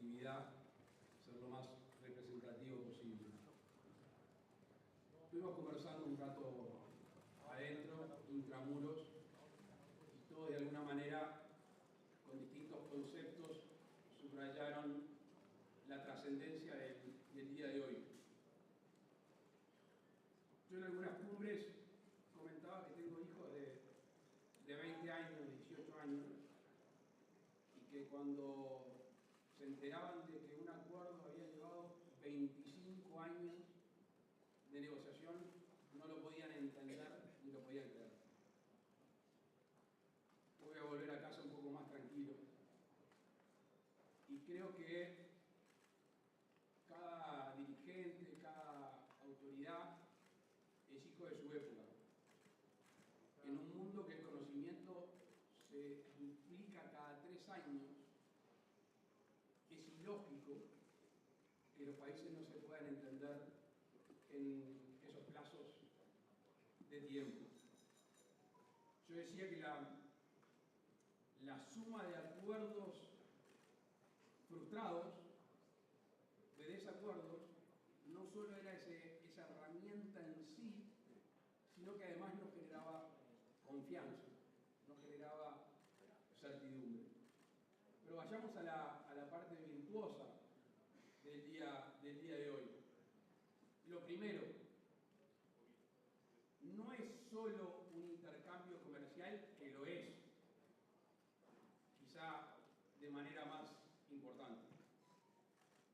actividad ser lo más representativo posible. Estuvimos conversando un rato adentro, intramuros, y todos de alguna manera, con distintos conceptos, subrayaron la trascendencia del día de hoy. Yo en algunas cumbres comentaba que tengo hijos de 20 años, 18 años, y que cuando se enteraban de que un acuerdo había llevado 25 años de negociación, no lo podían entender ni lo podían creer. Voy a volver a casa un poco más tranquilo. Y creo que cada dirigente, cada autoridad es hijo de su época. En un mundo que el conocimiento se duplica cada 3 años, es ilógico que los países no se puedan entender en esos plazos de tiempo. Yo decía que la suma de acuerdos frustrados, de desacuerdos, no solo era esa herramienta en sí, sino que además nos generaba confianza, nos generaba certidumbre. Pero vayamos a la parte virtuosa del día de hoy. Lo primero, no es solo un intercambio comercial, que lo es, quizá de manera más importante.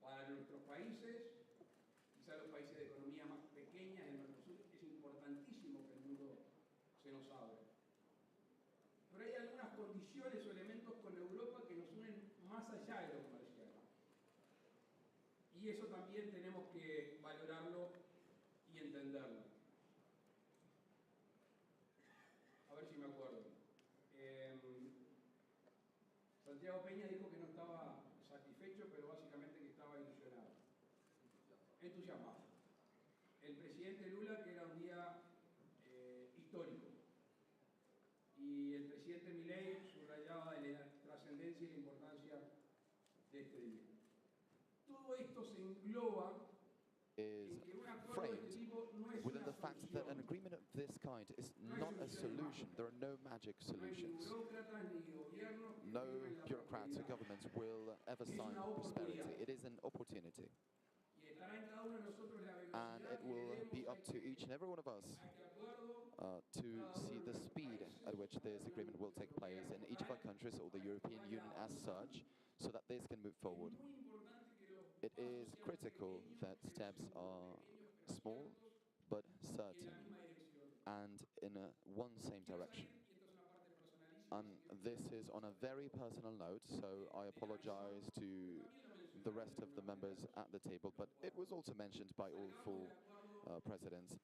Para nuestros países, quizá los países de economía más pequeñas del Mercosur, es importantísimo que el mundo se nos abra. Pero hay algunas condiciones o elementos con Europa que nos unen más allá de lo comercial. Y eso también tenemos que valorarlo y entenderlo. A ver si me acuerdo. Santiago Peña dijo que no estaba satisfecho, pero básicamente que estaba ilusionado. Entusiasmado. El presidente Lula, que era un día histórico. Y el presidente Milei subrayaba de la trascendencia y la importancia de este día. Todo esto se engloba is framed within the fact that an agreement of this kind is not a solution. There are no magic solutions. No bureaucrats or governments will ever sign prosperity. It is an opportunity. And it will be up to each and every one of us to see the speed at which this agreement will take place in each of our countries or the European Union as such, so that this can move forward. It is critical that steps are small but certain and in one same direction. And this is on a very personal note, so I apologize to the rest of the members at the table, but it was also mentioned by all 4 presidents.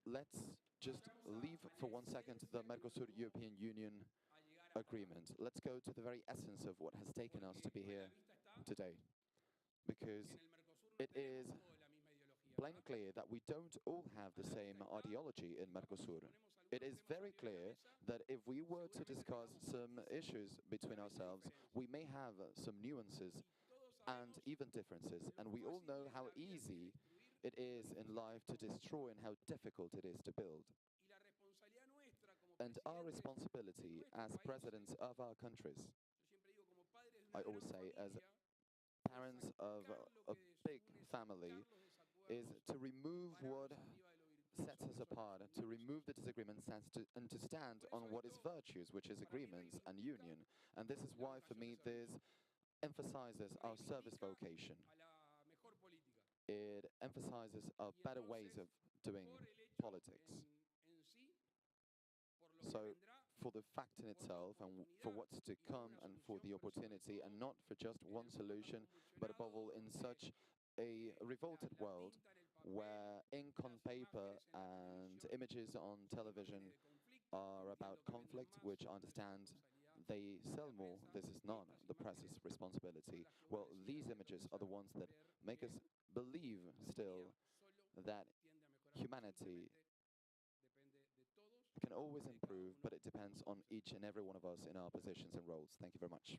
Let's just leave for 1 second the Mercosur European Union agreement. Let's go to the very essence of what has taken us to be here today, because it is plain clear that we don't all have the same ideology in Mercosur. It is very clear that if we were to discuss some issues between ourselves, we may have some nuances and even differences, and we all know how easy it is in life to destroy and how difficult it is to build. And our responsibility as presidents of our countries, I always say as parents of a big family, is to remove what sets us apart, to remove the disagreements and to stand on what is virtues, which is agreements and union. And this is why, for me, this emphasizes our service vocation. It emphasizes our better ways of doing politics. So, for the fact in itself, and for what's to come, and for the opportunity, and not for just one solution, but above all in such a revolted world where ink on paper and images on television are about conflict, which I understand they sell more. This is not the press's responsibility. Well, these images are the ones that make us believe still that humanity can always improve, but it depends on each and every one of us in our positions and roles. Thank you very much.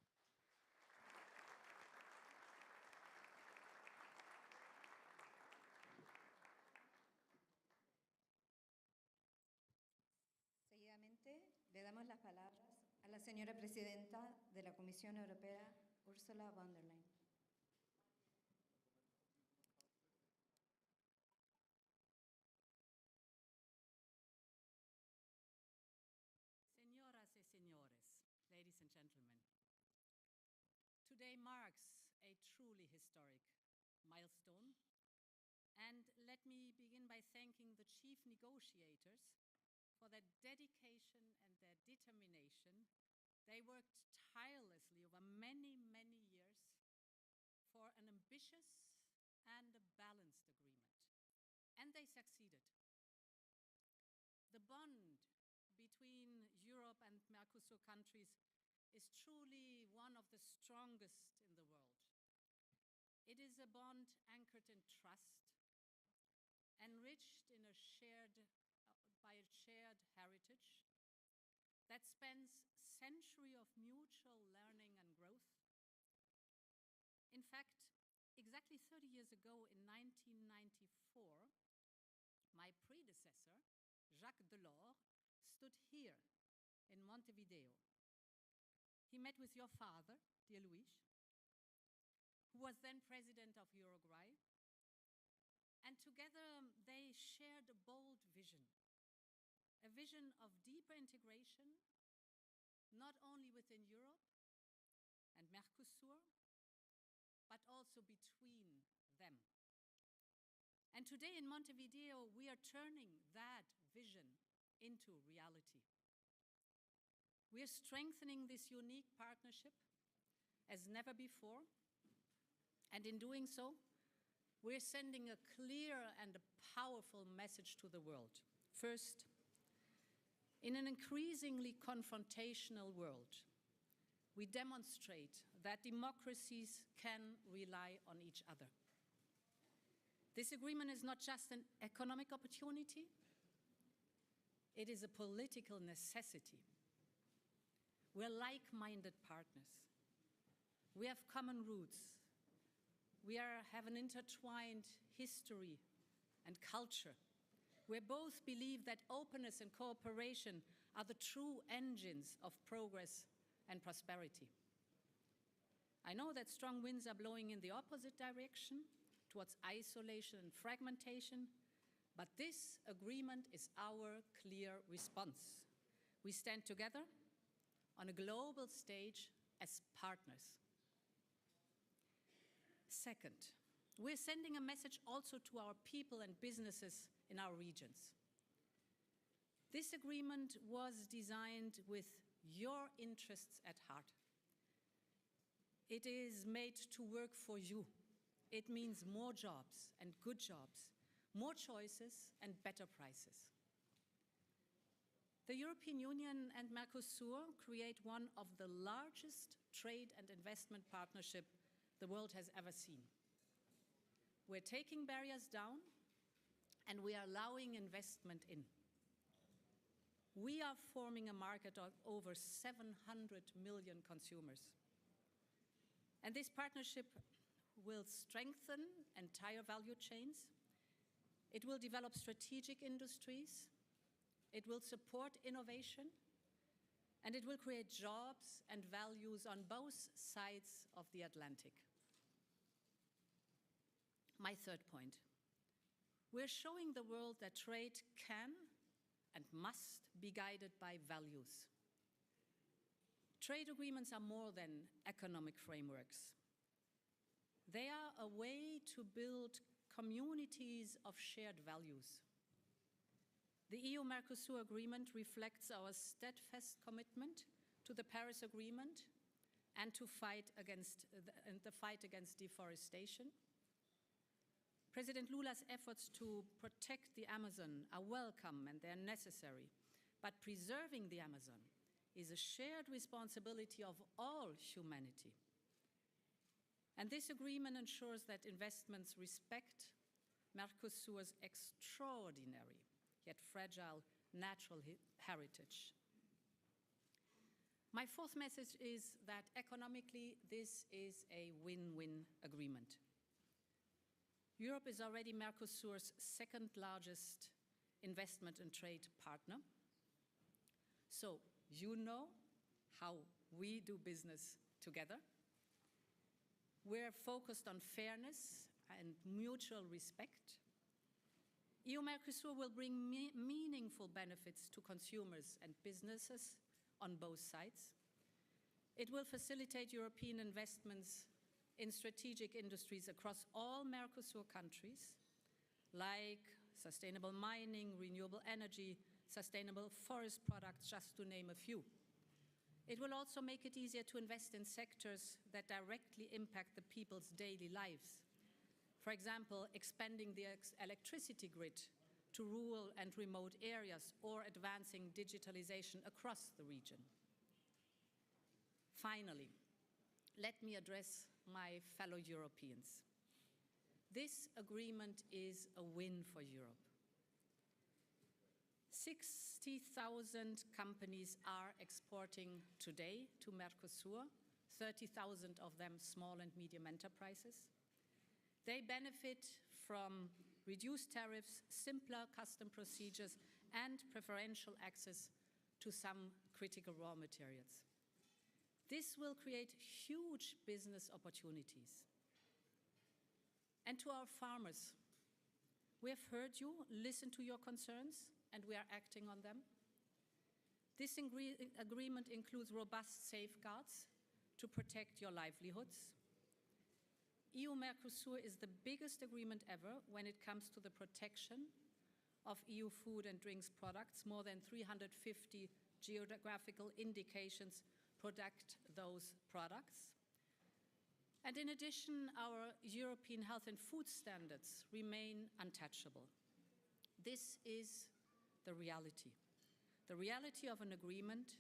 Le damos las palabras a la señora presidenta de la Comisión Europea, Ursula von der Leyen. Señoras y señores, ladies and gentlemen, today marks a truly historic milestone, and let me begin by thanking the chief negotiators for their dedication and their determination. They worked tirelessly over many, many years for an ambitious and a balanced agreement, and they succeeded. The bond between Europe and Mercosur countries is truly one of the strongest in the world. It is a bond anchored in trust, enriched in by a shared heritage that spans a century of mutual learning and growth. In fact, exactly 30 years ago in 1994, my predecessor, Jacques Delors, stood here in Montevideo. He met with your father, dear Luis, who was then president of Uruguay, and together they shared a bold vision, a vision of deeper integration, not only within Europe and Mercosur, but also between them. And today in Montevideo, we are turning that vision into reality. We are strengthening this unique partnership as never before, and in doing so, we're sending a clear and a powerful message to the world. First, in an increasingly confrontational world, we demonstrate that democracies can rely on each other. This agreement is not just an economic opportunity, it is a political necessity. We're like-minded partners. We have common roots. We have an intertwined history and culture. We both believe that openness and cooperation are the true engines of progress and prosperity. I know that strong winds are blowing in the opposite direction, towards isolation and fragmentation, but this agreement is our clear response. We stand together on a global stage as partners. Second, we're sending a message also to our people and businesses in our regions. This agreement was designed with your interests at heart. It is made to work for you. It means more jobs and good jobs, more choices and better prices. The European Union and Mercosur create one of the largest trade and investment partnership the world has ever seen. We're taking barriers down and we are allowing investment in. We are forming a market of over 700 million consumers. And this partnership will strengthen entire value chains. It will develop strategic industries. It will support innovation. And it will create jobs and values on both sides of the Atlantic. My third point. We're showing the world that trade can and must be guided by values. Trade agreements are more than economic frameworks. They are a way to build communities of shared values. The EU-Mercosur agreement reflects our steadfast commitment to the Paris Agreement and to the fight against deforestation. President Lula's efforts to protect the Amazon are welcome and they're necessary, but preserving the Amazon is a shared responsibility of all humanity. And this agreement ensures that investments respect Mercosur's extraordinary yet fragile natural heritage. My fourth message is that economically this is a win-win agreement. Europe is already Mercosur's second largest investment and trade partner. So You know how we do business together. We're focused on fairness and mutual respect. EU-Mercosur will bring meaningful benefits to consumers and businesses on both sides. It will facilitate European investments in strategic industries across all Mercosur countries, like sustainable mining, renewable energy, sustainable forest products, just to name a few. It will also make it easier to invest in sectors that directly impact the people's daily lives. For example, expanding the electricity grid to rural and remote areas or advancing digitalization across the region. Finally, let me address my fellow Europeans. This agreement is a win for Europe. 60,000 companies are exporting today to Mercosur, 30,000 of them small and medium enterprises. They benefit from reduced tariffs, simpler custom procedures, and preferential access to some critical raw materials. This will create huge business opportunities. And to our farmers, we have heard you, listened to your concerns, and we are acting on them. This agreement includes robust safeguards to protect your livelihoods. EU-Mercosur is the biggest agreement ever when it comes to the protection of EU food and drinks products. More than 350 geographical indications protect those products. And in addition, our European health and food standards remain untouchable. This is the reality of an agreement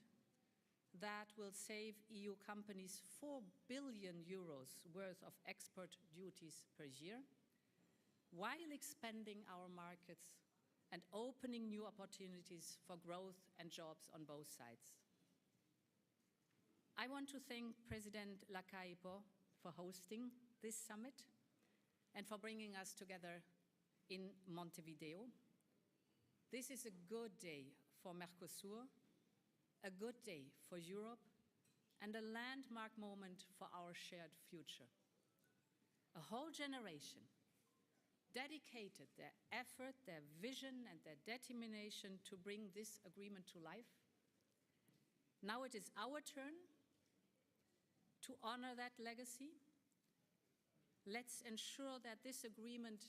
that will save EU companies 4 billion euros worth of export duties per year, while expanding our markets and opening new opportunities for growth and jobs on both sides. I want to thank President Lacaipo for hosting this summit and for bringing us together in Montevideo. This is a good day for Mercosur, a good day for Europe, and a landmark moment for our shared future. A whole generation dedicated their effort, their vision, and their determination to bring this agreement to life. Now it is our turn to honor that legacy. Let's ensure that this agreement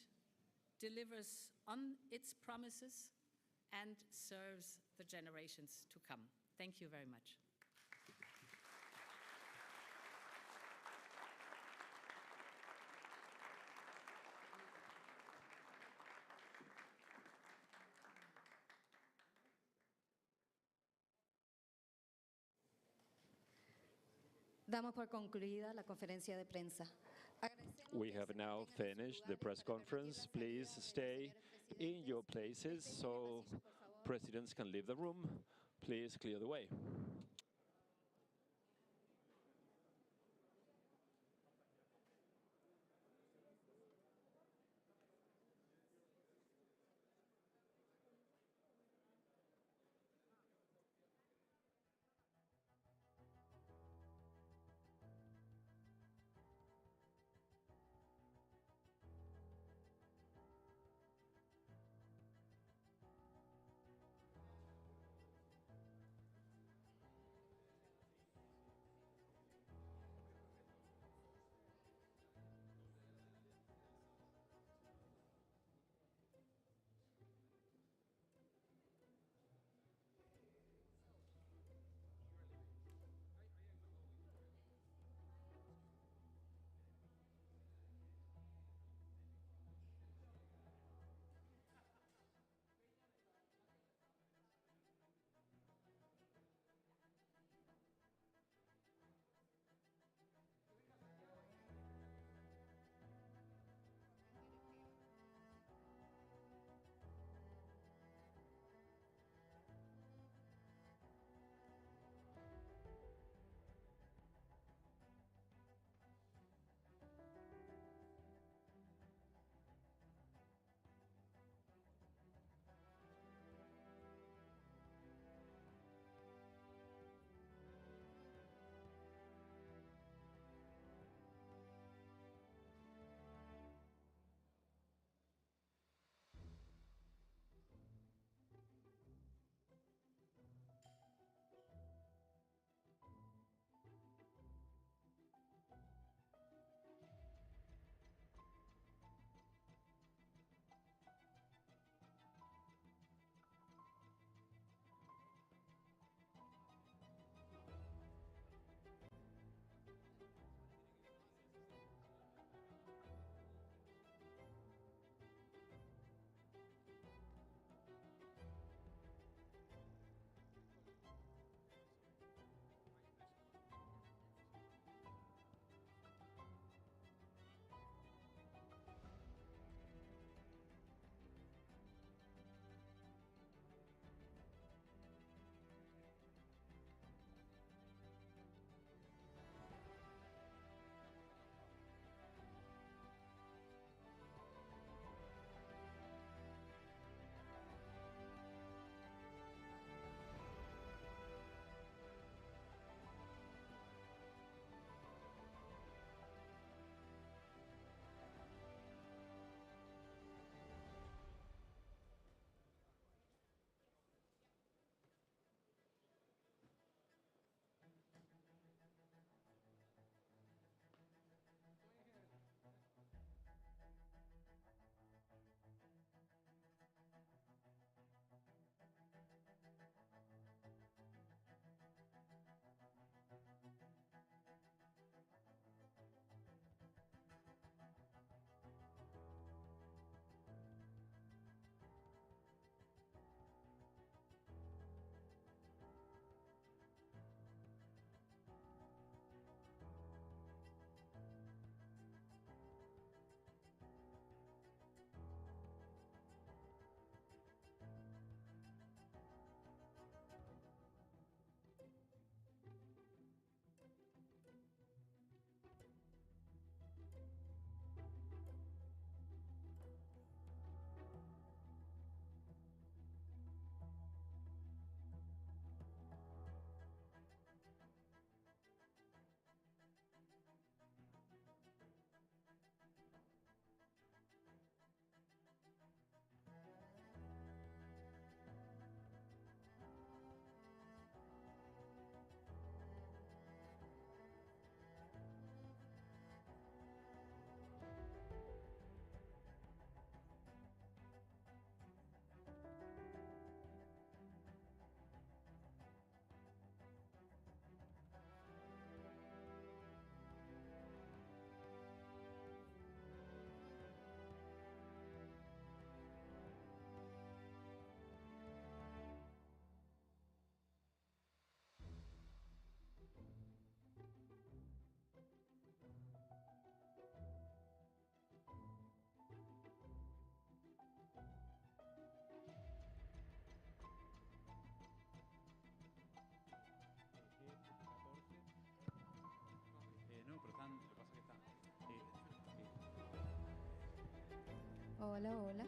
delivers on its promises and serves the generations to come. Thank you very much. Damos por concluida la conferencia de prensa. We have now finished the press conference. Please stay in your places so presidents can leave the room. Please clear the way. Hola, hola.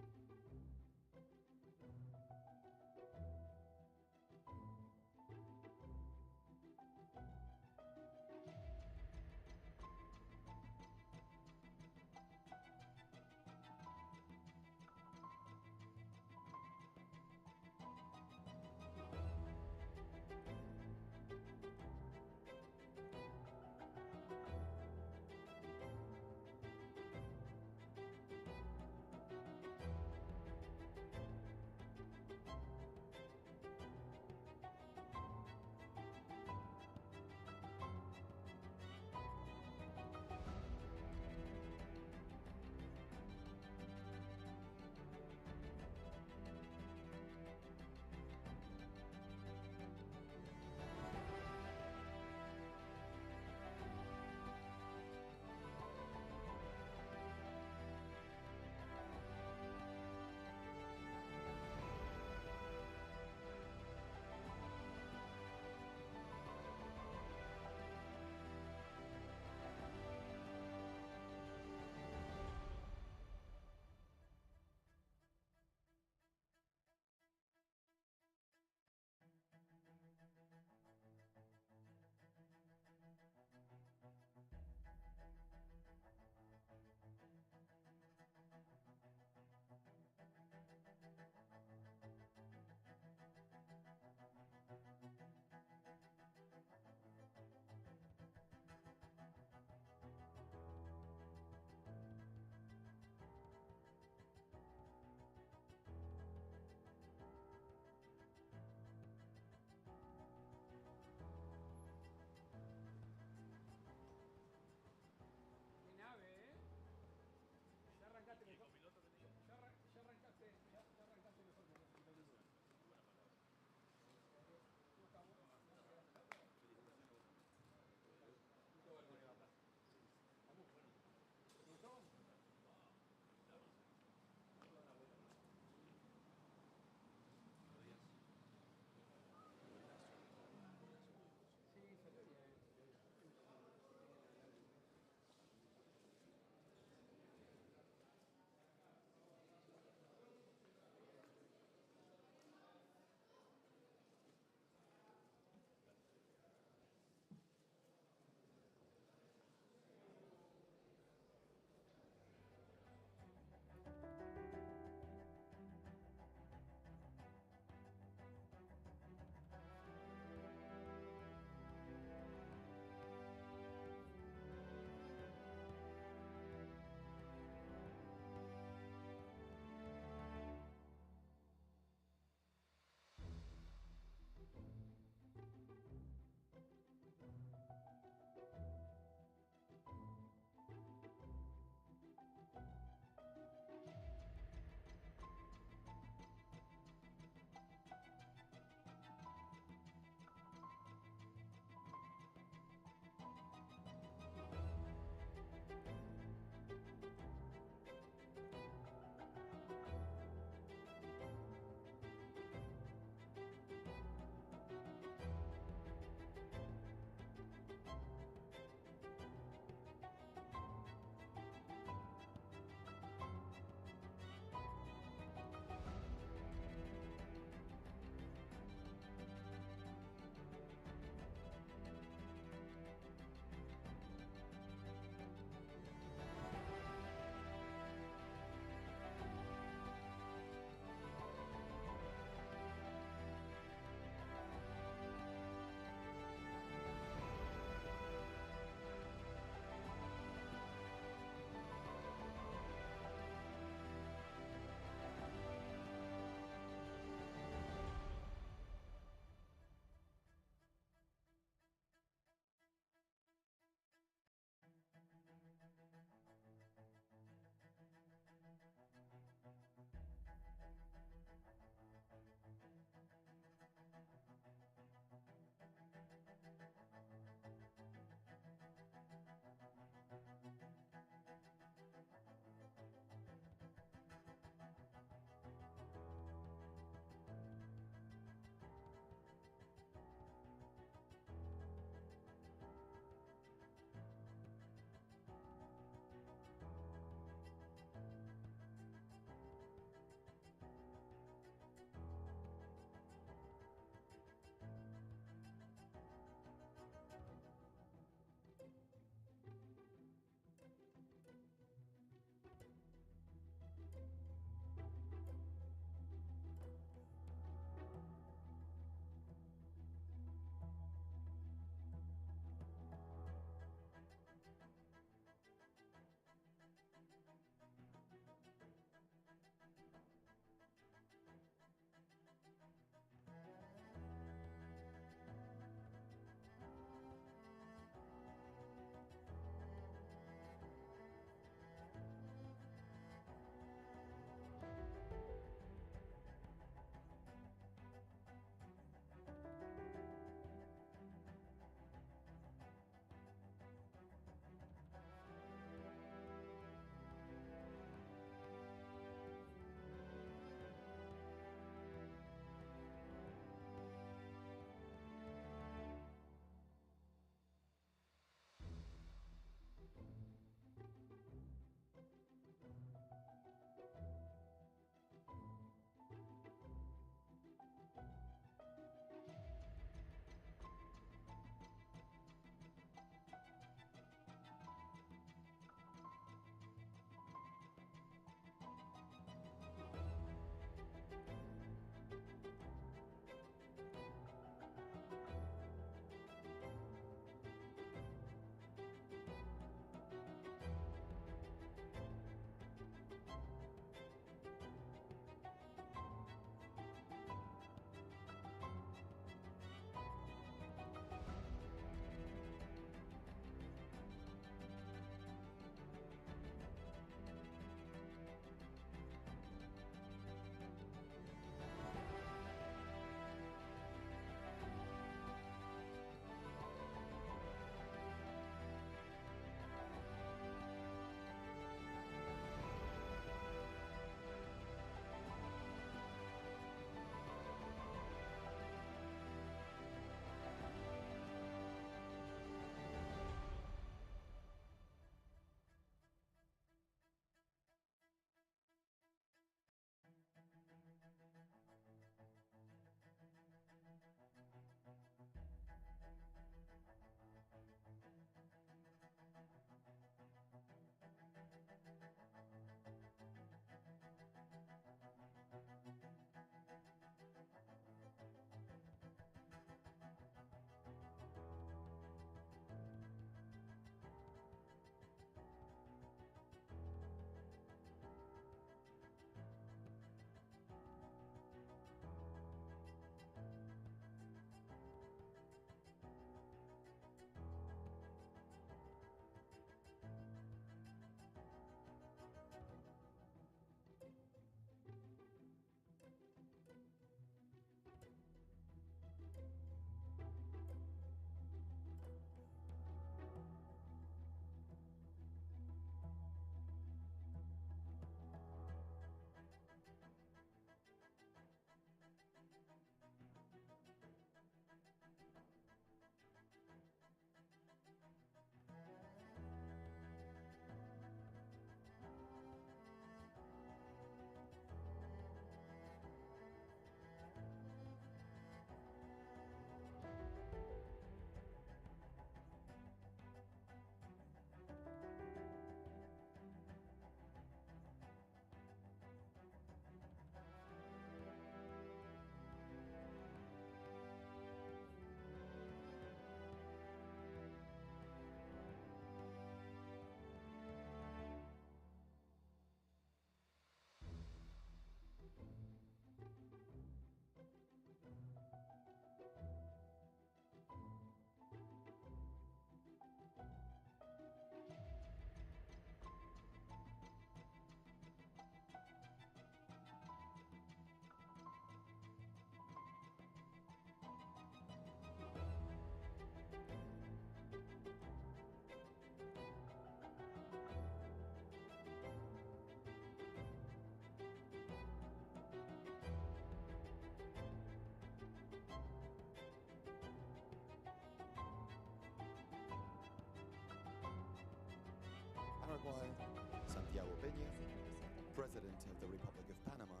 President of the Republic of Panama,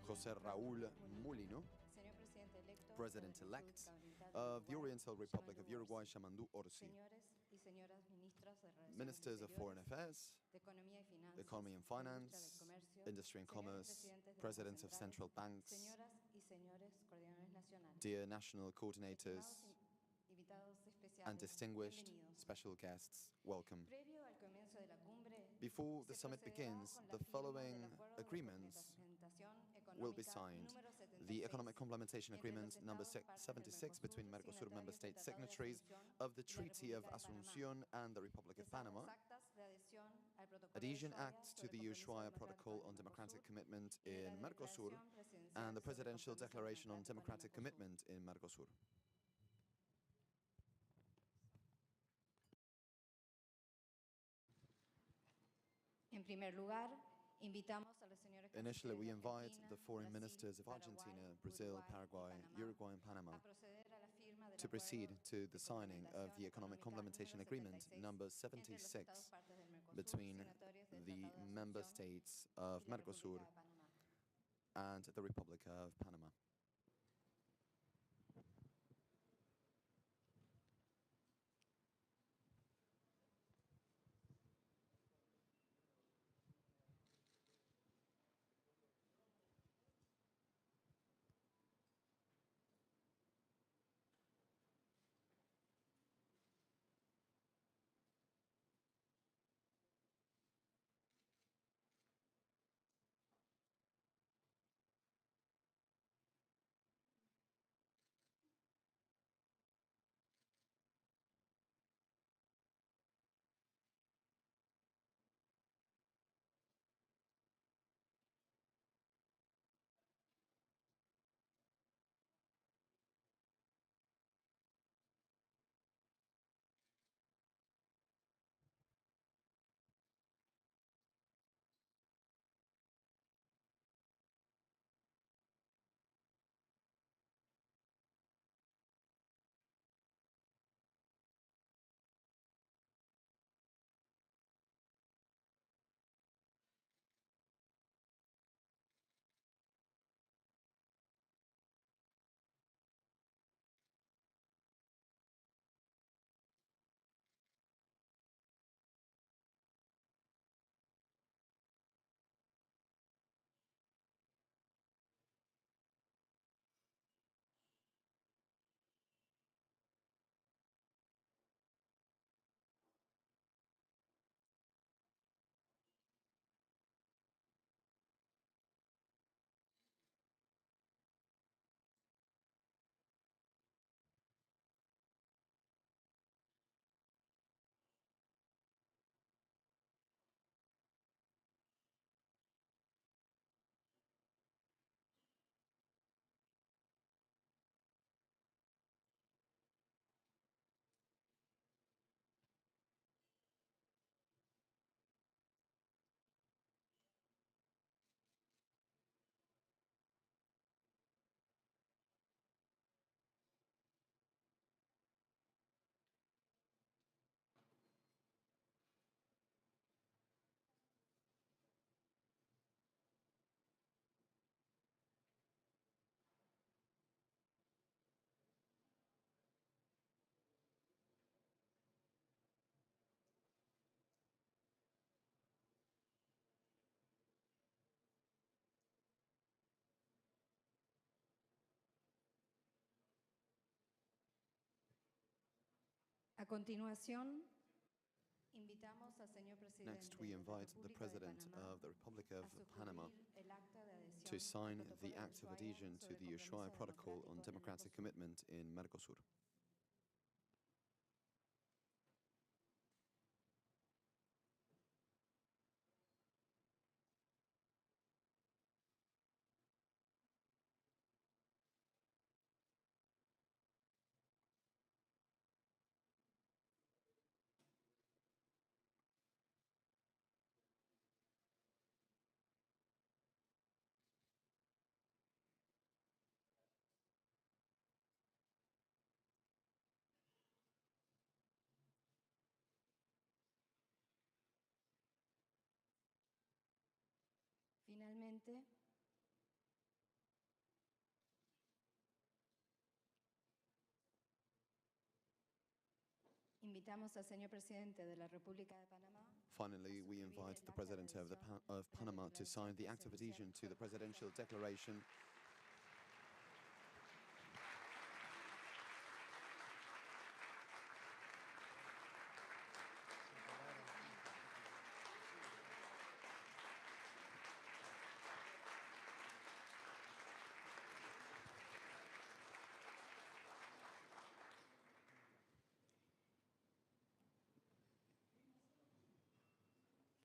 José Raúl Mulino, señor presidente electo President-elect de la República of the Oriental Oriental Republic of Yamandu Uruguay, Orsi, Shamandu Orsi, señores y señoras ministras de Relaciones Ministers of Foreign Exteriores, Affairs, de Economía y Finanzas, Economy and de Industria Finance, del Comercio, Industry and señores Commerce, presidentes de Presidents bancos of central centrales, banks, señoras y señores coordinadores nacionales, dear national coordinators, invitados and especiales, distinguished bienvenidos. special guests, welcome. Previo al comienzo de la cumbre, Before the se summit procederá begins, con la the firma following del Acuerdo de agreements Representación will be Económica signed. número The 76 Economic Complementation entre Agreement los number Estados partes del 76 between Mercosur member signatarios state del Tratado de signatories Asunción of the y la Treaty of República de Panamá. Asunción and the Republic of Panama, Las actas de adhesión al protocolo de Adhesion Ushuaia Act to sobre the compromiso Ushuaia democrático Protocol del on Democratic Mercosur Commitment y de in la Mercosur declaración presidencial and the sobre Presidential compromiso Declaration on democrático Democratic en el Mercosur. Commitment in Mercosur. En primer lugar, invitamos a los señores Initially, we cancilleres de invite Argentina, the foreign Brasil, ministers of Paraguay, Argentina, Brazil, Uruguay y Paraguay, Panamá Uruguay, and Panama a proceder a la firma del to proceed Acuerdo to the de signing of the Economic Complementación Complementation Agreement number entre los 76 Estados partes del Mercosur, between signatarios del the Tratado de member Asunción states of y la Mercosur República de Panamá. and the Republic of Panama. A continuación, invitamos al señor presidente Next, we de la invite the República de President Panamá of the Republic a of Panama suscribir el acta de adhesión to al sign protocolo the de Act of Ushuaia Adhesion to sobre the Ushuaia compromiso Protocol on democrático en el Democratic Mercosur. Commitment in Mercosur. Finalmente, invitamos al señor presidente de la República de Panamá. Finally, we invite the President of Panama to sign the act of adhesion to the Presidential Declaration.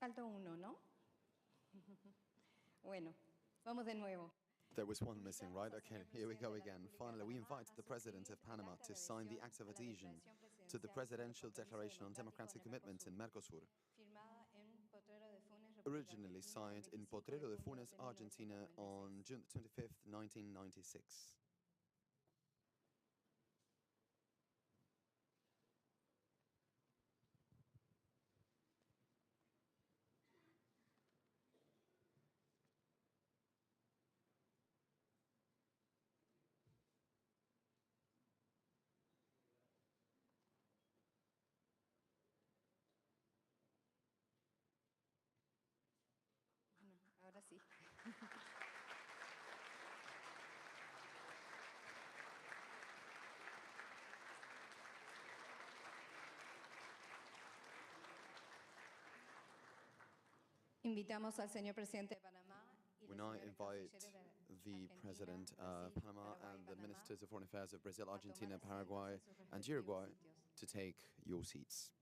Falta uno, ¿no? Bueno, vamos de nuevo. There was one missing, right? Okay, here we go again. Finally, we invite the President of Panama to sign the act of adhesion to the Presidential Declaration on Democratic Commitment in Mercosur, originally signed in Potrero de Funes, Argentina on June 25th, 1996. Ahora sí. Invitamos al señor presidente de Panamá. We now invite the President of Panama and the Ministers of Foreign Affairs of Brazil, Argentina, Paraguay, and Uruguay to take your seats.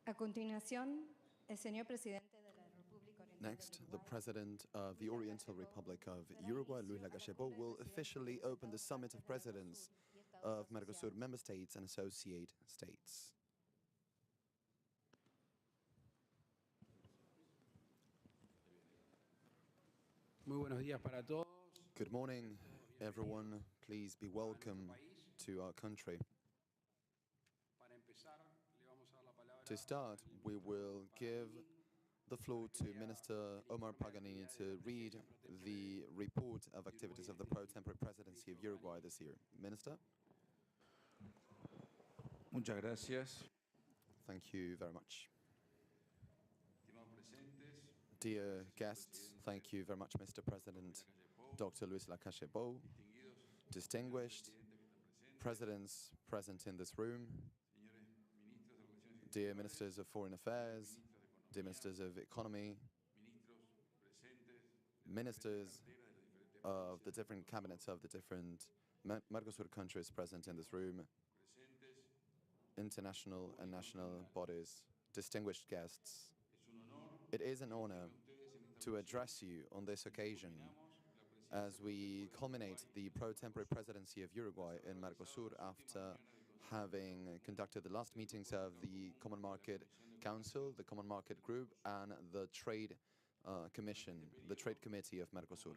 A continuación, el señor presidente de la República Oriental Next, the President of the Oriental Republic of Uruguay, Luis Lacalle Pou, will officially open the Summit of Presidents of Mercosur member states and associate states. Muy buenos días para todos. Good morning, everyone. Please be welcome to our country. Para empezar, le vamos a dar la palabra To start, we will give the floor to Minister Omar Paganini to read the report of activities of the pro-tempore presidency of Uruguay this year. Minister? Muchas gracias. Thank you very much. Estimados presentes, Dear guests, thank you very much, Mr. President, Dr. Luis Lacalle Pou, distinguished presidents present in this room, dear ministers of foreign affairs, dear ministers of economy, ministers of the different cabinets of the different Mercosur countries present in this room, international and national bodies, distinguished guests. It is an honor to address you on this occasion as we culminate the pro-tempore presidency of Uruguay in Mercosur after having conducted the last meetings of the Common Market Council, the Common Market Group, and the Trade Commission, the Trade Committee of Mercosur.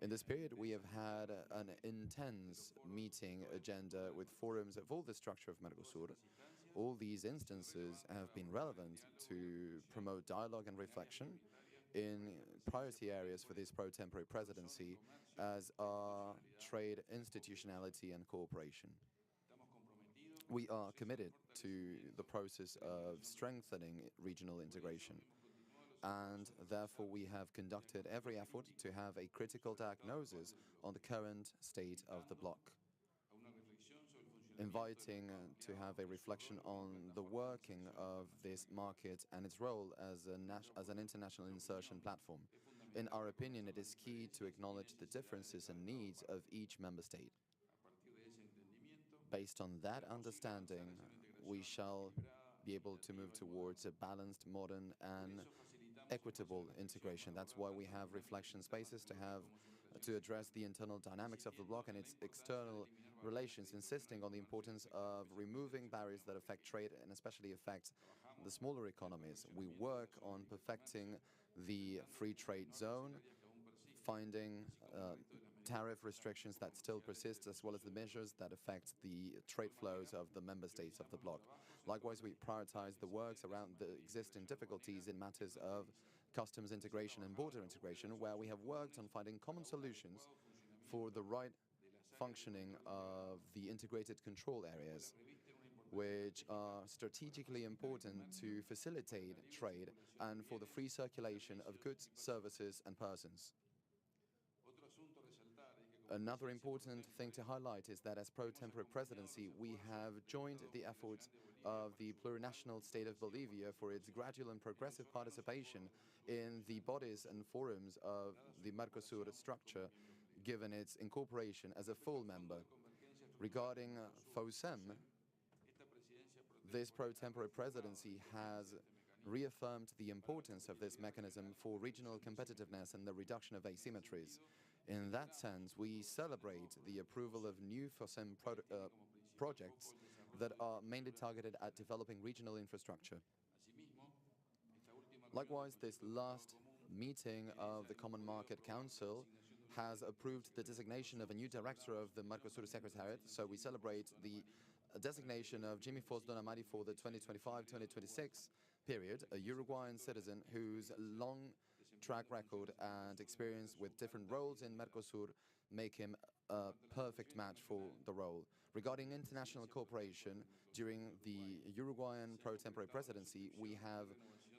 In this period, we have had an intense meeting agenda with forums of all the structure of Mercosur. All these instances have been relevant to promote dialogue and reflection in priority areas for this pro-tempore presidency as are trade institutionality and cooperation. We are committed to the process of strengthening regional integration, and therefore we have conducted every effort to have a critical diagnosis on the current state of the bloc. inviting to have a reflection on the working of this market and its role as an international insertion platform. In our opinion, it is key to acknowledge the differences and needs of each member state. Based on that understanding, we shall be able to move towards a balanced, modern, and equitable integration. That's why we have reflection spaces to address the internal dynamics of the bloc and its external relations, insisting on the importance of removing barriers that affect trade and especially affect the smaller economies. We work on perfecting the free trade zone, finding tariff restrictions that still persist, as well as the measures that affect the trade flows of the member states of the bloc. Likewise, we prioritize the works around the existing difficulties in matters of customs integration and border integration, where we have worked on finding common solutions for the right functioning of the integrated control areas, which are strategically important to facilitate trade and for the free circulation of goods, services, and persons. Another important thing to highlight is that as pro-tempore presidency, we have joined the efforts of the plurinational state of Bolivia for its gradual and progressive participation in the bodies and forums of the Mercosur structure, given its incorporation as a full member. Regarding FOSEM, this pro-tempore presidency has reaffirmed the importance of this mechanism for regional competitiveness and the reduction of asymmetries. In that sense, we celebrate the approval of new FOSEM projects that are mainly targeted at developing regional infrastructure. Likewise, this last meeting of the Common Market Council has approved the designation of a new director of the Mercosur Secretariat, so we celebrate the designation of Jimmy Foz Donamari for the 2025-2026 period, a Uruguayan citizen whose long track record and experience with different roles in Mercosur make him a perfect match for the role. Regarding international cooperation, during the Uruguayan pro-tempore presidency, we have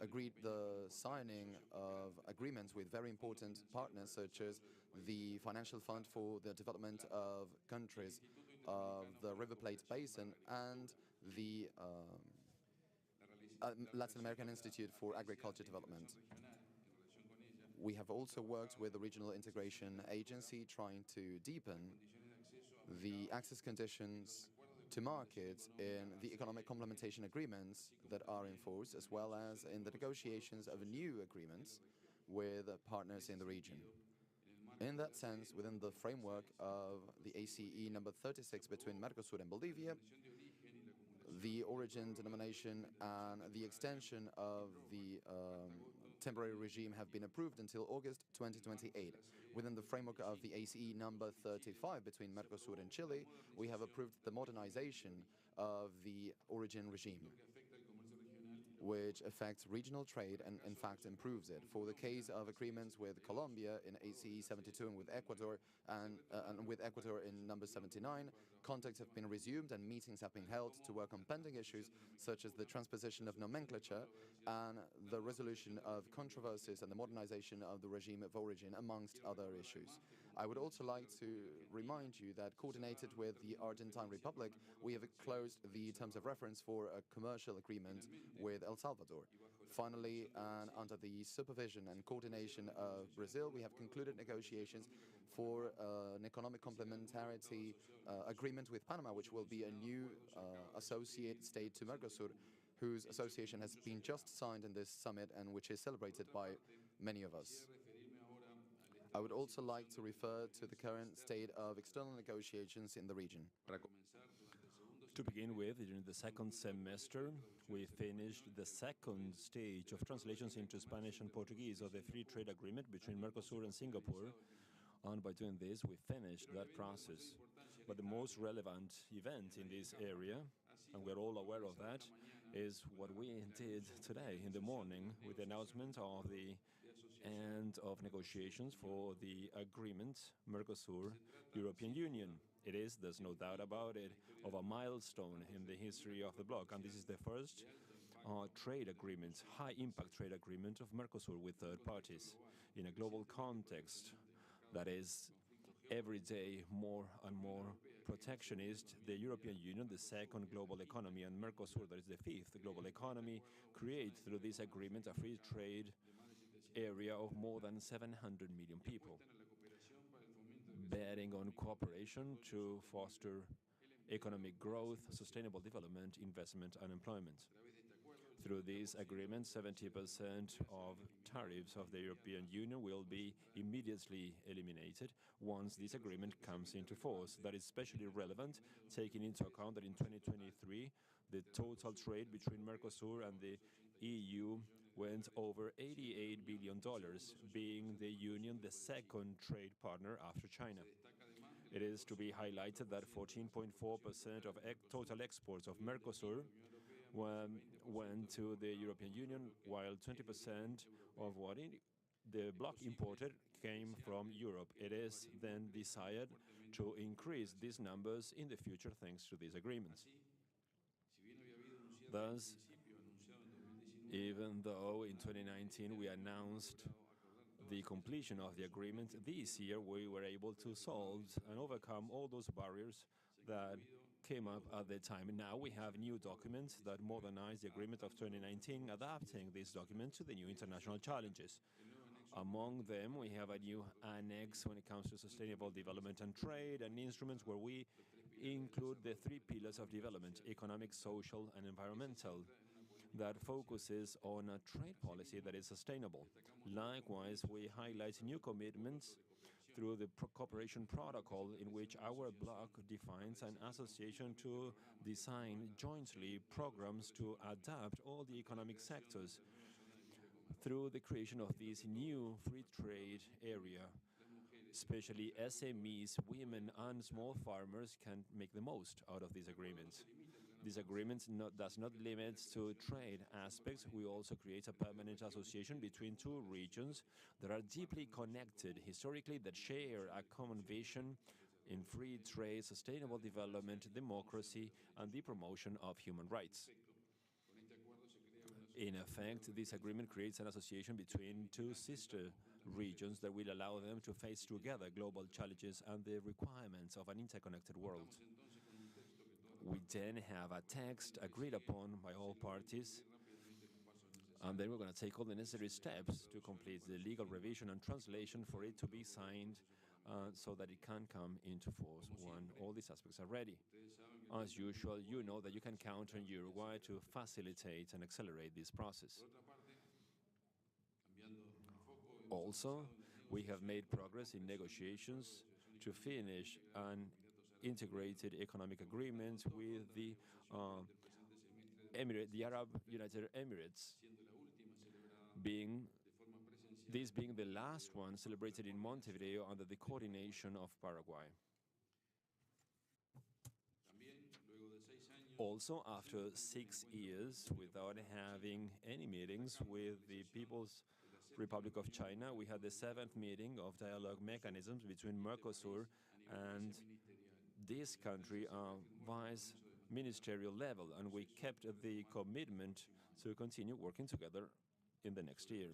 agreed the signing of agreements with very important partners, such as the Financial Fund for the Development of Countries of the River Plate Basin and the Latin American Institute for Agriculture Development. We have also worked with the Regional Integration Agency, trying to deepen the access conditions to markets in the economic complementation agreements that are in force, as well as in the negotiations of new agreements with partners in the region. In that sense, within the framework of the ACE number 36 between Mercosur and Bolivia, the origin denomination and the extension of the temporary regime have been approved until August 2028. Within the framework of the ACE number 35 between Mercosur and Chile, we have approved the modernization of the origin regime, which affects regional trade and in fact improves it. For the case of agreements with Colombia in ACE 72 and with Ecuador in number 79, contacts have been resumed and meetings have been held to work on pending issues such as the transposition of nomenclature and the resolution of controversies and the modernization of the regime of origin, amongst other issues. I would also like to remind you that, coordinated with the Argentine Republic, we have closed the terms of reference for a commercial agreement with El Salvador. Finally, and under the supervision and coordination of Brazil, we have concluded negotiations for an economic complementarity agreement with Panama, which will be a new associate state to Mercosur, whose association has been just signed in this summit and which is celebrated by many of us. I would also like to refer to the current state of external negotiations in the region. To begin with, during the second semester, we finished the second stage of translations into Spanish and Portuguese of the free trade agreement between Mercosur and Singapore. And by doing this, we finished that process. But the most relevant event in this area, and we're all aware of that, is what we did today in the morning with the announcement of the end of negotiations for the agreement Mercosur-European Union. It is, there's no doubt about it, of a milestone in the history of the bloc, and this is the first trade agreement, high-impact trade agreement of Mercosur with third parties in a global context that is every day more and more protectionist. The European Union, the second global economy, and Mercosur, that is the fifth global economy, create through this agreement a free trade area of more than 700 million people, betting on cooperation to foster economic growth, sustainable development, investment, and employment. Through this agreement, 70% of tariffs of the European Union will be immediately eliminated once this agreement comes into force. That is especially relevant, taking into account that in 2023, the total trade between Mercosur and the EU went over $88 billion, being the Union the second trade partner after China. It is to be highlighted that 14.4% of total exports of Mercosur went to the European Union, while 20% of what the bloc imported came from Europe. It is then desired to increase these numbers in the future thanks to this agreement. Thus, even though in 2019 we announced the completion of the agreement, this year we were able to solve and overcome all those barriers that came up at the time. Now we have new documents that modernize the agreement of 2019, adapting this document to the new international challenges. Among them, we have a new annex when it comes to sustainable development and trade, and instruments where we include the three pillars of development: economic, social, and environmental, that focuses on a trade policy that is sustainable. Likewise, we highlight new commitments through the cooperation protocol, in which our bloc defines an association to design jointly programs to adapt all the economic sectors. Through the creation of this new free trade area, especially SMEs, women, and small farmers can make the most out of these agreements. This agreement does not limit to trade aspects. We also create a permanent association between two regions that are deeply connected historically, that share a common vision in free trade, sustainable development, democracy, and the promotion of human rights. In effect, this agreement creates an association between two sister regions that will allow them to face together global challenges and the requirements of an interconnected world. We then have a text agreed upon by all parties, and then we're going to take all the necessary steps to complete the legal revision and translation for it to be signed so that it can come into force when all these aspects are ready. As usual, you know that you can count on Uruguay to facilitate and accelerate this process. Also, we have made progress in negotiations to finish an integrated economic agreement with the Arab United Emirates, being the last one celebrated in Montevideo under the coordination of Paraguay. Also, after 6 years without having any meetings with the People's Republic of China, we had the 7th meeting of dialogue mechanisms between Mercosur and this country vice ministerial level, and we kept the commitment to continue working together in the next year.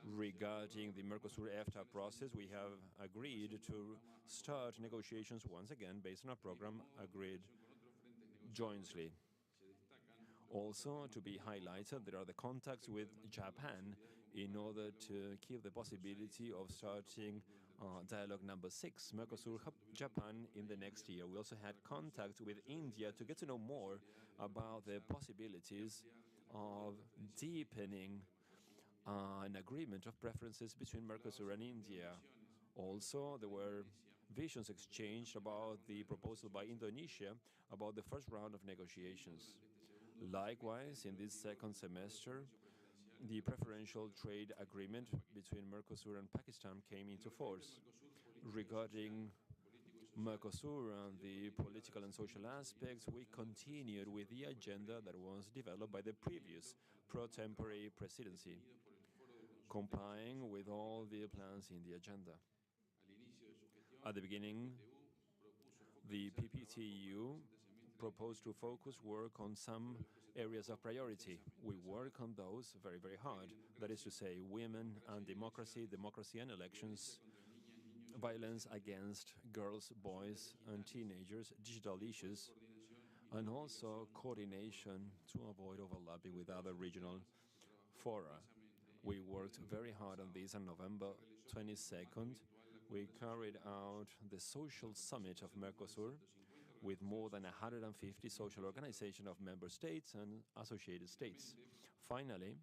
Regarding the Mercosur-EFTA process, we have agreed to start negotiations once again based on a program agreed jointly. Also, to be highlighted, there are the contacts with Japan in order to keep the possibility of starting dialogue number 6, Mercosur-Japan, in the next year. We also had contact with India to get to know more about the possibilities of deepening an agreement of preferences between Mercosur and India. Also, there were visions exchanged about the proposal by Indonesia about the first round of negotiations. Likewise, in this second semester, the preferential trade agreement between Mercosur and Pakistan came into force. Regarding Mercosur and the political and social aspects, we continued with the agenda that was developed by the previous pro-tempore presidency, complying with all the plans in the agenda. At the beginning, the PPTU proposed to focus work on some areas of priority. We work on those very hard. That is to say, women and democracy and elections, violence against girls, boys, and teenagers, digital issues, and also coordination to avoid overlapping with other regional fora. We worked very hard on this. On November 22nd, we carried out the social summit of Mercosur with more than 150 social organizations of member states and associated states. Finally,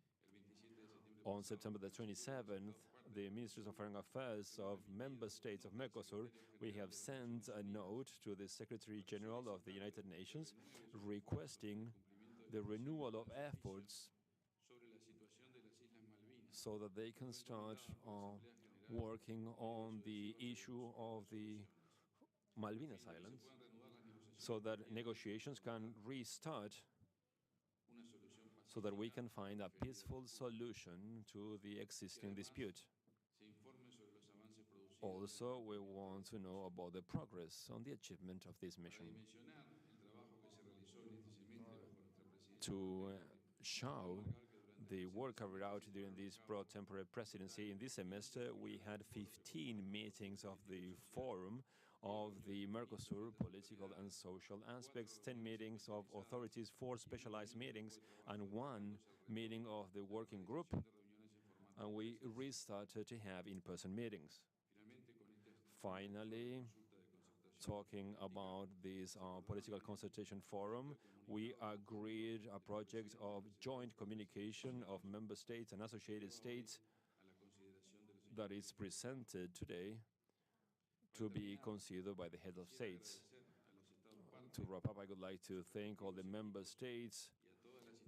on September the 27th, the Ministers of Foreign Affairs of member states of Mercosur, we have sent a note to the Secretary General of the United Nations requesting the renewal of efforts so that they can start working on the issue of the Malvinas Islands, so that negotiations can restart, so that we can find a peaceful solution to the existing dispute. Also, we want to know about the progress on the achievement of this mission. To show the work carried out during this pro-tempore presidency, in this semester we had 15 meetings of the Forum of the Mercosur political and social aspects, 10 meetings of authorities, 4 specialized meetings, and 1 meeting of the working group, and we restarted to have in-person meetings. Finally, talking about this political consultation forum, we agreed a project of joint communication of member states and associated states that is presented today to be considered by the head of states. To wrap up, I would like to thank all the member states,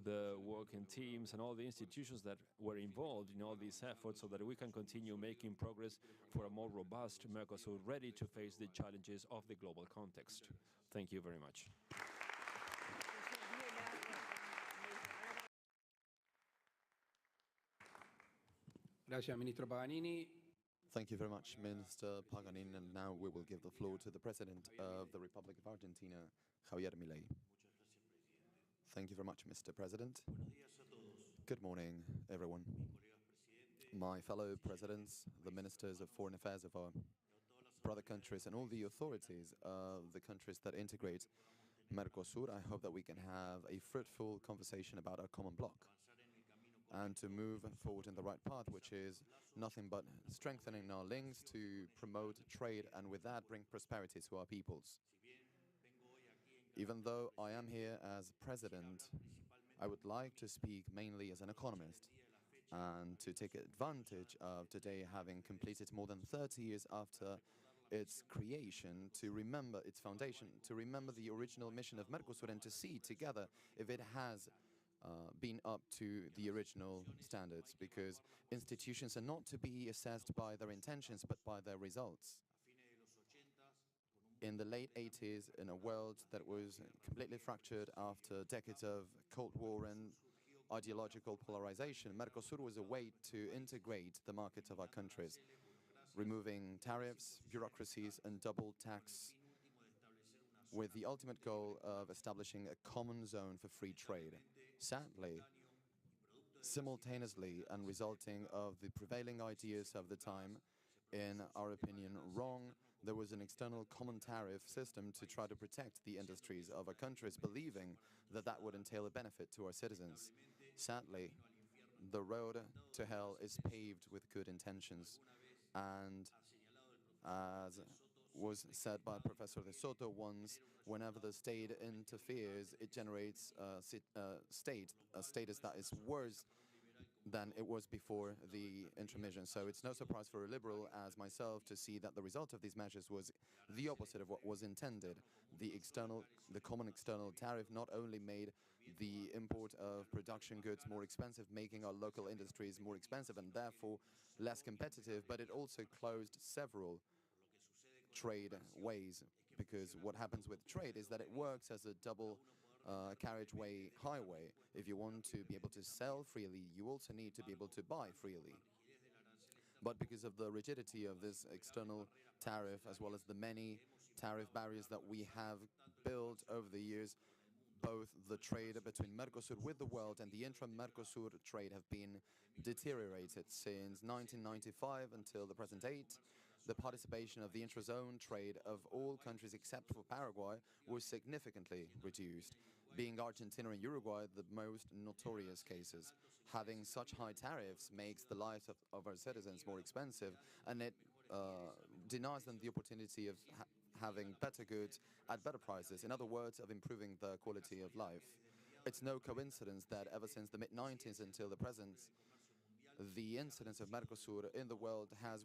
the working teams, and all the institutions that were involved in all these efforts so that we can continue making progress for a more robust Mercosur, ready to face the challenges of the global context. Thank you very much. Gracias, Ministro Paganini. Thank you very much, Minister Paganini. And now we will give the floor to the President of the Republic of Argentina, Javier Milei. Thank you very much, Mr. President. Good morning, everyone. My fellow presidents, the ministers of foreign affairs of our brother countries, and all the authorities of the countries that integrate Mercosur, I hope that we can have a fruitful conversation about our common bloc and to move forward in the right path, which is nothing but strengthening our links to promote trade and with that bring prosperity to our peoples. Even though I am here as president, I would like to speak mainly as an economist and to take advantage of today having completed more than 30 years after its creation, to remember its foundation, to remember the original mission of Mercosur and to see together if it has been up to the original standards, because institutions are not to be assessed by their intentions but by their results. In the late 80s, in a world that was completely fractured after decades of Cold War and ideological polarization, Mercosur was a way to integrate the markets of our countries, removing tariffs, bureaucracies, and double tax, with the ultimate goal of establishing a common zone for free trade. Sadly, simultaneously and resulting of the prevailing ideas of the time, in our opinion, wrong, there was an external common tariff system to try to protect the industries of our countries, believing that that would entail a benefit to our citizens. Sadly, the road to hell is paved with good intentions, and as was said by Professor De Soto once, whenever the state interferes, it generates a status that is worse than it was before the intermission. So it's no surprise for a liberal as myself to see that the result of these measures was the opposite of what was intended. The common external tariff not only made the import of production goods more expensive, making our local industries more expensive and therefore less competitive, but it also closed several trade ways, because what happens with trade is that it works as a double carriageway highway. If you want to be able to sell freely, you also need to be able to buy freely. But because of the rigidity of this external tariff, as well as the many tariff barriers that we have built over the years, both the trade between Mercosur with the world and the intra-Mercosur trade have been deteriorated since 1995 until the present date. the participation of the intra-zone trade of all countries except for Paraguay was significantly reduced, being Argentina and Uruguay the most notorious cases. Having such high tariffs makes the lives of our citizens more expensive, and it denies them the opportunity of having better goods at better prices, in other words, of improving the quality of life. It's no coincidence that ever since the mid-90s until the present, the incidence of Mercosur in the world has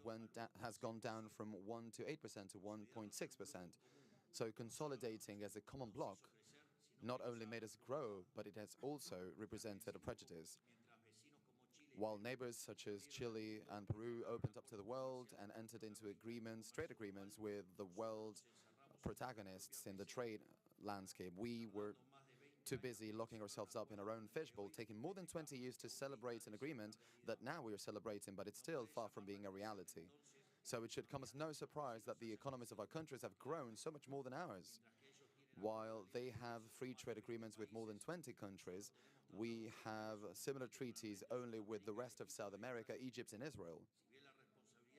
gone down from 1 to 8% to 1.6%. So consolidating as a common bloc not only made us grow, but it has also represented a prejudice. While neighbors such as Chile and Peru opened up to the world and entered into agreements, trade agreements with the world protagonists in the trade landscape, we were too busy locking ourselves up in our own fishbowl, taking more than 20 years to celebrate an agreement that now we are celebrating, but it's still far from being a reality. So it should come as no surprise that the economies of our countries have grown so much more than ours. While they have free trade agreements with more than 20 countries, we have similar treaties only with the rest of South America, Egypt and Israel.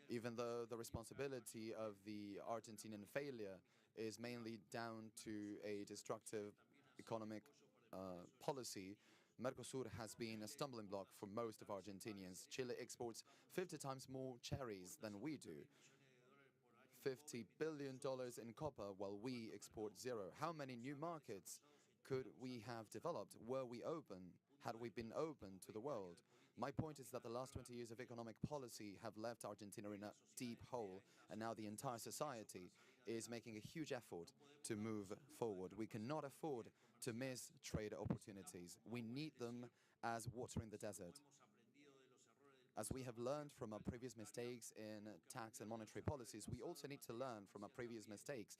Even though the responsibility of the Argentinian failure is mainly down to a destructive economic policy, Mercosur has been a stumbling block for most of Argentinians. Chile exports 50 times more cherries than we do. $50 billion in copper, while we export zero. How many new markets could we have developed were we open, had we been open to the world? My point is that the last 20 years of economic policy have left Argentina in a deep hole, and now the entire society is making a huge effort to move forward. We cannot afford to miss trade opportunities. We need them as water in the desert. As we have learned from our previous mistakes in tax and monetary policies, we also need to learn from our previous mistakes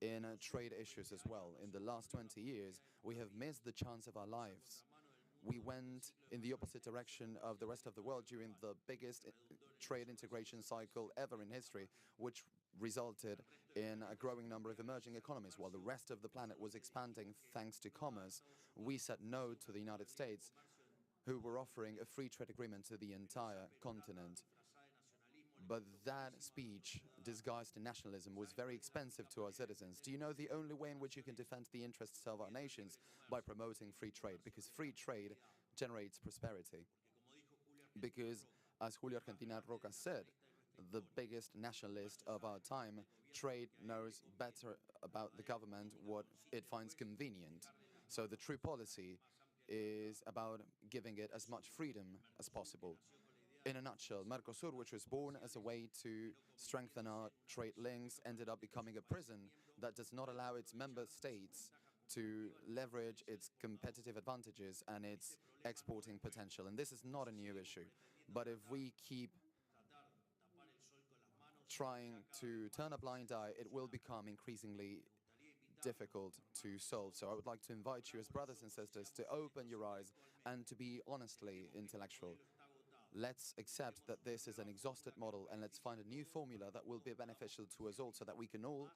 in trade issues as well. In the last 20 years, we have missed the chance of our lives. We went in the opposite direction of the rest of the world during the biggest trade integration cycle ever in history, which resulted in a growing number of emerging economies. While the rest of the planet was expanding thanks to commerce, we said no to the United States, who were offering a free trade agreement to the entire continent. But that speech, disguised in nationalism, was very expensive to our citizens. Do you know the only way in which you can defend the interests of our nations? By promoting free trade, because free trade generates prosperity. Because, as Julio Argentina Roca said, the biggest nationalist of our time, trade knows better about the government what it finds convenient. So the true policy is about giving it as much freedom as possible. In a nutshell, Mercosur, which was born as a way to strengthen our trade links, ended up becoming a prison that does not allow its member states to leverage its competitive advantages and its exporting potential. And this is not a new issue. But if we keep trying to turn a blind eye, it will become increasingly difficult to solve. So I would like to invite you as brothers and sisters to open your eyes and to be honestly intellectual. Let's accept that this is an exhausted model, and let's find a new formula that will be beneficial to us all, so that we can all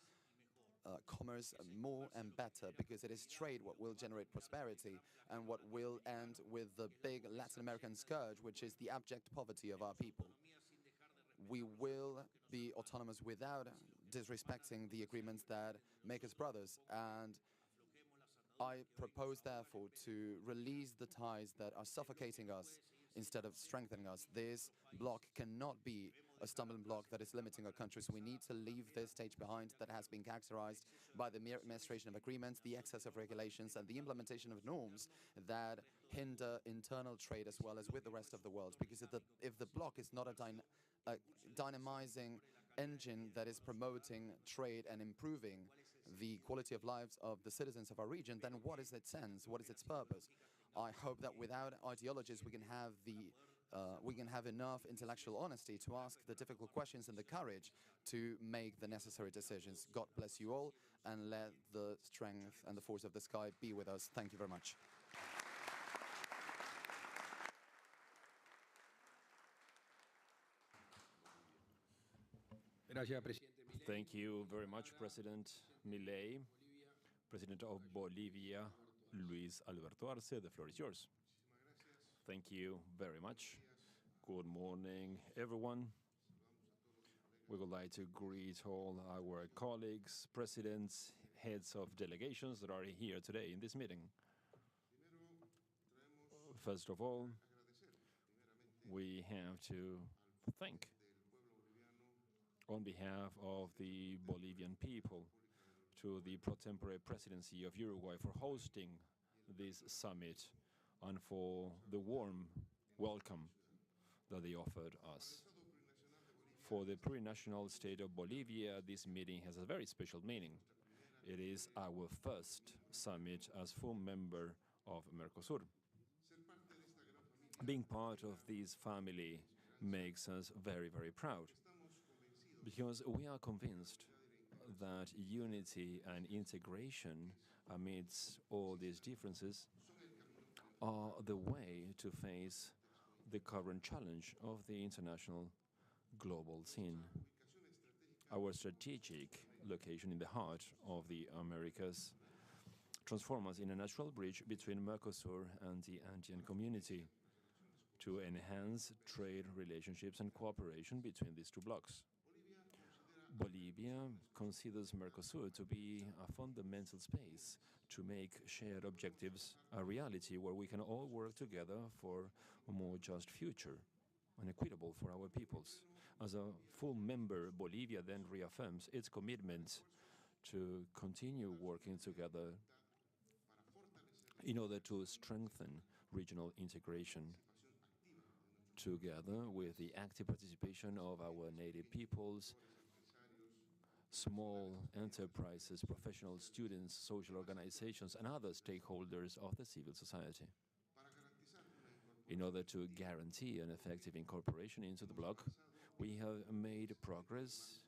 commerce more and better, because it is trade what will generate prosperity and what will end with the big Latin American scourge, which is the abject poverty of our people. We will be autonomous without disrespecting the agreements that make us brothers, and I propose therefore to release the ties that are suffocating us instead of strengthening us. This block cannot be a stumbling block that is limiting our countries. We need to leave this stage behind that has been characterized by the mere administration of agreements, the excess of regulations, and the implementation of norms that hinder internal trade as well as with the rest of the world. Because if the block is not a dynamizing engine that is promoting trade and improving the quality of lives of the citizens of our region, then what is its sense? What is its purpose? I hope that without ideologies we can have enough intellectual honesty to ask the difficult questions and the courage to make the necessary decisions. God bless you all, and let the strength and the force of the sky be with us. Thank you very much. Thank you very much, President Milei. President of Bolivia, Luis Alberto Arce, the floor is yours. Thank you very much. Good morning, everyone. We would like to greet all our colleagues, presidents, heads of delegations that are here today in this meeting. First of all, we have to thank, on behalf of the Bolivian people, to the pro tempore presidency of Uruguay for hosting this summit and for the warm welcome that they offered us. For the plurinational state of Bolivia, this meeting has a very special meaning. It is our first summit as full member of Mercosur. Being part of this family makes us very, very proud, because we are convinced that unity and integration amidst all these differences are the way to face the current challenge of the international global scene. Our strategic location in the heart of the Americas transforms us in a natural bridge between Mercosur and the Andean community to enhance trade relationships and cooperation between these two blocs. Bolivia considers Mercosur to be a fundamental space to make shared objectives a reality, where we can all work together for a more just future and equitable for our peoples. As a full member, Bolivia then reaffirms its commitment to continue working together in order to strengthen regional integration, together with the active participation of our native peoples, small enterprises, professionals, students, social organizations, and other stakeholders of the civil society. In order to guarantee an effective incorporation into the bloc, we have made progress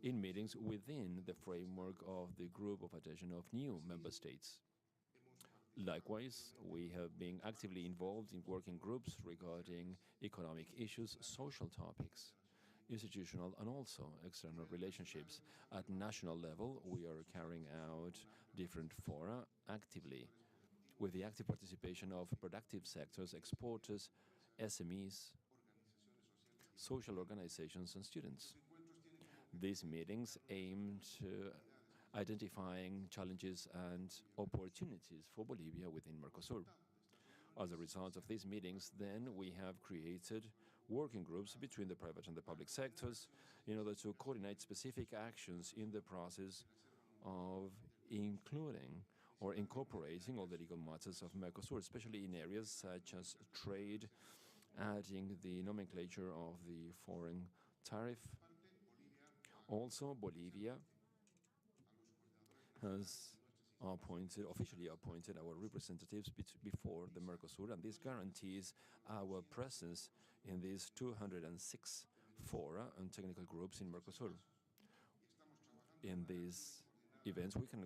in meetings within the framework of the group of adhesion of new member states. Likewise, we have been actively involved in working groups regarding economic issues, social topics, institutional and also external relationships. At national level, we are carrying out different fora actively, with the active participation of productive sectors, exporters, SMEs, social organizations, and students. These meetings aim to identifying challenges and opportunities for Bolivia within Mercosur. As a result of these meetings, then, we have created working groups between the private and the public sectors in order to coordinate specific actions in the process of including or incorporating all the legal matters of Mercosur, especially in areas such as trade, adding the nomenclature of the foreign tariff. Also, Bolivia has officially appointed our representatives before the Mercosur, and this guarantees our presence in these 206 fora and technical groups in Mercosur. In these events, we can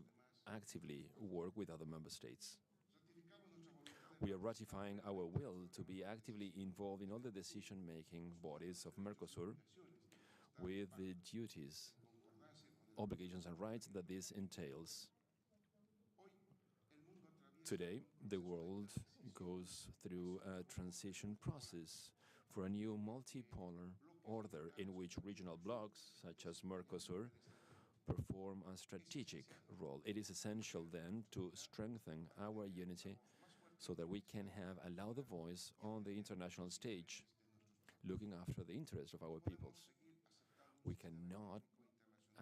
actively work with other member states. We are ratifying our will to be actively involved in all the decision-making bodies of Mercosur, with the duties, obligations, and rights that this entails. Today, the world goes through a transition process for a new multipolar order in which regional blocs, such as Mercosur, perform a strategic role. It is essential, then, to strengthen our unity so that we can have a louder voice on the international stage, looking after the interests of our peoples. We cannot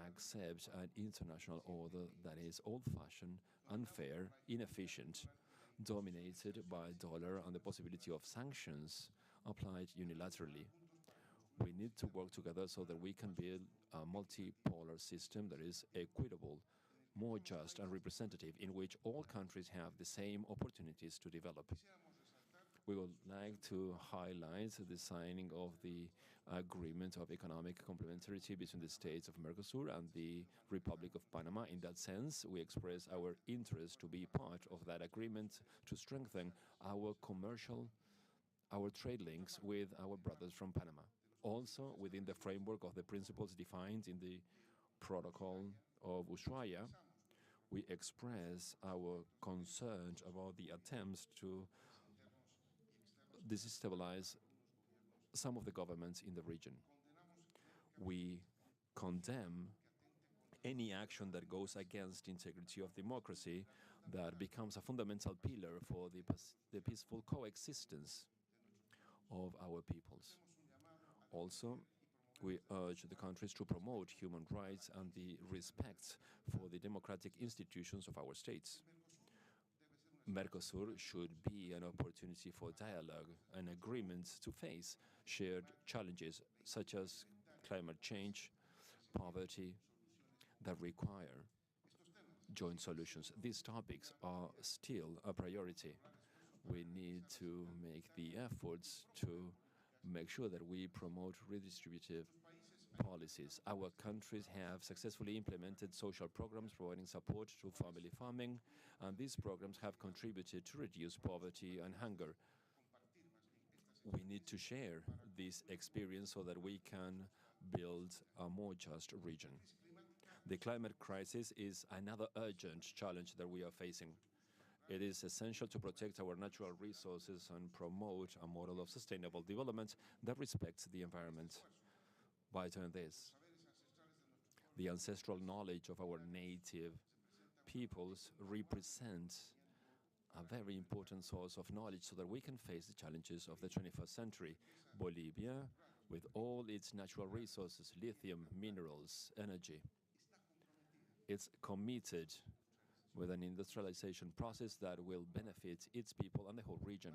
accept an international order that is old-fashioned, unfair, inefficient, dominated by dollar and the possibility of sanctions applied unilaterally. We need to work together so that we can build a multipolar system that is equitable, more just and representative, in which all countries have the same opportunities to develop. We would like to highlight the signing of the Agreement of Economic Complementarity between the states of Mercosur and the Republic of Panama. In that sense, we express our interest to be part of that agreement to strengthen our trade links with our brothers from Panama. Also, within the framework of the principles defined in the Protocol of Ushuaia, we express our concern about the attempts to destabilize some of the governments in the region. We condemn any action that goes against the integrity of democracy, that becomes a fundamental pillar for the peaceful coexistence of our peoples. Also, we urge the countries to promote human rights and the respect for the democratic institutions of our states. Mercosur should be an opportunity for dialogue and agreements to face shared challenges such as climate change, poverty, that require joint solutions. These topics are still a priority. We need to make the efforts to make sure that we promote redistributive policies. Our countries have successfully implemented social programs providing support to family farming, and these programs have contributed to reduce poverty and hunger. We need to share this experience so that we can build a more just region. The climate crisis is another urgent challenge that we are facing. It is essential to protect our natural resources and promote a model of sustainable development that respects the environment. By doing this, the ancestral knowledge of our native peoples represents a very important source of knowledge so that we can face the challenges of the 21st century. Bolivia, with all its natural resources, lithium, minerals, energy, it's committed with an industrialization process that will benefit its people and the whole region.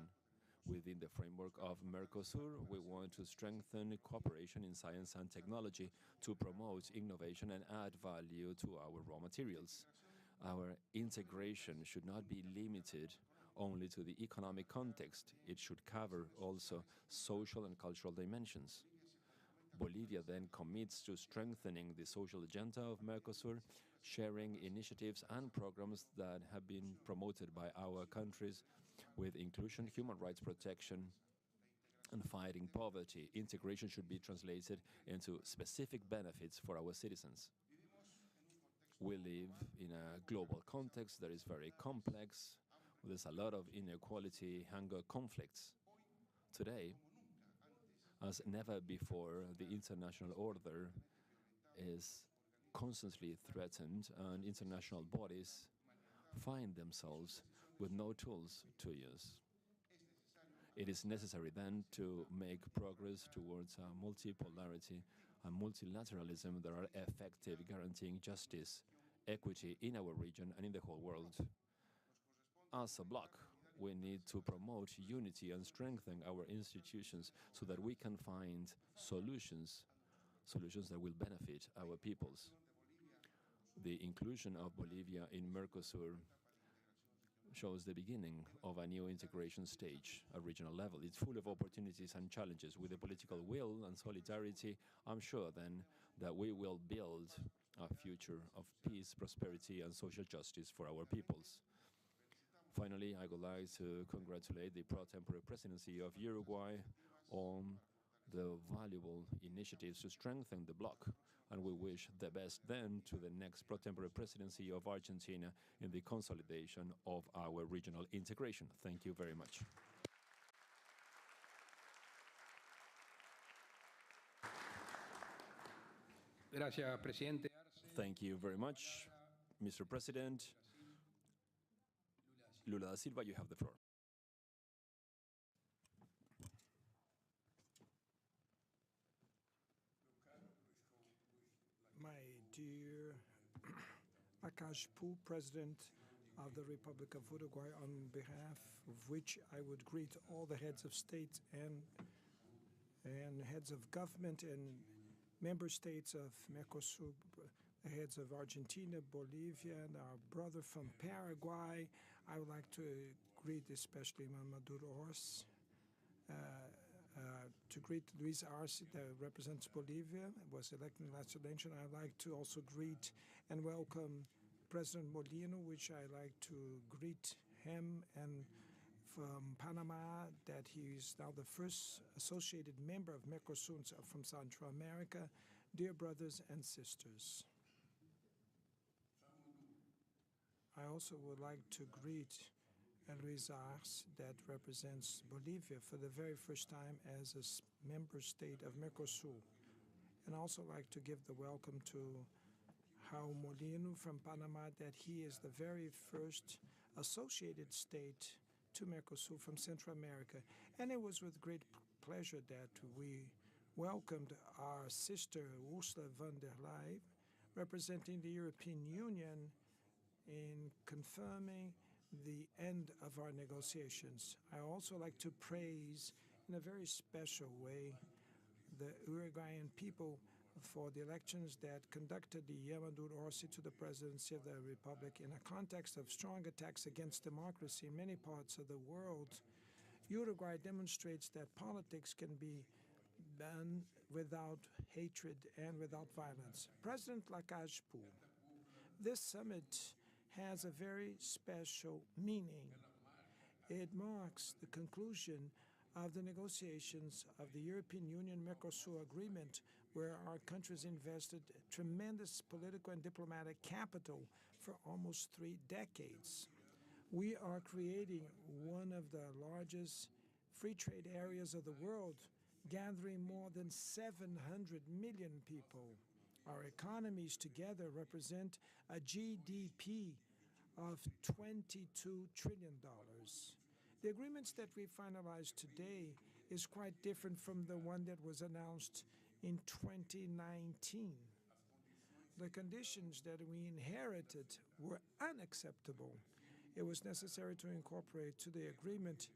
Within the framework of Mercosur, we want to strengthen cooperation in science and technology to promote innovation and add value to our raw materials. Our integration should not be limited only to the economic context. It should cover also social and cultural dimensions. Bolivia then commits to strengthening the social agenda of Mercosur, sharing initiatives and programs that have been promoted by our countries with inclusion, human rights protection, and fighting poverty. Integration should be translated into specific benefits for our citizens. We live in a global context that is very complex. There's a lot of inequality, hunger, conflicts. Today, as never before, the international order is constantly threatened, and international bodies find themselves with no tools to use. It is necessary then to make progress towards multipolarity and multilateralism that are effective, guaranteeing justice, equity in our region and in the whole world. As a bloc, we need to promote unity and strengthen our institutions so that we can find solutions that will benefit our peoples. The inclusion of Bolivia in Mercosur shows the beginning of a new integration stage at regional level. It's full of opportunities and challenges. With the political will and solidarity, I'm sure then that we will build a future of peace, prosperity, and social justice for our peoples. Finally, I would like to congratulate the pro tempore presidency of Uruguay on the valuable initiatives to strengthen the bloc, and we wish the best then to the next pro tempore presidency of Argentina in the consolidation of our regional integration. Thank you very much. Gracias, Presidente. Thank you very much, Mr. President. Lula da Silva, you have the floor. My dear Akashpu, President of the Republic of Uruguay, on behalf of which I would greet all the heads of state and heads of government and member states of Mercosur, the heads of Argentina, Bolivia, and our brother from Paraguay. I would like to greet especially Maduro Ors, to greet Luis Arce, that represents Bolivia, was elected in the last election. I'd like to also greet and welcome President Molino, which I like to greet him, and from Panama, that he is now the first associated member of Mercosur from Central America. Dear brothers and sisters, I also would like to greet Luis Arce, that represents Bolivia for the very first time as a member state of Mercosur. and also like to give the welcome to Raul Molino from Panama, that he is the very first associated state to Mercosur from Central America. And it was with great pleasure that we welcomed our sister Ursula von der Leyen, representing the European Union, in confirming the end of our negotiations. I also like to praise in a very special way the Uruguayan people for the elections that conducted the Yamandur Orsi to the presidency of the Republic in a context of strong attacks against democracy in many parts of the world. Uruguay demonstrates that politics can be done without hatred and without violence. President LXV, this summit has a very special meaning. It marks the conclusion of the negotiations of the European Union-Mercosur agreement, where our countries invested tremendous political and diplomatic capital for almost 3 decades. We are creating one of the largest free trade areas of the world, gathering more than 700 million people. Our economies together represent a GDP of $22 trillion. The agreements that we finalized today is quite different from the one that was announced in 2019. The conditions that we inherited were unacceptable. It was necessary to incorporate to the agreement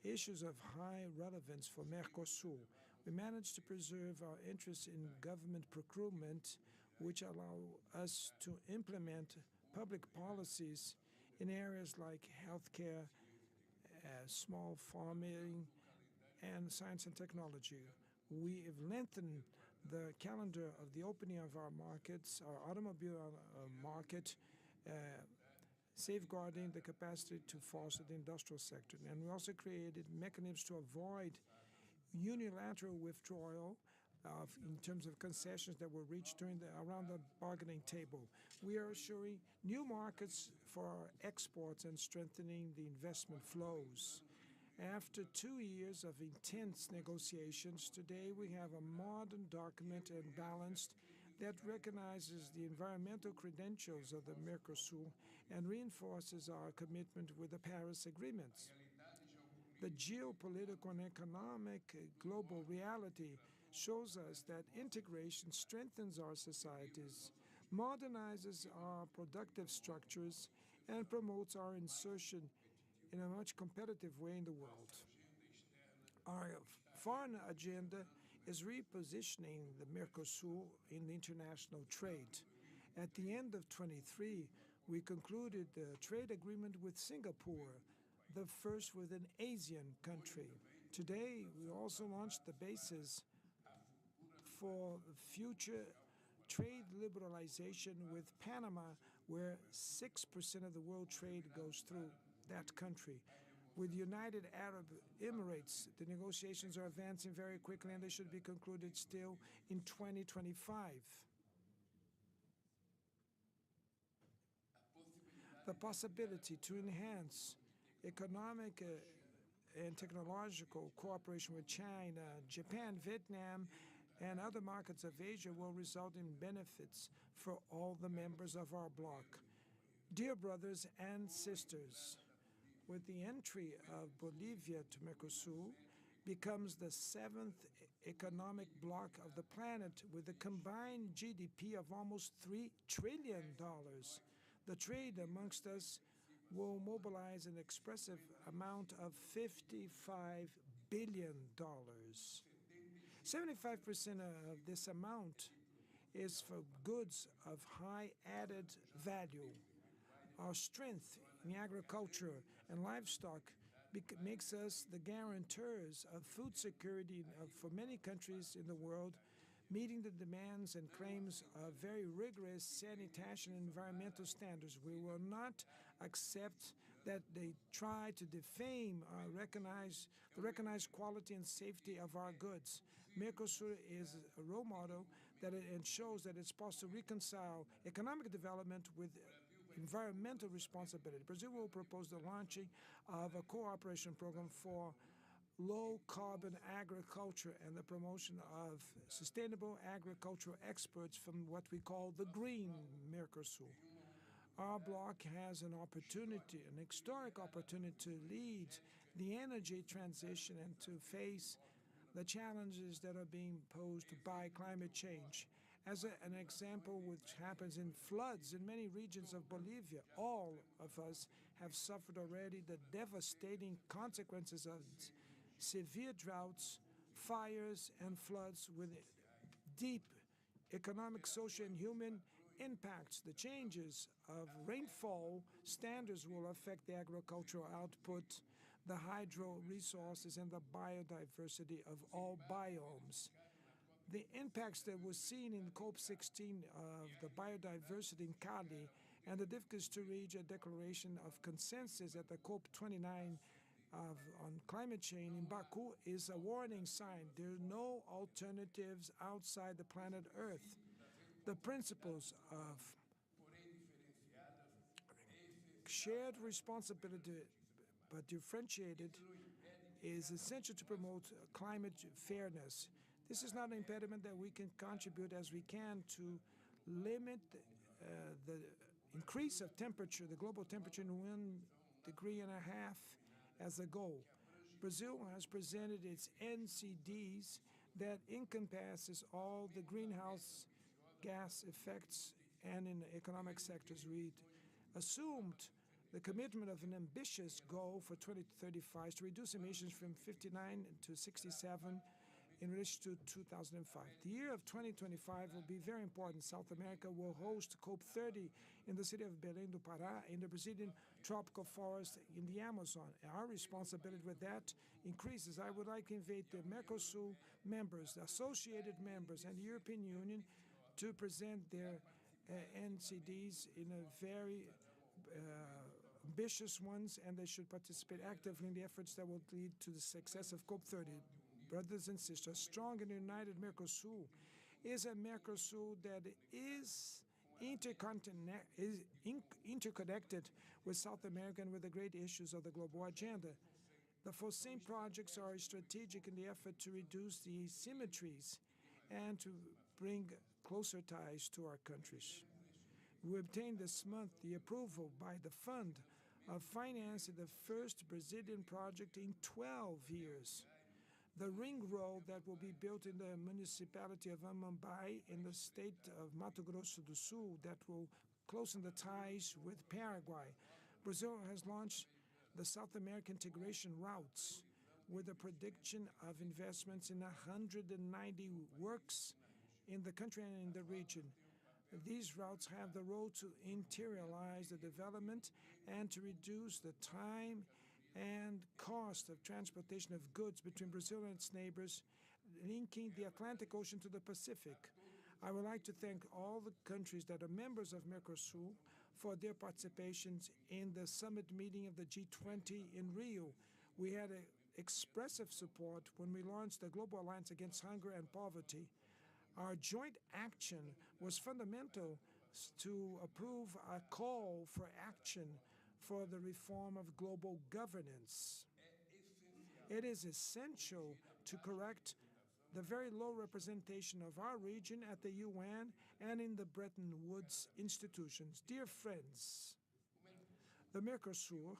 issues of high relevance for Mercosur. We managed to preserve our interests in government procurement, which allow us to implement public policies in areas like healthcare, small farming, and science and technology. We have lengthened the calendar of the opening of our markets, our automobile market, safeguarding the capacity to foster the industrial sector. And we also created mechanisms to avoid unilateral withdrawal in terms of concessions that were reached around the bargaining table. We are assuring new markets for our exports and strengthening the investment flows. After 2 years of intense negotiations, today we have a modern document and balanced that recognizes the environmental credentials of the Mercosur and reinforces our commitment with the Paris agreements. The geopolitical and economic global reality shows us that integration strengthens our societies, modernizes our productive structures, and promotes our insertion in a much competitive way in the world. Our foreign agenda is repositioning the Mercosur in the international trade. At the end of 23, we concluded the trade agreement with Singapore, the first with an Asian country. Today, we also launched the basis for future trade liberalization with Panama, where 6% of the world trade goes through that country. With United Arab Emirates, the negotiations are advancing very quickly and they should be concluded still in 2025. The possibility to enhance economic and technological cooperation with China, Japan, Vietnam, and other markets of Asia will result in benefits for all the members of our bloc. Dear brothers and sisters, with the entry of Bolivia to Mercosur, becomes the 7th economic bloc of the planet with a combined GDP of almost $3 trillion. The trade amongst us will mobilize an expressive amount of $55 billion. 75% of this amount is for goods of high added value. Our strength in agriculture and livestock makes us the guarantors of food security for many countries in the world, meeting the demands and claims of very rigorous sanitation and environmental standards. We will not accept that they try to defame the recognized quality and safety of our goods. Mercosur is a role model that it shows that it's possible to reconcile economic development with environmental responsibility. Brazil will propose the launching of a cooperation program for low-carbon agriculture and the promotion of sustainable agricultural exports from what we call the Green Mercosur. Our bloc has an opportunity, an historic opportunity to lead the energy transition and to face the challenges that are being posed by climate change. As an example, which happens in floods in many regions of Bolivia, all of us have suffered already the devastating consequences of severe droughts, fires, and floods with deep economic, social, and human impacts. The changes of rainfall standards will affect the agricultural output, the hydro resources, and the biodiversity of all biomes. The impacts that were seen in COP16 of the biodiversity in Cali and the difficulties to reach a declaration of consensus at the COP29 on climate change in Baku is a warning sign. There are no alternatives outside the planet Earth. The principles of shared responsibility but differentiated is essential to promote climate fairness. This is not an impediment that we can contribute as we can to limit the increase of temperature, the global temperature, in 1.5 degrees as a goal. Brazil has presented its NCDs that encompasses all the greenhouse gas effects and in the economic sectors. We assumed the commitment of an ambitious goal for 2035 to reduce emissions from 59 to 67 in relation to 2005. The year of 2025 will be very important. South America will host COP30 in the city of Belém do Pará, in the Brazilian tropical forest in the Amazon. Our responsibility with that increases. I would like to invite the Mercosur members, the associated members, and the European Union to present their NCDs in a very ambitious ones, and they should participate actively in the efforts that will lead to the success of COP30. Brothers and sisters, strong and united Mercosur is a Mercosur that is interconnected with South America and with the great issues of the global agenda. The foreseen projects are strategic in the effort to reduce the asymmetries and to bring closer ties to our countries. We obtained this month the approval by the fund of financing the first Brazilian project in 12 years. The ring road that will be built in the municipality of Amambai in the state of Mato Grosso do Sul that will close the ties with Paraguay. Brazil has launched the South American integration routes with a prediction of investments in 190 works in the country and in the region. These routes have the role to interiorize the development and to reduce the time and cost of transportation of goods between Brazil and its neighbors, linking the Atlantic Ocean to the Pacific. I would like to thank all the countries that are members of Mercosur for their participations in the summit meeting of the G20 in Rio. We had expressive support when we launched the Global Alliance Against Hunger and Poverty. Our joint action was fundamental to approve a call for action for the reform of global governance. It is essential to correct the very low representation of our region at the UN and in the Bretton Woods institutions. Dear friends, the Mercosur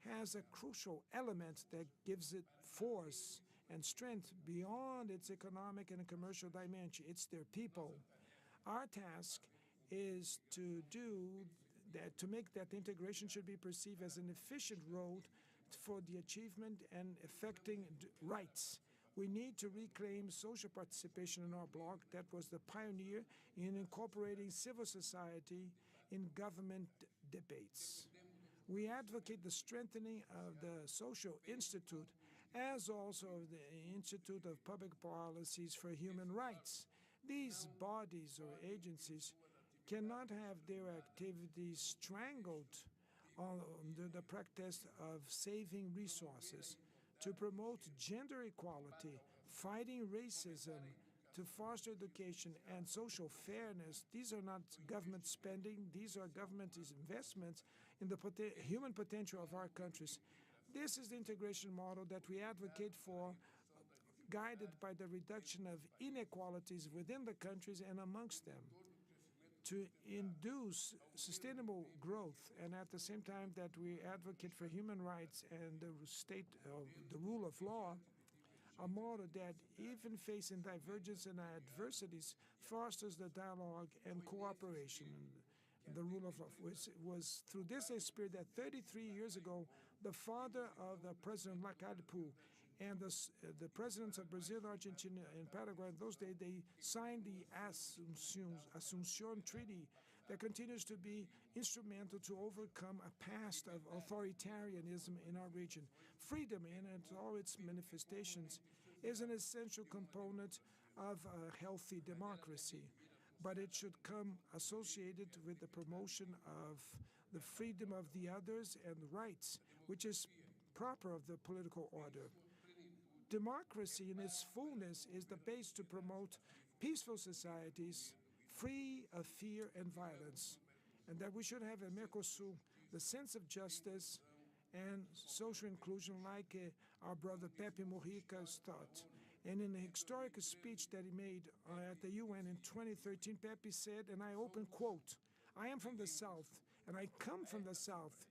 has a crucial element that gives it force and strength beyond its economic and commercial dimension. It's their people. Our task is to make that integration should be perceived as an efficient road for the achievement and effecting rights. We need to reclaim social participation in our bloc that was the pioneer in incorporating civil society in government debates. We advocate the strengthening of the Social Institute as also the Institute of Public Policies for Human Rights. These bodies or agencies cannot have their activities strangled under the practice of saving resources. To promote gender equality, fighting racism, to foster education and social fairness, these are not government spending, these are government investments in the human potential of our countries. This is the integration model that we advocate for, guided by the reduction of inequalities within the countries and amongst them, to induce sustainable growth, and at the same time that we advocate for human rights and the rule of law, a model that, even facing divergence and adversities, fosters the dialogue and cooperation. The rule of law was through this spirit that 33 years ago, the father of the President Lacalpu and the presidents of Brazil, Argentina, and Paraguay in those days, they signed the Asunción Treaty that continues to be instrumental to overcome a past of authoritarianism in our region. Freedom, in all its manifestations, is an essential component of a healthy democracy, but it should come associated with the promotion of the freedom of the others and rights, which is proper of the political order. Democracy in its fullness is the base to promote peaceful societies, free of fear and violence, and that we should have in Mercosur the sense of justice and social inclusion like our brother Pepe Mujica's thought. And in a historic speech that he made at the UN in 2013, Pepe said, and I open quote, "I am from the South, and I come from the South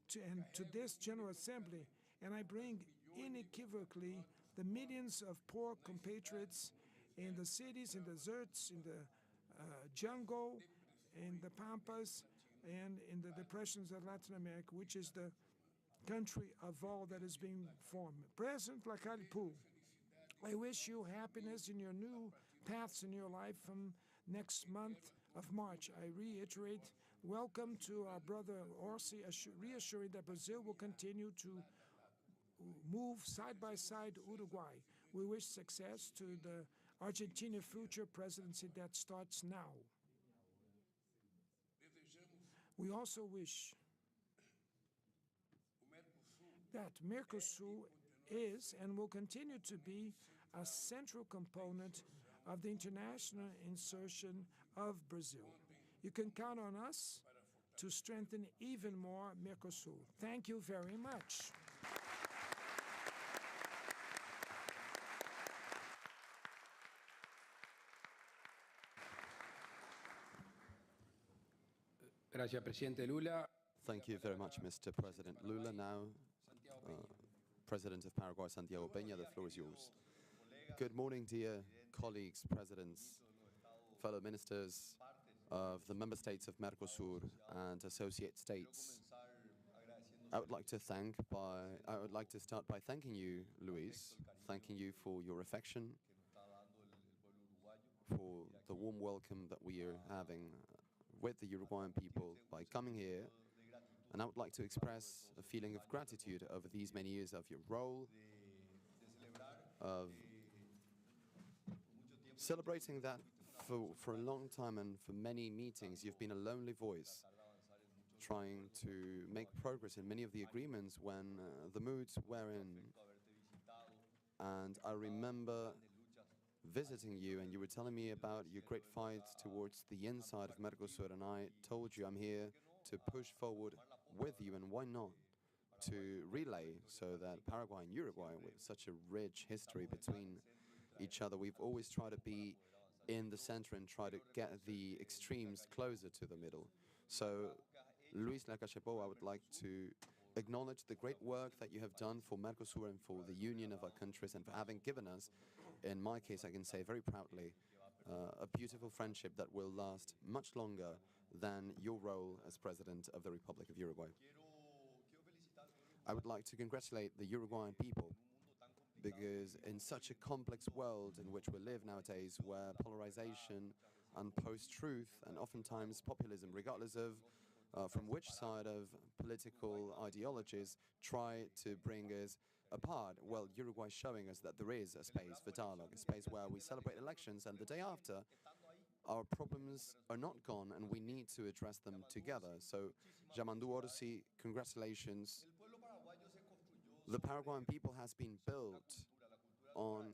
to this General Assembly, and I bring unequivocally the millions of poor compatriots in the cities, in the deserts, in the jungle, in the pampas, and in the depressions of Latin America, which is the country of all that is being formed. President Lacalpu, I wish you happiness in your new paths in your life from next month of March. I reiterate, welcome to our brother Orsi, reassuring that Brazil will continue to move side by side Uruguay. We wish success to the Argentina future presidency that starts now. We also wish that Mercosur is and will continue to be a central component of the international insertion of Brazil. You can count on us to strengthen even more Mercosur. Thank you very much. Gracias, Presidente Lula. Thank you very much, Mr. President Lula. Now, President of Paraguay, Santiago Peña, the floor is yours. Good morning, dear colleagues, presidents, fellow ministers of the member states of Mercosur and associate states. I would like to start by thanking you, Luis, thanking you for your affection, for the warm welcome that we are having with the Uruguayan people by coming here. And I would like to express a feeling of gratitude over these many years of your role, of celebrating that for a long time and for many meetings. You've been a lonely voice, trying to make progress in many of the agreements when the moods were in. And I remember visiting you, and you were telling me about your great fights towards the inside of Mercosur, and I told you I'm here to push forward with you, and why not to relay so that Paraguay and Uruguay, with such a rich history between each other, we've always tried to be in the center and try to get the extremes closer to the middle. So, Luis Lacachepo, I would like to acknowledge the great work that you have done for Mercosur and for the union of our countries, and for having given us, in my case, I can say very proudly, a beautiful friendship that will last much longer than your role as President of the Republic of Uruguay. I would like to congratulate the Uruguayan people, because in such a complex world in which we live nowadays, where polarization and post-truth and oftentimes populism, regardless of from which side of political ideologies, try to bring us apart, well, Uruguay is showing us that there is a space for dialogue, a space where we celebrate elections, and the day after, our problems are not gone, and we need to address them together. So, Yamandu Orsi, congratulations. The Paraguayan people has been built on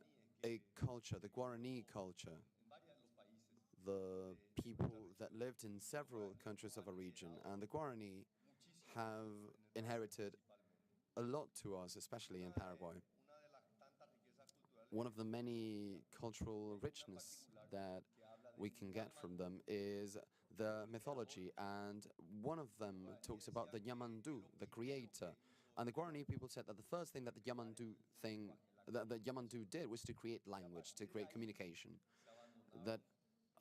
a culture, the Guarani culture, the people that lived in several countries of a region, and the Guarani have inherited a lot to us, especially in Paraguay. One of the many cultural richness that we can get from them is the mythology, and one of them talks about the Yamandu, the creator. And the Guarani people said that the first thing that the Yamandu did was to create language, to create communication. That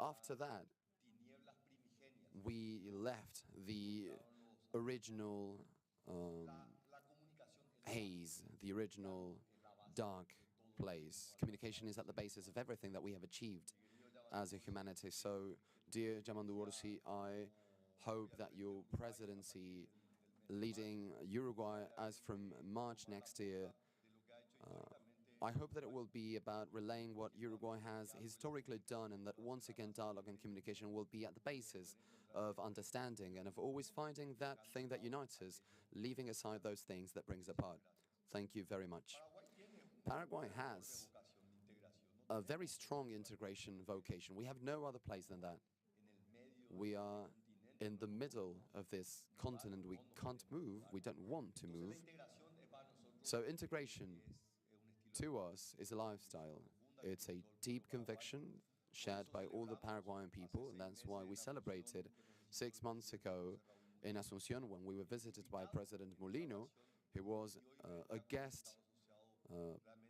after that, we left the original haze, the original dark place. Communication is at the basis of everything that we have achieved as a humanity. So, dear Yamandu Orsi, I hope that your presidency leading Uruguay as from March next year, I hope that it will be about relaying what Uruguay has historically done, and that once again dialogue and communication will be at the basis of understanding and of always finding that thing that unites us, leaving aside those things that brings apart. Thank you very much. Paraguay has a very strong integration vocation. We have no other place than that. We are in the middle of this continent. We can't move. We don't want to move. So integration to us is a lifestyle. It's a deep conviction shared by all the Paraguayan people, and that's why we celebrated 6 months ago in Asunción when we were visited by President Molino, who was a guest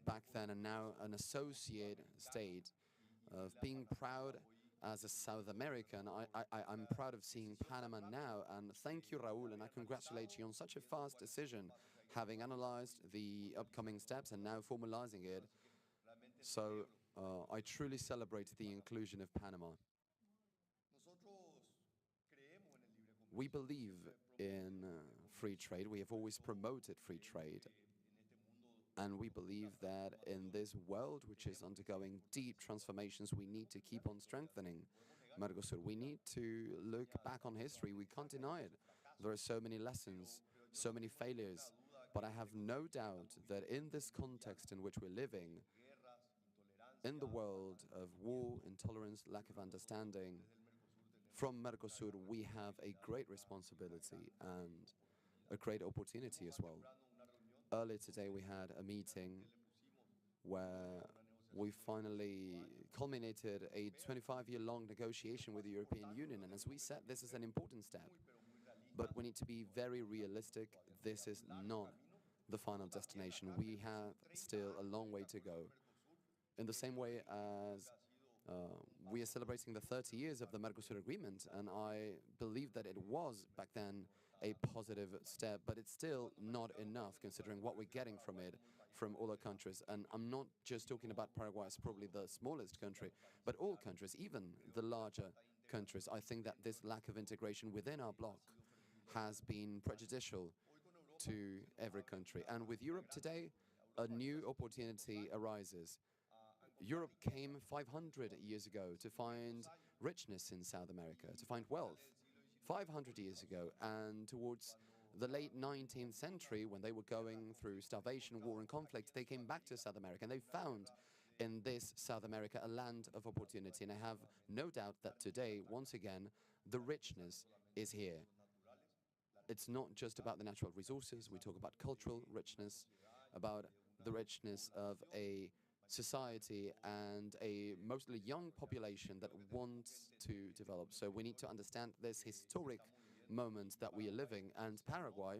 back then and now an associate state, of being proud as a South American. I'm proud of seeing Panama now, and thank you, Raúl, and I congratulate you on such a fast decision, having analyzed the upcoming steps and now formalizing it. So I truly celebrate the inclusion of Panama. We believe in free trade. We have always promoted free trade. And we believe that in this world, which is undergoing deep transformations, we need to keep on strengthening Mercosur. We need to look back on history. We can't deny it. There are so many lessons, so many failures. But I have no doubt that in this context in which we're living, in the world of war, intolerance, lack of understanding, from Mercosur, we have a great responsibility and a great opportunity as well. Earlier today, we had a meeting where we finally culminated a 25-year-long negotiation with the European Union. And as we said, this is an important step. But we need to be very realistic. This is not the final destination. We have still a long way to go. In the same way as we are celebrating the 30 years of the Mercosur agreement, and I believe that it was back then a positive step, but it's still not enough considering what we're getting from it from all our countries. And I'm not just talking about Paraguay as probably the smallest country, but all countries, even the larger countries. I think that this lack of integration within our bloc has been prejudicial to every country. And with Europe today, a new opportunity arises. Europe came 500 years ago to find richness in South America, to find wealth. 500 years ago, and towards the late 19th century, when they were going through starvation, war, and conflict, they came back to South America, and they found in this South America a land of opportunity. And I have no doubt that today, once again, the richness is here. It's not just about the natural resources. We talk about cultural richness, about the richness of a society and a mostly young population that wants to develop. So we need to understand this historic moment that we are living, and Paraguay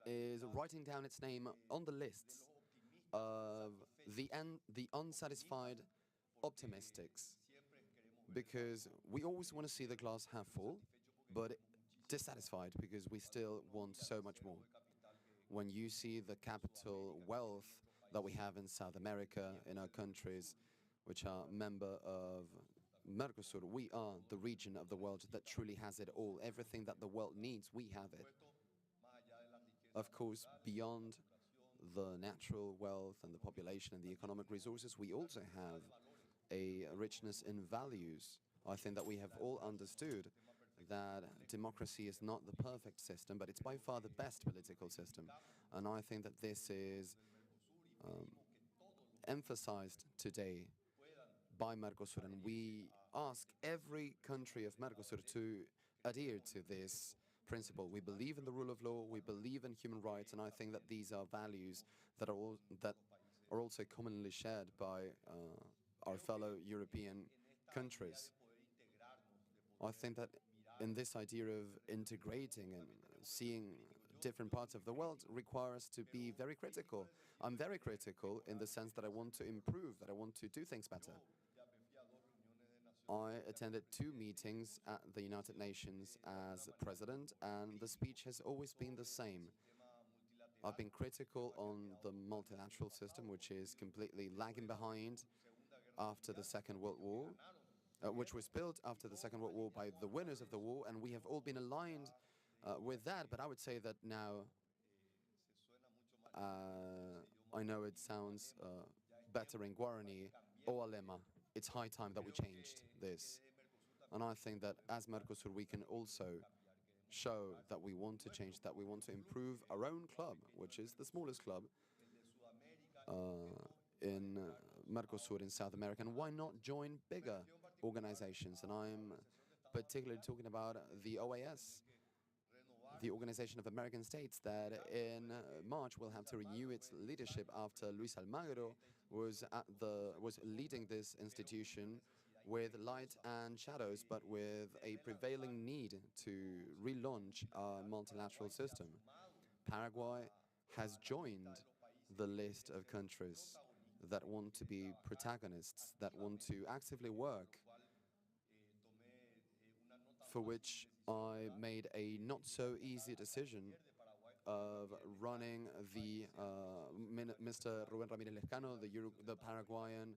is writing down its name on the lists of the unsatisfied optimists, because we always want to see the glass half full, but dissatisfied because we still want so much more. When you see the capital wealth that we have in South America, in our countries which are member of Mercosur, we are the region of the world that truly has it all. Everything that the world needs, we have it. Of course, beyond the natural wealth and the population and the economic resources, we also have a richness in values. I think that we have all understood that democracy is not the perfect system, but it's by far the best political system. And I think that this is emphasized today by Mercosur, and we ask every country of Mercosur to adhere to this principle. We believe in the rule of law, we believe in human rights, and I think that these are values that are also commonly shared by our fellow European countries. I think that in this idea of integrating and seeing different parts of the world require us to be very critical. I'm very critical in the sense that I want to improve, that I want to do things better. I attended 2 meetings at the United Nations as president, and the speech has always been the same. I've been critical on the multilateral system, which is completely lagging behind after the Second World War, which was built after the Second World War by the winners of the war, and we have all been aligned with that. But I would say that now, I know it sounds better in Guarani, o Alema. It's high time that we changed this. And I think that as Mercosur, we can also show that we want to change, that we want to improve our own club, which is the smallest club in Mercosur in South America. And why not join bigger organizations? And I'm particularly talking about the OAS, the Organization of American States, that in March will have to renew its leadership after Luis Almagro was leading this institution with light and shadows, but with a prevailing need to relaunch our multilateral system. Paraguay has joined the list of countries that want to be protagonists, that want to actively work, for which I made a not-so-easy decision of running the Mr. Rubén Ramírez Lescano, the Paraguayan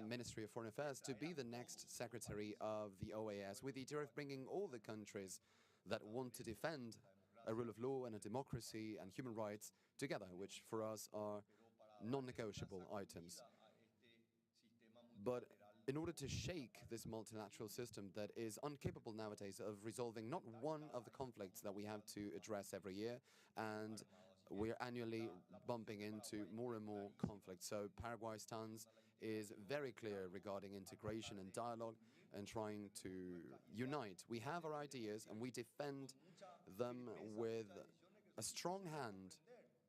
Ministry of Foreign Affairs, to be the next secretary of the OAS, with the idea of bringing all the countries that want to defend a rule of law and a democracy and human rights together, which for us are non-negotiable items. But in order to shake this multilateral system that is incapable nowadays of resolving not one of the conflicts that we have to address every year, and we're annually bumping into more and more conflicts. So Paraguay's stance is very clear regarding integration and dialogue and trying to unite. We have our ideas and we defend them with a strong hand.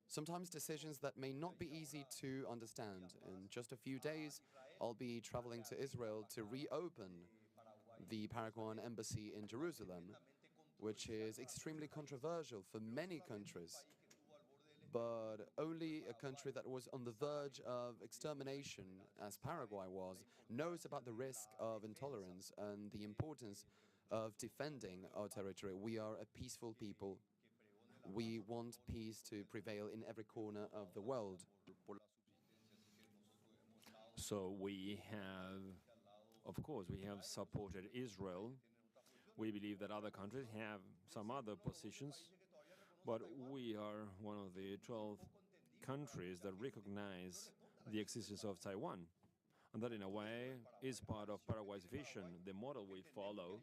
Sometimes decisions that may not be easy to understand. In just a few days, I'll be traveling to Israel to reopen the Paraguayan embassy in Jerusalem, which is extremely controversial for many countries. But only a country that was on the verge of extermination, as Paraguay was, knows about the risk of intolerance and the importance of defending our territory. We are a peaceful people. We want peace to prevail in every corner of the world. So we have, of course, we have supported Israel. We believe that other countries have some other positions, but we are one of the 12 countries that recognize the existence of Taiwan. And that, in a way, is part of Paraguay's vision, the model we follow.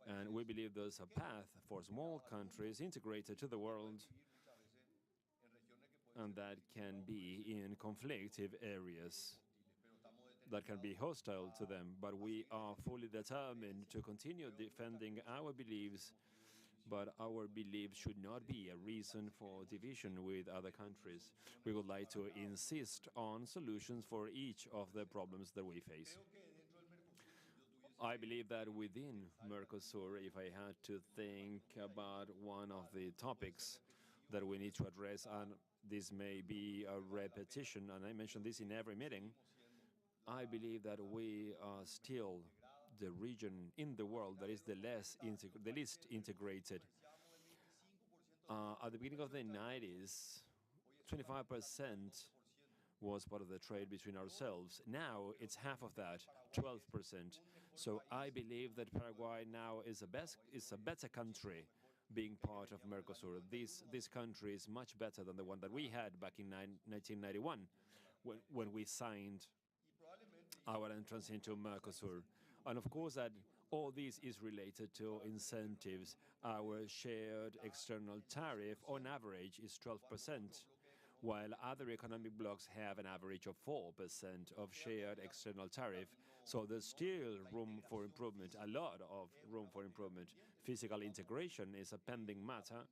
And we believe there's a path for small countries integrated to the world, and that can be in conflictive areas, that can be hostile to them. But we are fully determined to continue defending our beliefs, but our beliefs should not be a reason for division with other countries. We would like to insist on solutions for each of the problems that we face. I believe that within Mercosur, if I had to think about one of the topics that we need to address, and this may be a repetition, and I mention this in every meeting, I believe that we are still the region in the world that is the least integrated. At the beginning of the 90s, 25% was part of the trade between ourselves. Now it's half of that, 12%. So I believe that Paraguay now is a better country being part of Mercosur. This country is much better than the one that we had back in 1991 when we signed our entrance into Mercosur. And of course that all this is related to incentives. Our shared external tariff on average is 12%. while other economic blocs have an average of 4% of shared external tariff. So there's still room for improvement, a lot of room for improvement. Physical integration is a pending matter.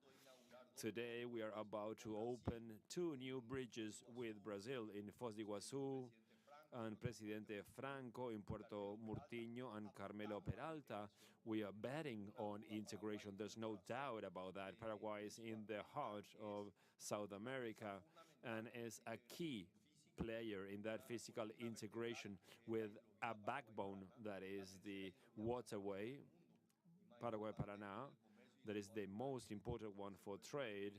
Today we are about to open 2 new bridges with Brazil in Foz do Iguaçu and Presidente Franco in Puerto Murtinho and Carmelo Peralta. We are betting on integration. There's no doubt about that. Paraguay is in the heart of South America and is a key player in that physical integration with a backbone that is the waterway, Paraguay-Paraná, that is the most important one for trade.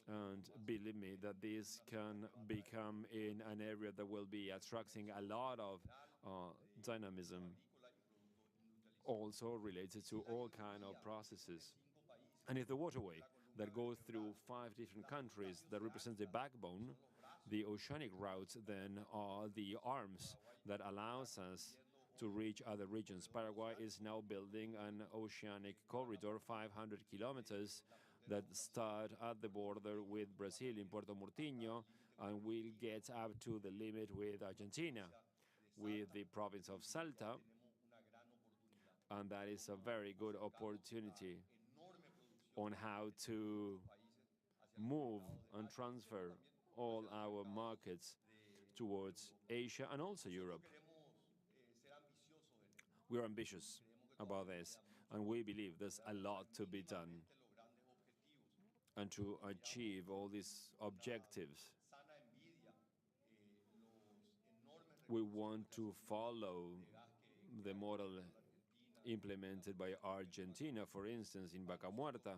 And believe me that this can become in an area that will be attracting a lot of dynamism, also related to all kind of processes. And if the waterway that goes through 5 different countries that represents the backbone, the oceanic routes then are the arms that allows us to reach other regions. Paraguay is now building an oceanic corridor, 500 kilometers, that start at the border with Brazil in Puerto Murtinho and will get up to the limit with Argentina, with the province of Salta. And that is a very good opportunity on how to move and transfer all our markets towards Asia and also Europe. We're ambitious about this, and we believe there's a lot to be done. And to achieve all these objectives, we want to follow the model implemented by Argentina, for instance, in Vaca Muerta.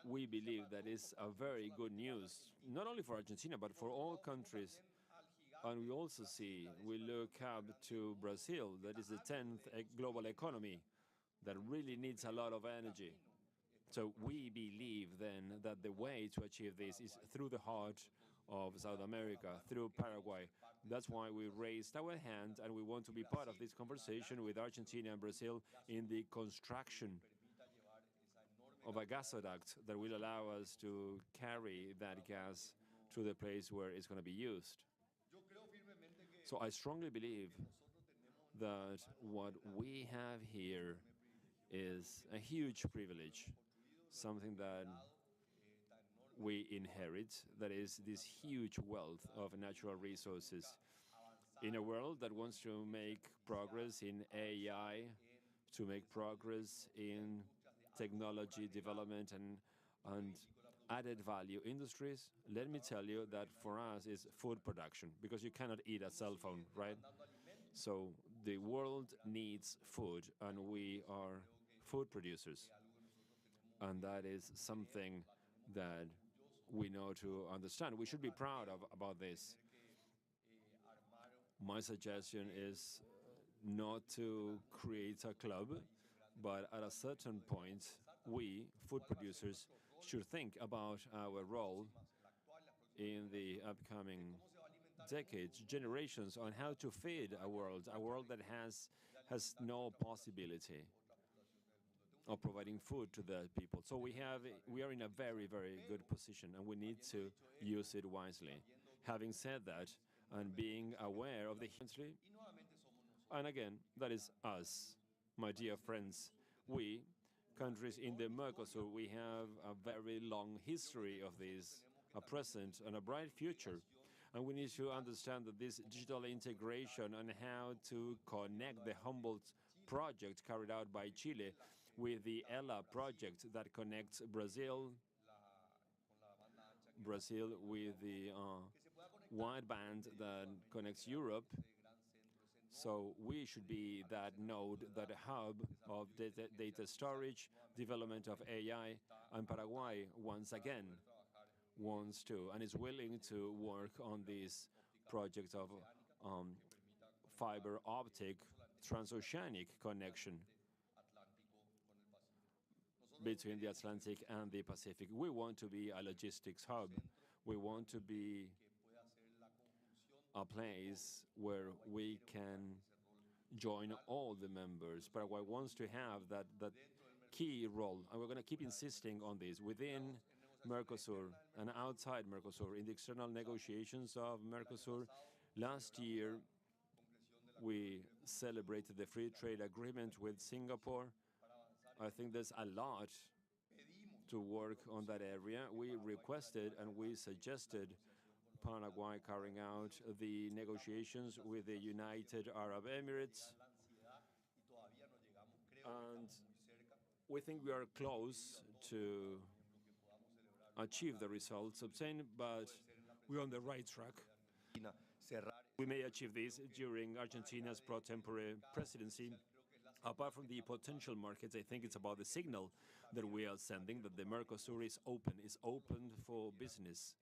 We believe that is a very good news, not only for Argentina, but for all countries. And we also see, we look up to Brazil, that is the 10th global economy, that really needs a lot of energy. So we believe then that the way to achieve this is through the heart of South America, through Paraguay. That's why we raised our hand and we want to be part of this conversation with Argentina and Brazil in the construction of a gasoduct that will allow us to carry that gas to the place where it's going to be used. So I strongly believe that what we have here is a huge privilege, something that we inherit, that is this huge wealth of natural resources. In a world that wants to make progress in AI, to make progress in technology development and added value industries, let me tell you that for us is food production, because you cannot eat a cell phone, right? So the world needs food, and we are food producers. And that is something that we know to understand. We should be proud about this. My suggestion is not to create a club, but at a certain point, we, food producers, should think about our role in the upcoming decades, generations, on how to feed a world that has no possibility of providing food to the people. So we are in a very, very good position, and we need to use it wisely. Having said that, and being aware of the history, and again, that is us, my dear friends. We, countries in the Mercosur, we have a very long history of this, a present and a bright future. And we need to understand that this digital integration and how to connect the Humboldt project carried out by Chile with the ELA project that connects Brazil with the wideband that connects Europe. So we should be that node, that hub of data storage, development of AI, and Paraguay, once again, wants to and is willing to work on this project of fiber optic transoceanic connection between the Atlantic and the Pacific. We want to be a logistics hub. We want to be a place where we can join all the members. Paraguay wants to have that key role, and we're going to keep insisting on this. Within Mercosur and outside Mercosur. In the external negotiations of Mercosur, last year we celebrated the free trade agreement with Singapore. I think there's a lot to work on that area. We requested and we suggested Paraguay carrying out the negotiations with the United Arab Emirates. And we think we are close to achieve the results obtained, but we're on the right track. We may achieve this during Argentina's pro tempore presidency. Apart from the potential markets, I think it's about the signal that we are sending that the Mercosur is open for business.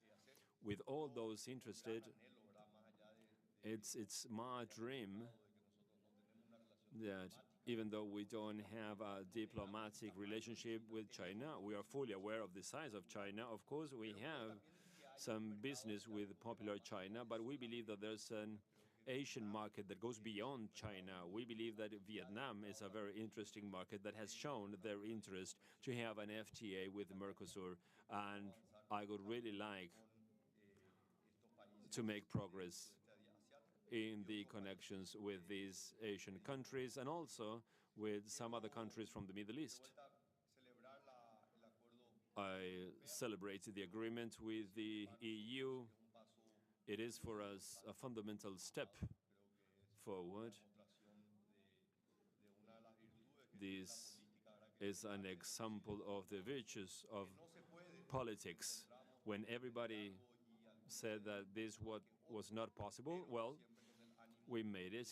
With all those interested, it's my dream that even though we don't have a diplomatic relationship with China, we are fully aware of the size of China. Of course, we have some business with popular China, but we believe that there's an Asian market that goes beyond China. We believe that Vietnam is a very interesting market that has shown their interest to have an FTA with Mercosur, and I would really like to make progress in the connections with these Asian countries and also with some other countries from the Middle East. I celebrated the agreement with the EU. It is for us a fundamental step forward. This is an example of the virtues of politics. When everybody said that this was not possible, well, we made it,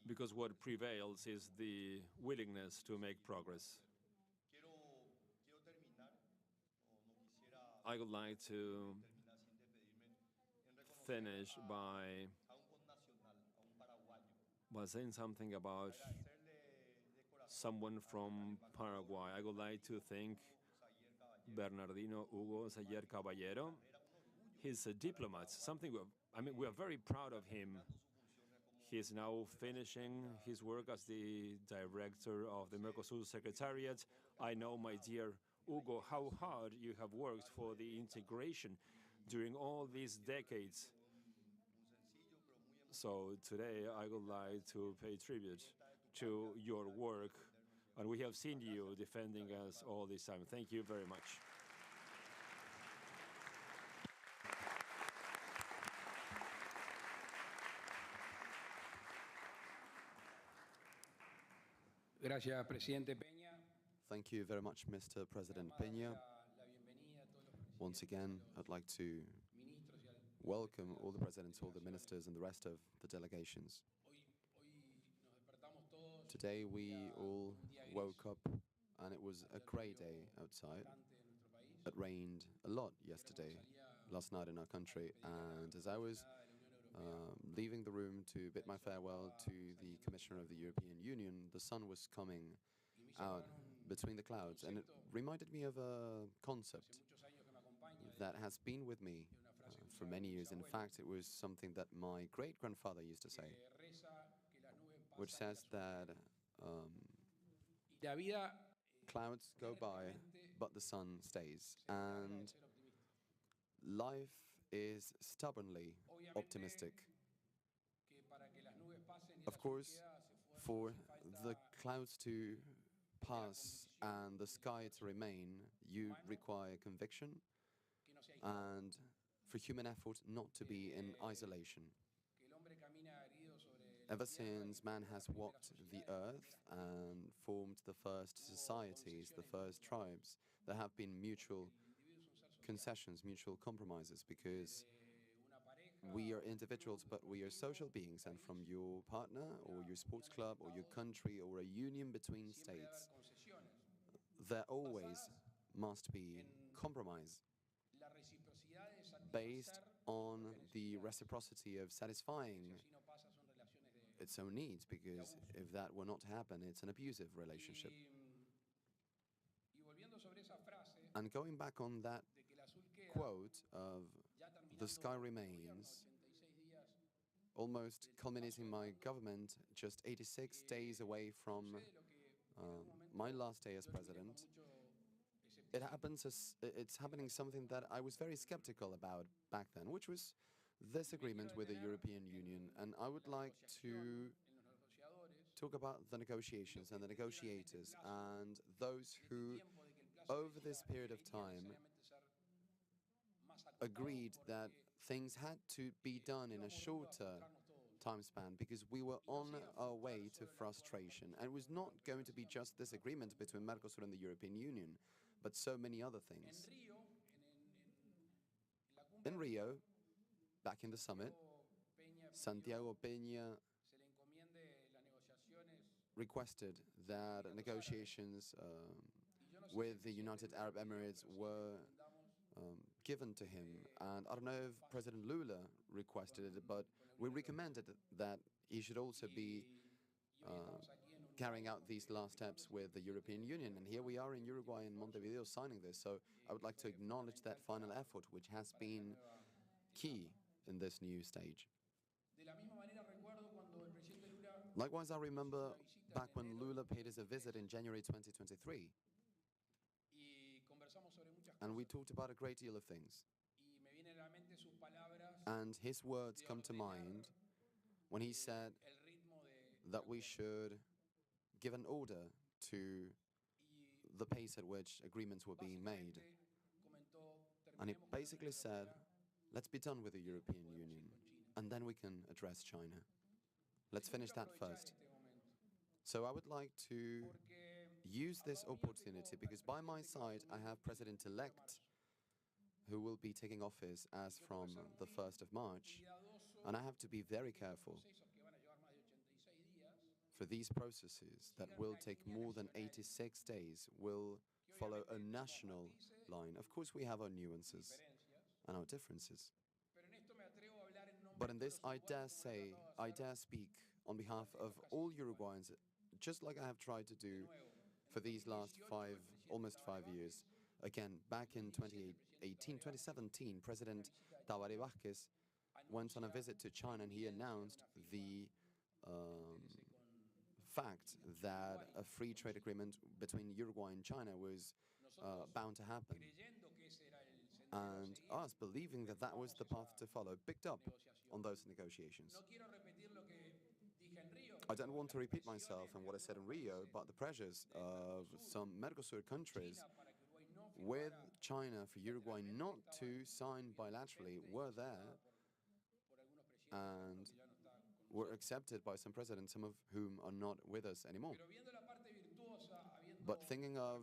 because what prevails is the willingness to make progress. I would like to finish by saying something about someone from Paraguay. I would like to thank Bernardino Hugo Sayer Caballero. He's a diplomat, we are very proud of him. He is now finishing his work as the director of the Mercosur Secretariat. I know, my dear Hugo, how hard you have worked for the integration during all these decades. So today I would like to pay tribute to your work, and we have seen you defending us all this time. Thank you very much. Gracias, Presidente Peña. Thank you very much, Mr. President Peña. Once again, I'd like to welcome all the presidents, all the ministers, and the rest of the delegations. Today we all woke up and it was a grey day outside. It rained a lot last night in our country, and as I was leaving the room to bid my farewell to the Commissioner of the European Union, the sun was coming out between the clouds, and it reminded me of a concept that has been with me for many years. In fact, it was something that my great-grandfather used to say, which says that clouds go by, but the sun stays. And life is stubbornly optimistic. Of course, for the clouds to pass and the sky to remain, you require conviction and for human effort not to be in isolation. Ever since man has walked the earth and formed the first societies, the first tribes, there have been mutual concessions, mutual compromises, because we are individuals, but we are social beings, and from your partner or your sports club or your country or a union between states, there always must be compromise based on the reciprocity of satisfying its own needs, because if that were not to happen, it's an abusive relationship. And going back on that quote of the sky remains, almost culminating my government just 86 days away from my last day as president, it's happening something that I was very skeptical about back then, which was this agreement with the European Union. And I would like to talk about the negotiations and the negotiators and those who, over this period of time, agreed that things had to be done in a shorter time span because we were on our way to frustration. And it was not going to be just this agreement between Mercosur and the European Union, but so many other things. In Rio, back in the summit, Santiago Peña requested that negotiations with the United Arab Emirates were given to him. And I don't know if President Lula requested it, but we recommended that he should also be carrying out these last steps with the European Union. And here we are in Uruguay and Montevideo signing this. So I would like to acknowledge that final effort, which has been key in this new stage. Likewise, I remember back when Lula paid us a visit in January 2023, and we talked about a great deal of things. And his words come to mind when he said that we should give an order to the pace at which agreements were being made. And he basically said, let's be done with the European Union, and then we can address China. Let's finish that first. So I would like to use this opportunity because by my side I have President-elect who will be taking office as from the 1st of March. And I have to be very careful for these processes that will take more than 86 days, will follow a national line. Of course, we have our nuances and our differences. But in this, I dare speak on behalf of all Uruguayans, just like I have tried to do for these last almost five years. Again, back in 2017, President Tabaré Vázquez went on a visit to China and he announced the fact that a free trade agreement between Uruguay and China was bound to happen. And us, believing that that was the path to follow, picked up on those negotiations. I don't want to repeat myself and what I said in Rio, but the pressures of some Mercosur countries with China for Uruguay not to sign bilaterally were there and were accepted by some presidents, some of whom are not with us anymore. But thinking of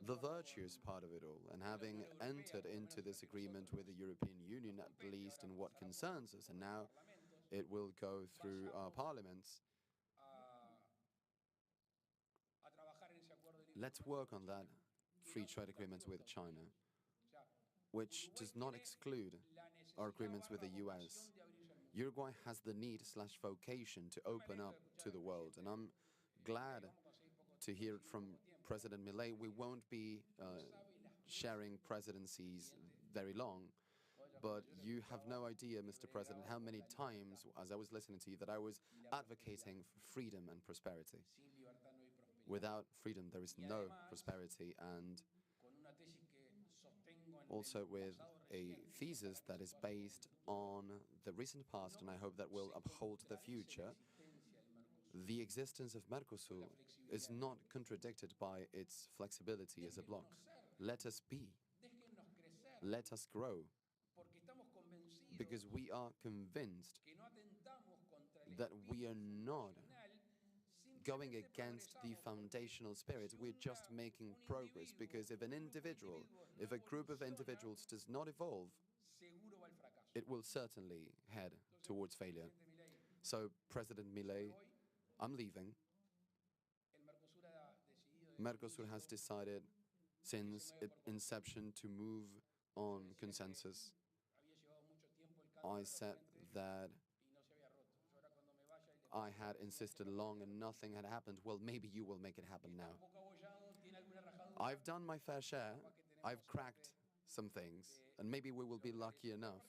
the virtuous part of it all, and having entered into this agreement with the European Union, at least in what concerns us, and now it will go through our parliaments, let's work on that free trade agreement with China, which does not exclude our agreements with the US. Uruguay has the need/vocation to open up to the world, and I'm glad to hear it from President Milei. We won't be sharing presidencies very long, but you have no idea, Mr. President, how many times, as I was listening to you, that I was advocating for freedom and prosperity. Without freedom, there is no prosperity, and also with a thesis that is based on the recent past, and I hope that will uphold the future. The existence of Mercosur is not contradicted by its flexibility as a bloc. Let us be. Let us grow. Because we are convinced that we are not going against the foundational spirit. We're just making progress, because if a group of individuals does not evolve, it will certainly head towards failure. So, President Milei, I'm leaving. Mercosur has decided since its inception to move on consensus. I said that I had insisted long and nothing had happened. Well, maybe you will make it happen now. I've done my fair share. I've cracked some things, and maybe we will be lucky enough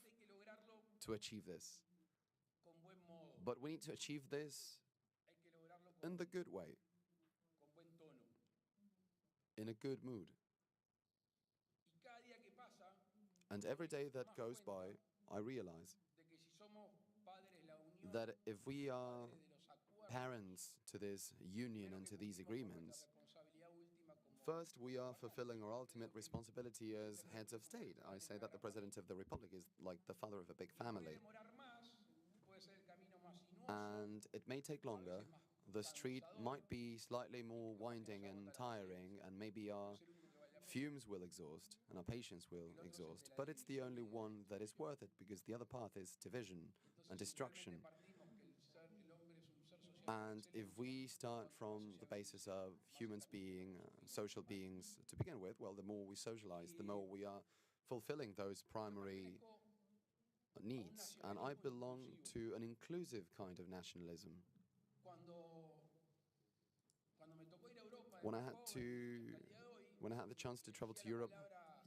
to achieve this. But we need to achieve this in the good way, in a good mood. And every day that goes by, I realize that if we are parents to this union and to these agreements, first, we are fulfilling our ultimate responsibility as heads of state. I say that the President of the Republic is like the father of a big family. And it may take longer. The street might be slightly more winding and tiring, and maybe our fumes will exhaust and our patience will exhaust. But it's the only one that is worth it, because the other path is division and destruction. And if we start from the basis of humans being social beings to begin with, well, the more we socialize, the more we are fulfilling those primary needs. And I belong to an inclusive kind of nationalism. When I had the chance to travel to Europe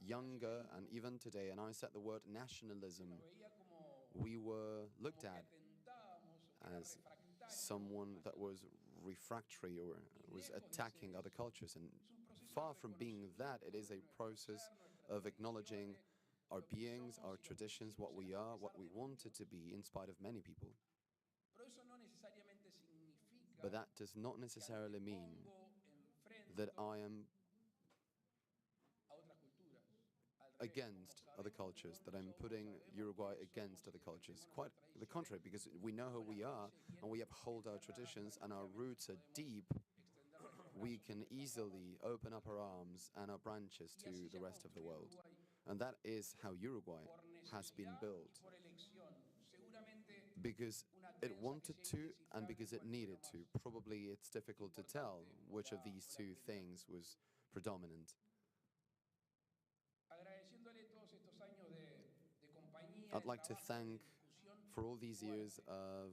younger and even today, and I said the word nationalism, we were looked at as someone that was refractory or was attacking other cultures. And far from being that, it is a process of acknowledging our beings, our traditions, what we are, what we wanted to be, in spite of many people. But that does not necessarily mean that I am against other cultures, that I'm putting Uruguay against other cultures. Quite the contrary, because we know who we are and we uphold our traditions and our roots are deep, we can easily open up our arms and our branches to the rest of the world. And that is how Uruguay has been built. Because it wanted to and because it needed to. Probably it's difficult to tell which of these two things was predominant. I'd like to thank for all these years of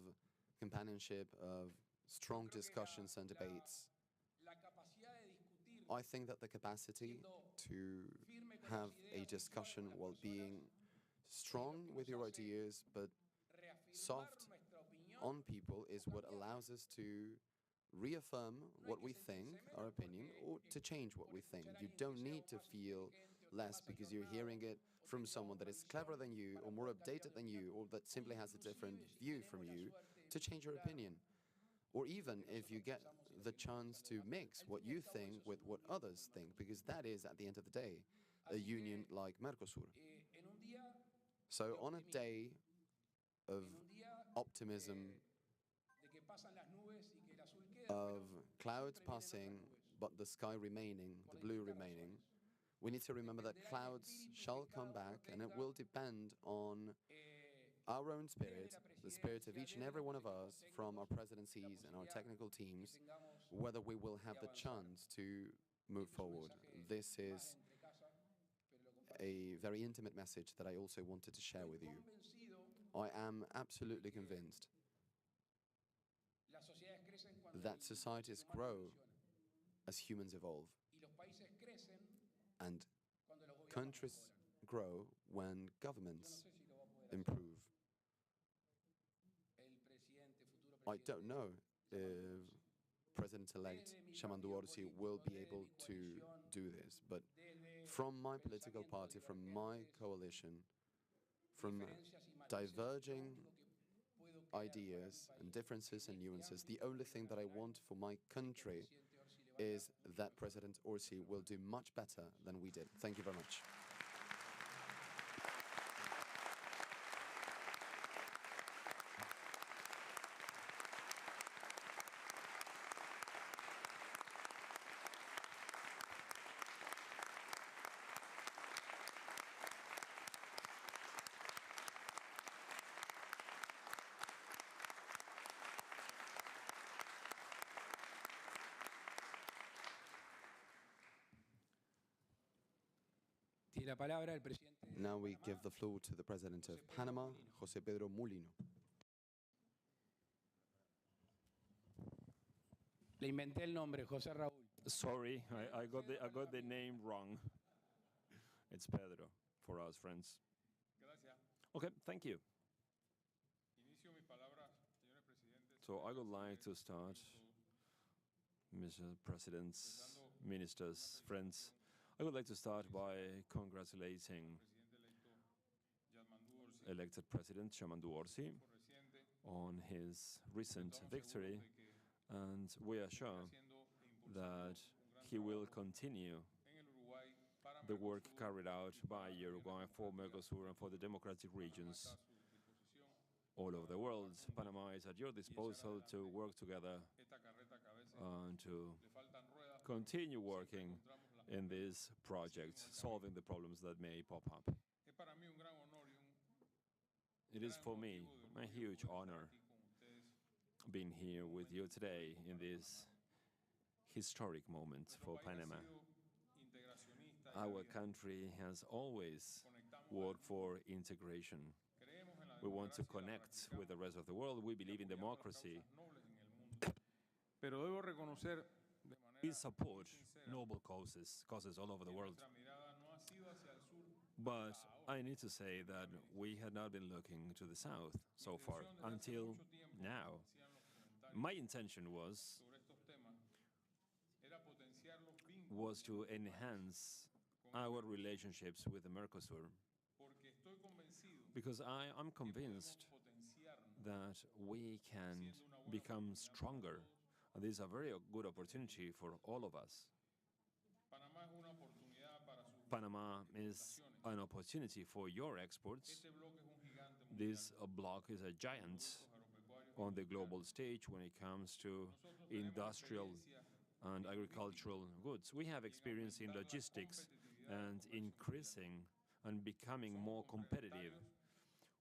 companionship, of strong discussions and debates. I think that the capacity to have a discussion while being strong with your ideas, but soft on people, is what allows us to reaffirm what we think, our opinion, or to change what we think. You don't need to feel less because you're hearing it from someone that is cleverer than you or more updated than you or that simply has a different view from you to change your opinion. Or even if you get the chance to mix what you think with what others think, because that is, at the end of the day, a union like Mercosur. So on a day of optimism, of clouds passing, but the sky remaining, the blue remaining, we need to remember that clouds shall come back, and it will depend on our own spirit, the spirit of each and every one of us, from our presidencies and our technical teams, whether we will have the chance to move forward. This is a very intimate message that I also wanted to share with you. I am absolutely convinced that societies grow as humans evolve, and countries grow when governments improve. I don't know if President-elect Shamandu Orsi will be able to do this, but from my political party, from my coalition, from diverging ideas and differences and nuances, the only thing that I want for my country is that President Orsi will do much better than we did. Thank you very much. Now we give the floor to the President of Panama, José Pedro Mulino. Le inventé el nombre, José Raúl. Sorry, I got the name wrong. It's Pedro for us friends. Okay, thank you. So I would like to start, Mr. Presidents, ministers, friends. I would like to start by congratulating elected president, Chairman Duorsi, on his recent victory, and we are sure that he will continue the work carried out by Uruguay for Mercosur and for the democratic regions all over the world. Panama is at your disposal to work together and to continue working in this project, solving the problems that may pop up. It is for me a huge honor being here with you today in this historic moment for Panama. Our country has always worked for integration. We want to connect with the rest of the world. We believe in democracy. We support noble causes all over the world. But I need to say that we had not been looking to the south so far until now. My intention was to enhance our relationships with the Mercosur, because I am convinced that we can become stronger. And this is a very good opportunity for all of us. Panama is an opportunity for your exports. This block is a giant on the global stage when it comes to industrial and agricultural goods. We have experience in logistics and increasing and becoming more competitive.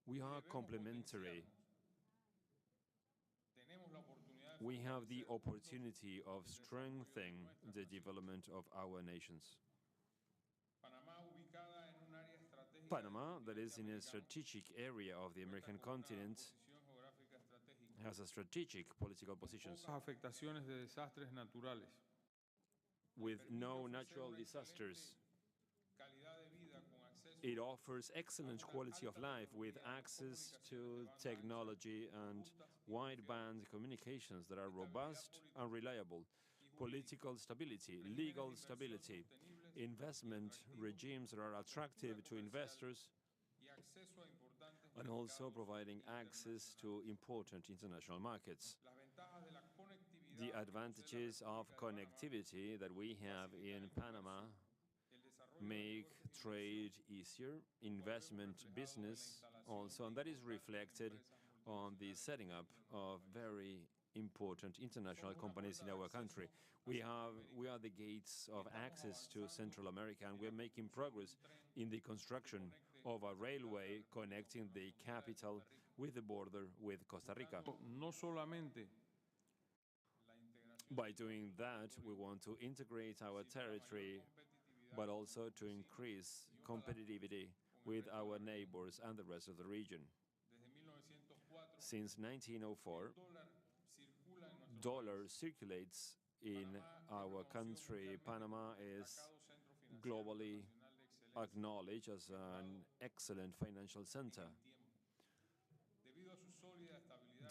We are complementary. We have the opportunity of strengthening the development of our nations. Panama, that is in a strategic area of the American continent, has a strategic political position with no natural disasters. It offers excellent quality of life with access to technology and wideband communications that are robust and reliable, political stability, legal stability, investment regimes that are attractive to investors, and also providing access to important international markets. The advantages of connectivity that we have in Panama make trade easier, investment business also, and that is reflected on the setting up of very important international companies in our country. We are the gates of access to Central America, and we're making progress in the construction of a railway connecting the capital with the border with Costa Rica. By doing that, we want to integrate our territory, but also to increase competitivity with our neighbors and the rest of the region. Since 1904, dollar circulates in our country. Panama is globally acknowledged as an excellent financial center.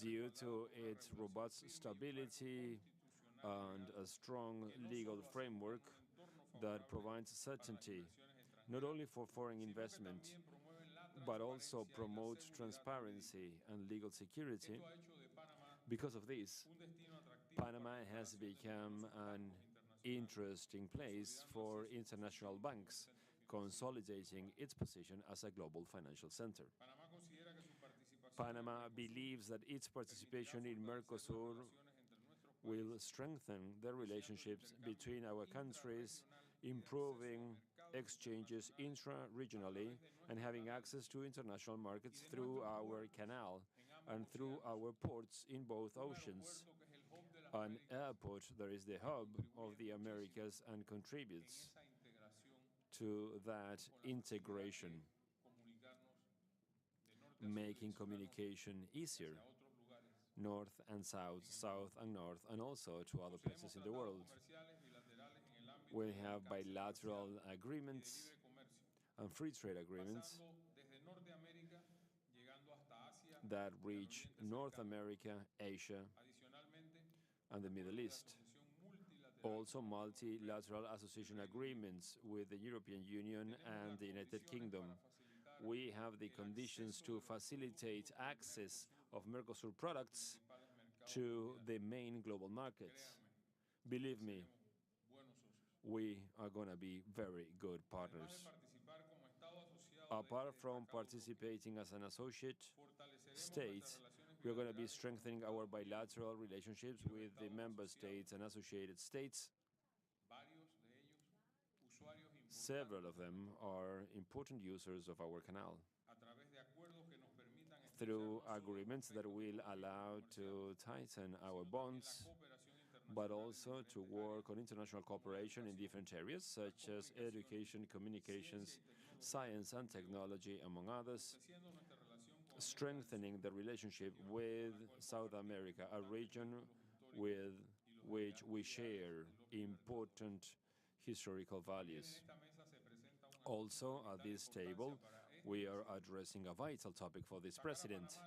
Due to its robust stability and a strong legal framework that provides certainty, not only for foreign investment, but also promotes transparency and legal security. Because of this, Panama has become an interesting place for international banks, consolidating its position as a global financial center. Panama believes that its participation in Mercosur will strengthen the relationships between our countries, improving exchanges intra-regionally and having access to international markets through our canal and through our ports in both oceans. An airport that is the hub of the Americas and contributes to that integration, making communication easier, north and south, south and north, and also to other places in the world. We have bilateral agreements and free trade agreements that reach North America, Asia, and the Middle East. Also multilateral association agreements with the European Union and the United Kingdom, we have the conditions to facilitate access of Mercosur products to the main global markets. Believe me, we are going to be very good partners. Apart from participating as an associate state, we are going to be strengthening our bilateral relationships with the member states and associated states. Several of them are important users of our canal. Through agreements that will allow to tighten our bonds, but also to work on international cooperation in different areas, such as education, communications, science and technology, among others, strengthening the relationship with South America, a region with which we share important historical values. Also, at this table, we are addressing a vital topic for this president: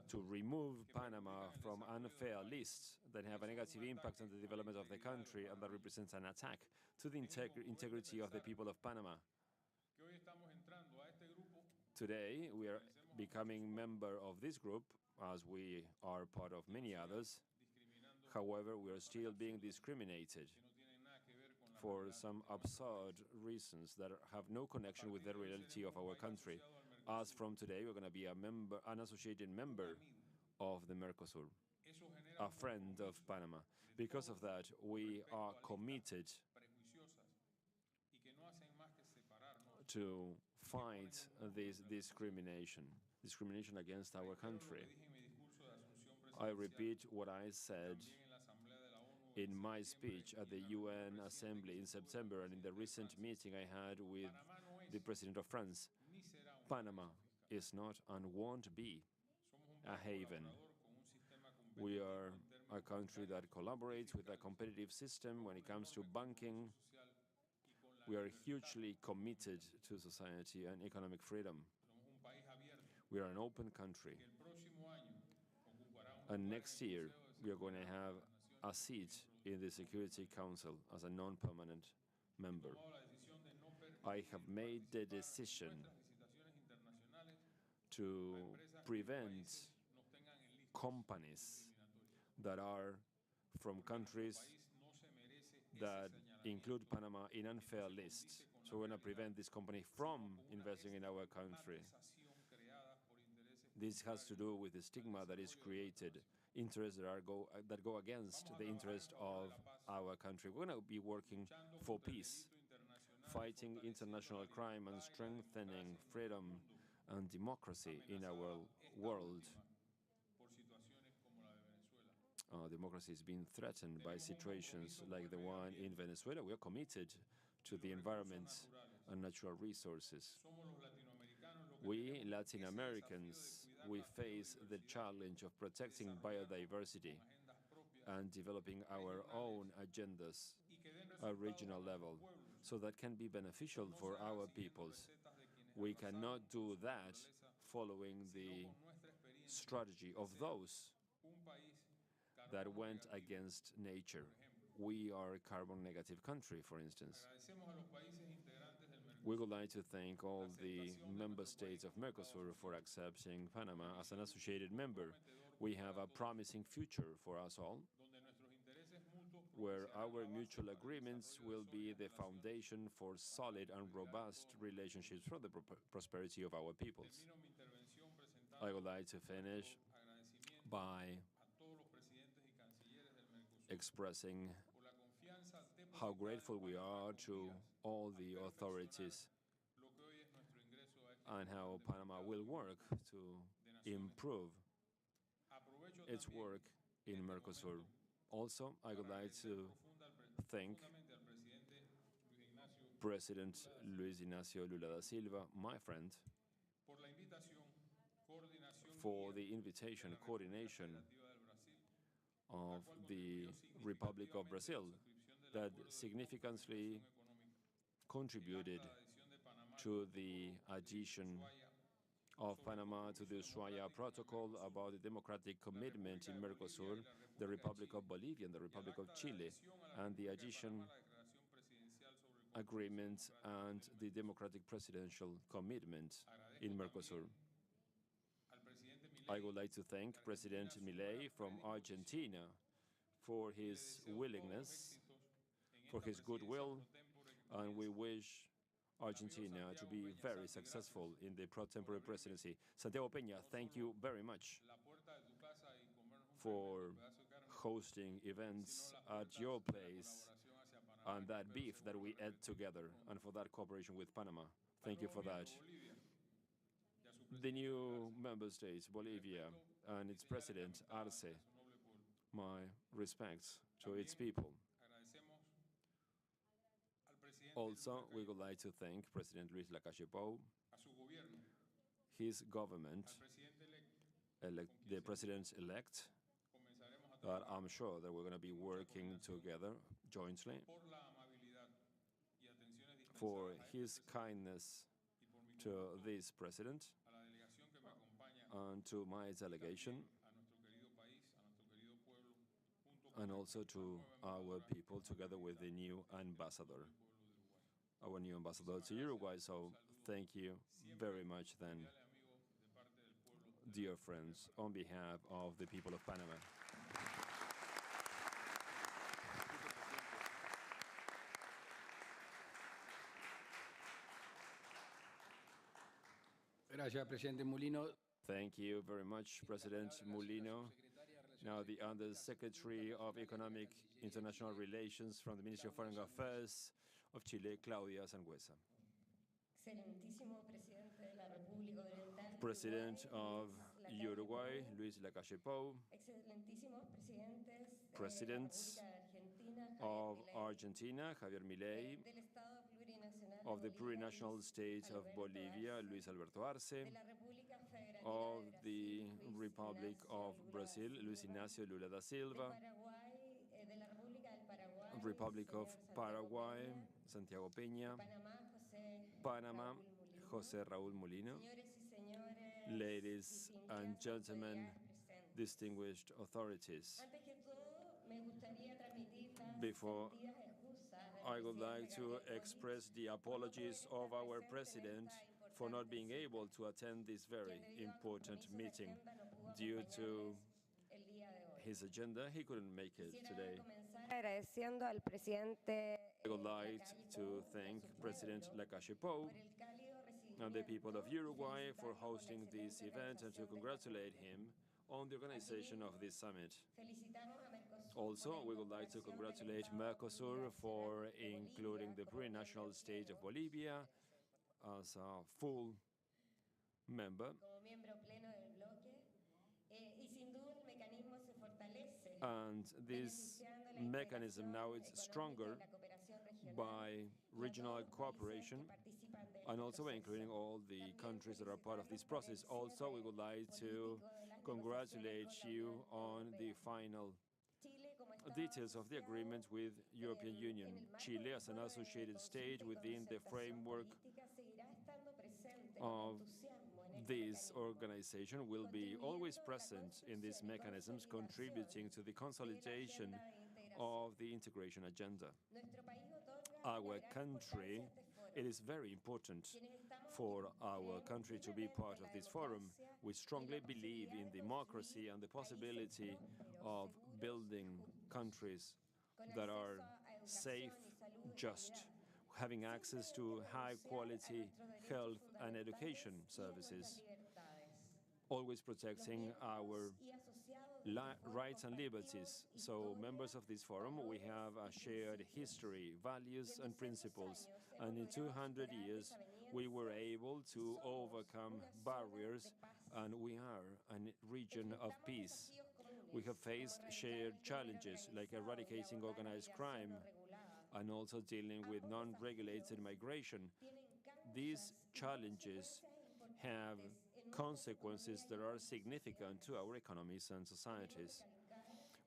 to remove Panama from unfair lists that have a negative impact on the development of the country and that represents an attack to the integrity of the people of Panama. Today, we are becoming member of this group, as we are part of many others. However, we are still being discriminated for some absurd reasons that have no connection with the reality of our country. As from today, we're going to be an associated member of the Mercosur, a friend of Panama. Because of that, we are committed to fight this discrimination against our country. I repeat what I said in my speech at the UN Assembly in September and in the recent meeting I had with the President of France. Panama is not and won't be a haven. We are a country that collaborates with a competitive system when it comes to banking. We are hugely committed to society and economic freedom. We are an open country. And next year, we are going to have a seat in the Security Council as a non-permanent member. I have made the decision to prevent companies that are from countries that include Panama in unfair lists. So we're going to prevent this company from investing in our country. This has to do with the stigma that is created, interests that go against the interest of our country. We're going to be working for peace, fighting international crime and strengthening freedom and democracy in our world. Democracy is being threatened by situations like the one in Venezuela. We are committed to the environment and natural resources. We, Latin Americans, we face the challenge of protecting biodiversity and developing our own agendas at regional level, so that can be beneficial for our peoples. We cannot do that following the strategy of those that went against nature. We are a carbon negative country, for instance. We would like to thank all the member states of Mercosur for accepting Panama as an associated member. We have a promising future for us all, where our mutual agreements will be the foundation for solid and robust relationships for the prosperity of our peoples. I would like to finish by expressing how grateful we are to all the authorities and how Panama will work to improve its work in Mercosur. Also, I would like to thank President Luis Ignacio Lula da Silva, my friend, for the invitation, coordination of the Republic of Brazil that significantly contributed to the addition of Panama to the Ushuaia Protocol about the democratic commitment in Mercosur, the Republic of Bolivia and the Republic of Chile, and the addition agreement and the democratic presidential commitment in Mercosur. I would like to thank President Milei from Argentina for his willingness, for his goodwill, and we wish Argentina to be very successful in the pro-tempore presidency. Santiago Peña, thank you very much for hosting events at your place and that beef that we ate together, and for that cooperation with Panama. Thank you for that. The new member states, Bolivia, and its president, Arce, my respects to its people. Also, we would like to thank President Luis Lacalle Pou, his government, the president-elect, that I'm sure that we're going to be working together jointly for his kindness to this president and to my delegation, and also to our people, together with the new ambassador, our new ambassador to Uruguay. So thank you very much then, dear friends, on behalf of the people of Panama. Gracias, Presidente Mulino. Thank you very much, President Mulino. Now, the Undersecretary of Economic International Relations from the Ministry of Foreign Affairs of Chile, Claudia Sangüesa. President of Uruguay, Luis Lacalle Pou. Presidents of Argentina, Javier Milei. Of the plurinational state of Bolivia, Luis Alberto Arce. Of the Republic of Brazil, Luis Ignacio Lula da Silva. Republic of Paraguay, Santiago Peña. Panama, José Raúl Molina. Ladies and gentlemen, distinguished authorities, before I would like to express the apologies of our president for not being able to attend this very important meeting due to his agenda. He couldn't make it today. I would like to thank President Lacalle Pou and the people of Uruguay for hosting this event, and to congratulate him on the organization of this summit. Also, we would like to congratulate Mercosur for including the plurinational state of Bolivia as a full member. And this mechanism now is stronger by regional cooperation, and also including all the countries that are part of this process. Also, we would like to congratulate you on the final details of the agreement with European Union. Chile, as an associated state within the framework of this organization, will be always present in these mechanisms, contributing to the consolidation of the integration agenda. Our country, it is very important for our country to be part of this forum. We strongly believe in democracy and the possibility of building countries that are safe, just, having access to high-quality health and education services, always protecting our rights and liberties. So, members of this forum, we have a shared history, values and principles, and in 200 years we were able to overcome barriers, and we are a region of peace. We have faced shared challenges like eradicating organized crime and also dealing with non-regulated migration. These challenges have consequences that are significant to our economies and societies.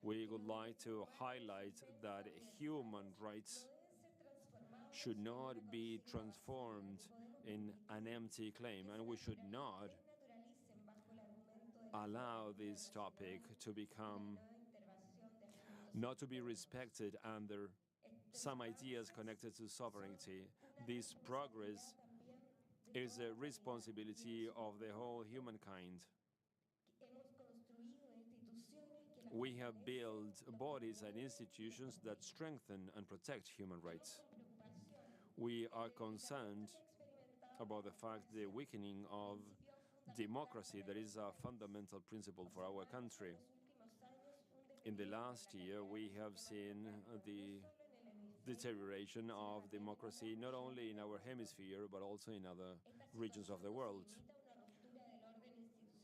We would like to highlight that human rights should not be transformed in an empty claim, and we should not allow this topic to become not to be respected under some ideas connected to sovereignty. This progress is a responsibility of the whole humankind. We have built bodies and institutions that strengthen and protect human rights. We are concerned about the fact the weakening of democracy that is a fundamental principle for our country. In the last year, we have seen the deterioration of democracy not only in our hemisphere but also in other regions of the world.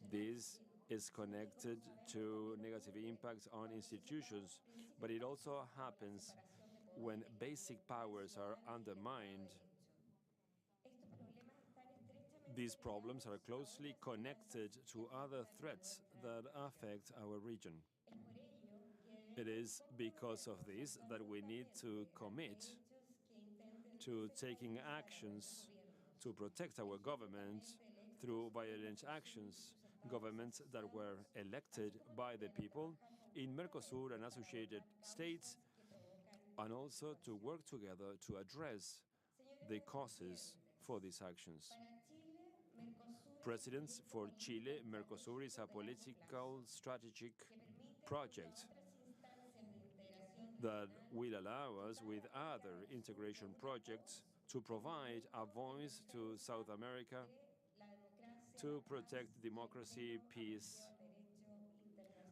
This is connected to negative impacts on institutions, but it also happens when basic powers are undermined. These problems are closely connected to other threats that affect our region. It is because of this that we need to commit to taking actions to protect our government through violent actions, governments that were elected by the people in Mercosur and associated states, and also to work together to address the causes for these actions. Presidents, for Chile, Mercosur is a political strategic project that will allow us, with other integration projects, to provide a voice to South America to protect democracy, peace,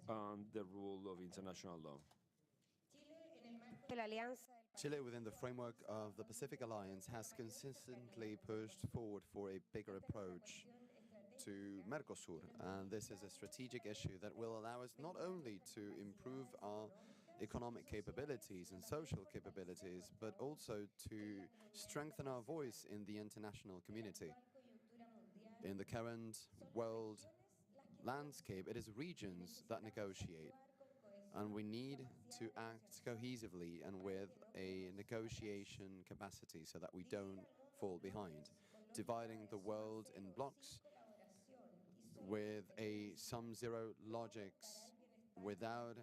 and the rule of international law. Chile, within the framework of the Pacific Alliance, has consistently pushed forward for a bigger approach to Mercosur, and this is a strategic issue that will allow us not only to improve our economic capabilities and social capabilities, but also to strengthen our voice in the international community. In the current world landscape, it is regions that negotiate, and we need to act cohesively and with a negotiation capacity so that we don't fall behind. Dividing the world in blocks with a sum-zero logics without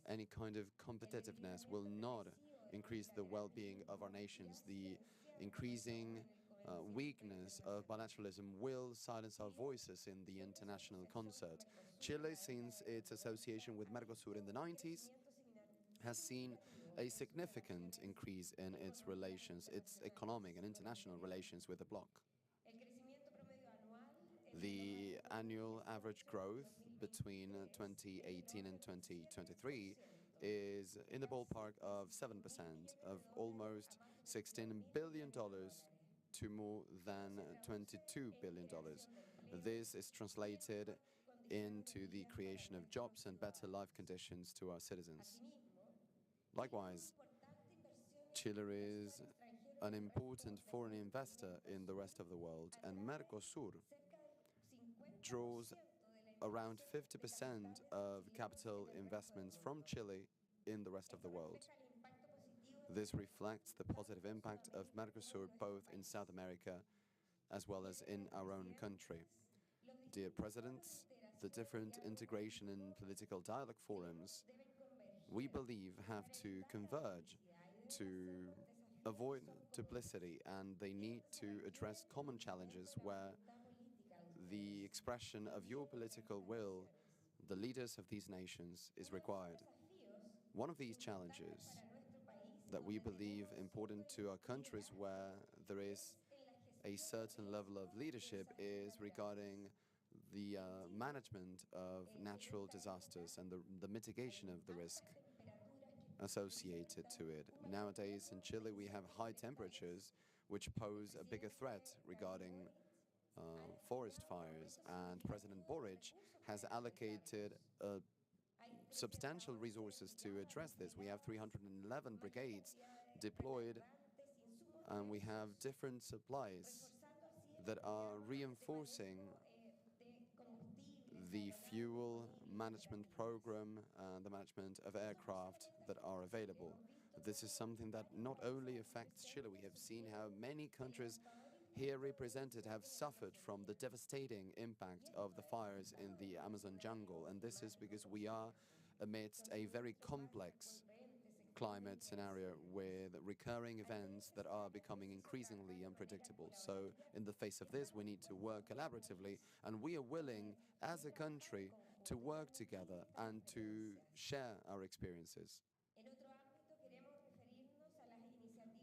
any kind of competitiveness will not increase the well-being of our nations. The increasing weakness of bilateralism will silence our voices in the international concert. Chile, since its association with Mercosur in the 90s, has seen a significant increase in its relations, its economic and international relations with the bloc. The annual average growth between 2018 and 2023 is in the ballpark of 7%, of almost $16 billion to more than $22 billion. This is translated into the creation of jobs and better life conditions to our citizens. Likewise, Chile is an important foreign investor in the rest of the world, and Mercosur draws around 50% of capital investments from Chile in the rest of the world. This reflects the positive impact of Mercosur both in South America as well as in our own country. Dear Presidents, the different integration and political dialogue forums, we believe, have to converge to avoid duplicity, and they need to address common challenges where the expression of your political will, the leaders of these nations, is required. One of these challenges that we believe important to our countries where there is a certain level of leadership is regarding the management of natural disasters and the mitigation of the risk associated to it. Nowadays in Chile we have high temperatures which pose a bigger threat regarding forest fires, and President Boric has allocated substantial resources to address this. We have 311 brigades deployed, and we have different supplies that are reinforcing the fuel management program and the management of aircraft that are available. This is something that not only affects Chile. We have seen how many countries here represented have suffered from the devastating impact of the fires in the Amazon jungle, and this is because we are amidst a very complex climate scenario with recurring events that are becoming increasingly unpredictable. So in the face of this, we need to work collaboratively, and we are willing as a country to work together and to share our experiences.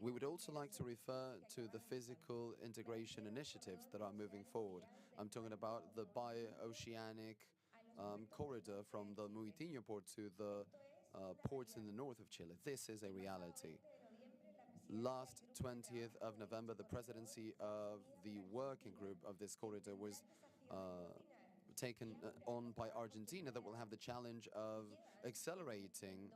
We would also like to refer to the physical integration initiatives that are moving forward. I'm talking about the bi-oceanic corridor from the Muitinho port to the ports in the north of Chile. This is a reality. Last 20th of November, the presidency of the working group of this corridor was taken on by Argentina, that will have the challenge of accelerating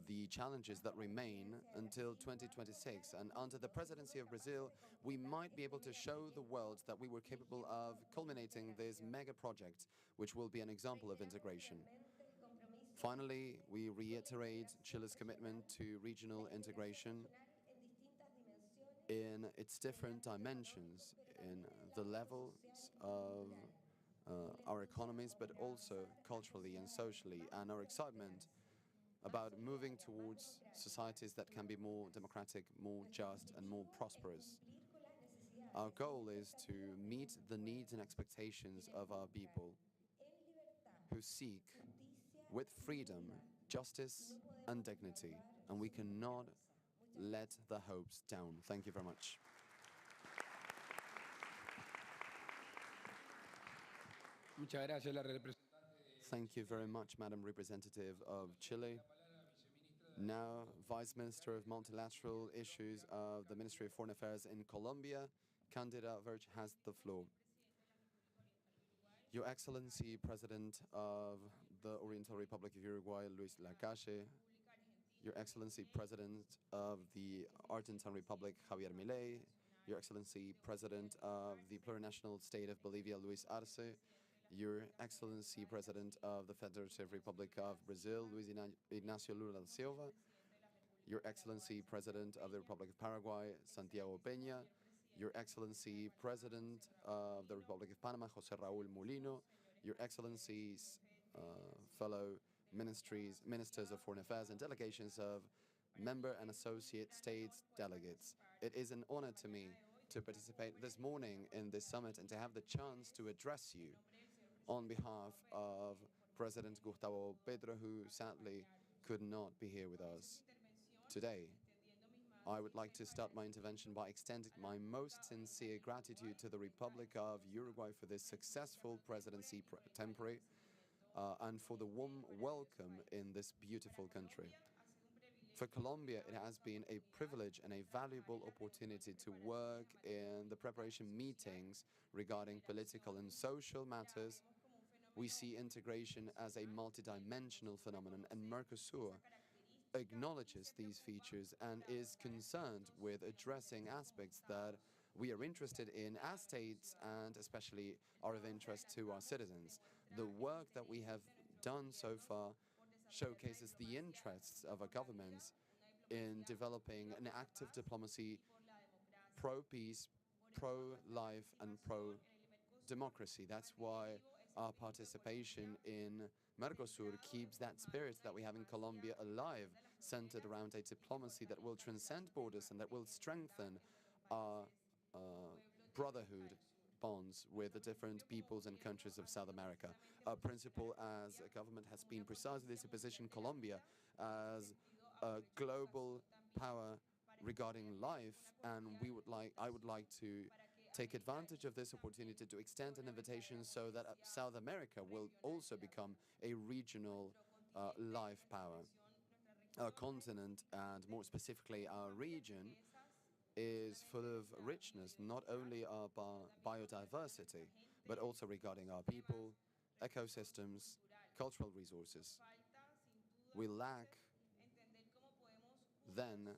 the challenges that remain until 2026. And under the presidency of Brazil, we might be able to show the world that we were capable of culminating this mega project, which will be an example of integration. Finally, we reiterate Chile's commitment to regional integration in its different dimensions, in the levels of our economies, but also culturally and socially, and our excitement about moving towards societies that can be more democratic, more just, and more prosperous. Our goal is to meet the needs and expectations of our people who seek, with freedom, justice, and dignity, and we cannot let the hopes down. Thank you very much. Muchas gracias, la representante. Thank you very much, Madam Representative of Chile. Now, Vice Minister of Multilateral Issues of the Ministry of Foreign Affairs in Colombia, Candida Verge, has the floor. Your Excellency, President of the Oriental Republic of Uruguay, Luis Lacalle, Your Excellency, President of the Argentine Republic, Javier Milei, Your Excellency, President of the Plurinational State of Bolivia, Luis Arce, Your Excellency, President of the Federative Republic of Brazil, Luis Ignacio Lula da Silva, Your Excellency, President of the Republic of Paraguay, Santiago Peña, Your Excellency, President of the Republic of Panama, José Raúl Molino, Your Excellencies, fellow ministers of foreign affairs and delegations of member and associate states delegates. It is an honor to me to participate this morning in this summit and to have the chance to address you on behalf of President Gustavo Petro, who sadly could not be here with us today. I would like to start my intervention by extending my most sincere gratitude to the Republic of Uruguay for this successful presidency temporary and for the warm welcome in this beautiful country. For Colombia, it has been a privilege and a valuable opportunity to work in the preparation meetings regarding political and social matters. We see integration as a multidimensional phenomenon, and Mercosur acknowledges these features and is concerned with addressing aspects that we are interested in as states and especially are of interest to our citizens. The work that we have done so far showcases the interests of our governments in developing an active diplomacy pro-peace, pro-life, and pro-democracy. That's why our participation in Mercosur keeps that spirit that we have in Colombia alive, centered around a diplomacy that will transcend borders and that will strengthen our brotherhood bonds with the different peoples and countries of South America. Our principle as a government has been precisely to position Colombia as a global power regarding life, and I would like to take advantage of this opportunity to extend an invitation so that South America will also become a regional life power. Our continent, and more specifically our region, is full of richness, not only our biodiversity, but also regarding our people, ecosystems, cultural resources. We lack then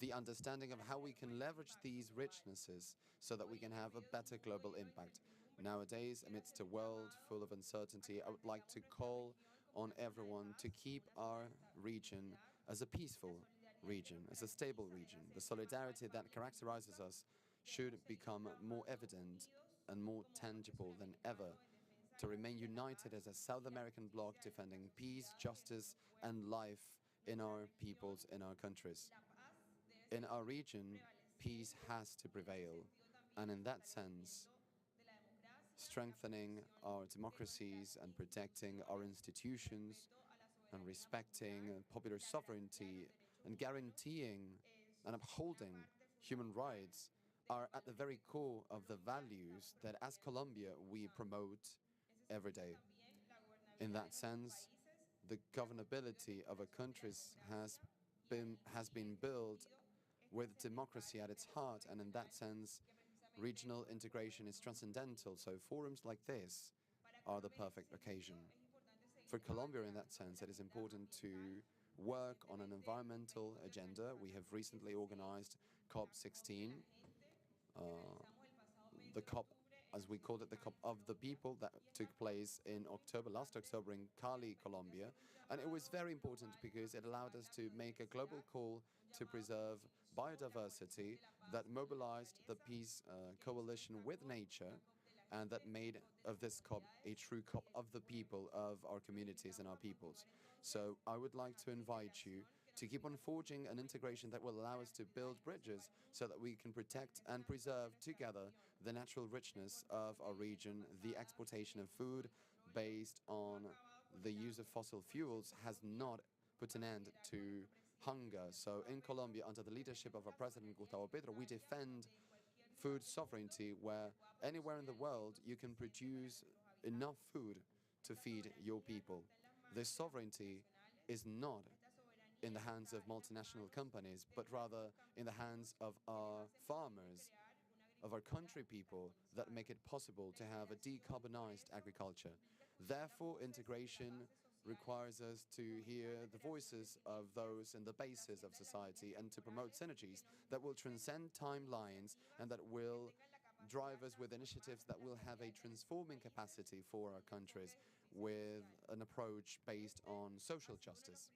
the understanding of how we can leverage these richnesses so that we can have a better global impact. Nowadays, amidst a world full of uncertainty, I would like to call on everyone to keep our region as a peaceful region, as a stable region. The solidarity that characterizes us should become more evident and more tangible than ever to remain united as a South American bloc defending peace, justice, and life in our peoples, in our countries. In our region, peace has to prevail, and in that sense, strengthening our democracies and protecting our institutions and respecting popular sovereignty and guaranteeing and upholding human rights are at the very core of the values that as Colombia we promote every day. In that sense, the governability of a country has been built with democracy at its heart, and in that sense, regional integration is transcendental, so forums like this are the perfect occasion. For Colombia, in that sense, it is important to work on an environmental agenda. We have recently organized COP16, the COP, as we called it, the COP of the People, that took place in last October in Cali, Colombia. And it was very important because it allowed us to make a global call to preserve biodiversity that mobilized the peace coalition with nature, and that made of this COP a true COP of the people, of our communities and our peoples. So I would like to invite you to keep on forging an integration that will allow us to build bridges so that we can protect and preserve together the natural richness of our region. The exportation of food based on the use of fossil fuels has not put an end to hunger. So in Colombia, under the leadership of our president, Gustavo Petro, we defend food sovereignty, where anywhere in the world you can produce enough food to feed your people. This sovereignty is not in the hands of multinational companies, but rather in the hands of our farmers, of our country people, that make it possible to have a decarbonized agriculture. Therefore, integration requires us to hear the voices of those in the bases of society and to promote synergies that will transcend timelines and that will drive us with initiatives that will have a transforming capacity for our countries with an approach based on social justice.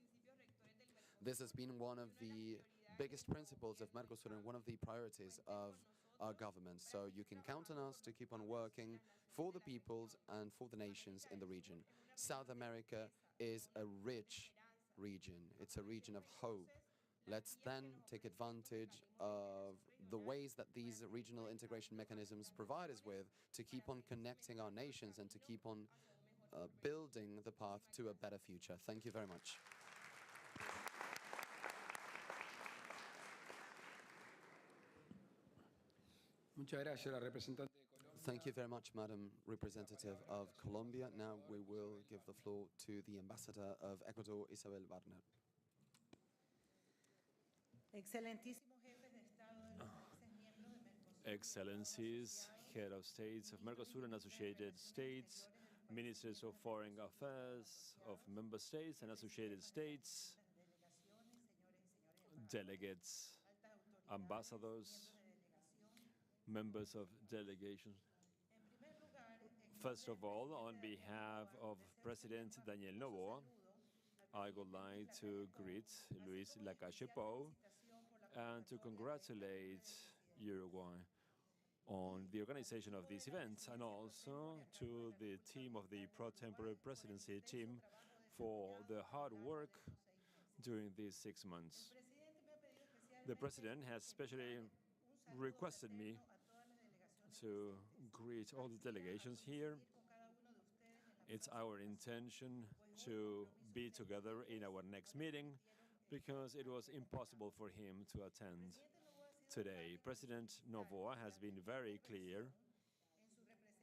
This has been one of the biggest principles of Mercosur and one of the priorities of our government. So you can count on us to keep on working for the peoples and for the nations in the region. South America is a rich region. It's a region of hope. Let's then take advantage of the ways that these regional integration mechanisms provide us with to keep on connecting our nations and to keep on building the path to a better future. Thank you very much. Thank you very much, Madam Representative of Colombia. Now we will give the floor to the Ambassador of Ecuador, Isabel Barner. Excellencies, Head of States of Mercosur and Associated States, Ministers of Foreign Affairs of Member States and Associated States, delegates, ambassadors, members of delegations. First of all, on behalf of President Daniel Noboa, I would like to greet Luis Lacalle Pou and to congratulate Uruguay on the organization of this event, and also to the team of the pro-tempore presidency team for the hard work during these 6 months. The President has specially requested me to greet all the delegations here. It's our intention to be together in our next meeting because it was impossible for him to attend today. President Noboa has been very clear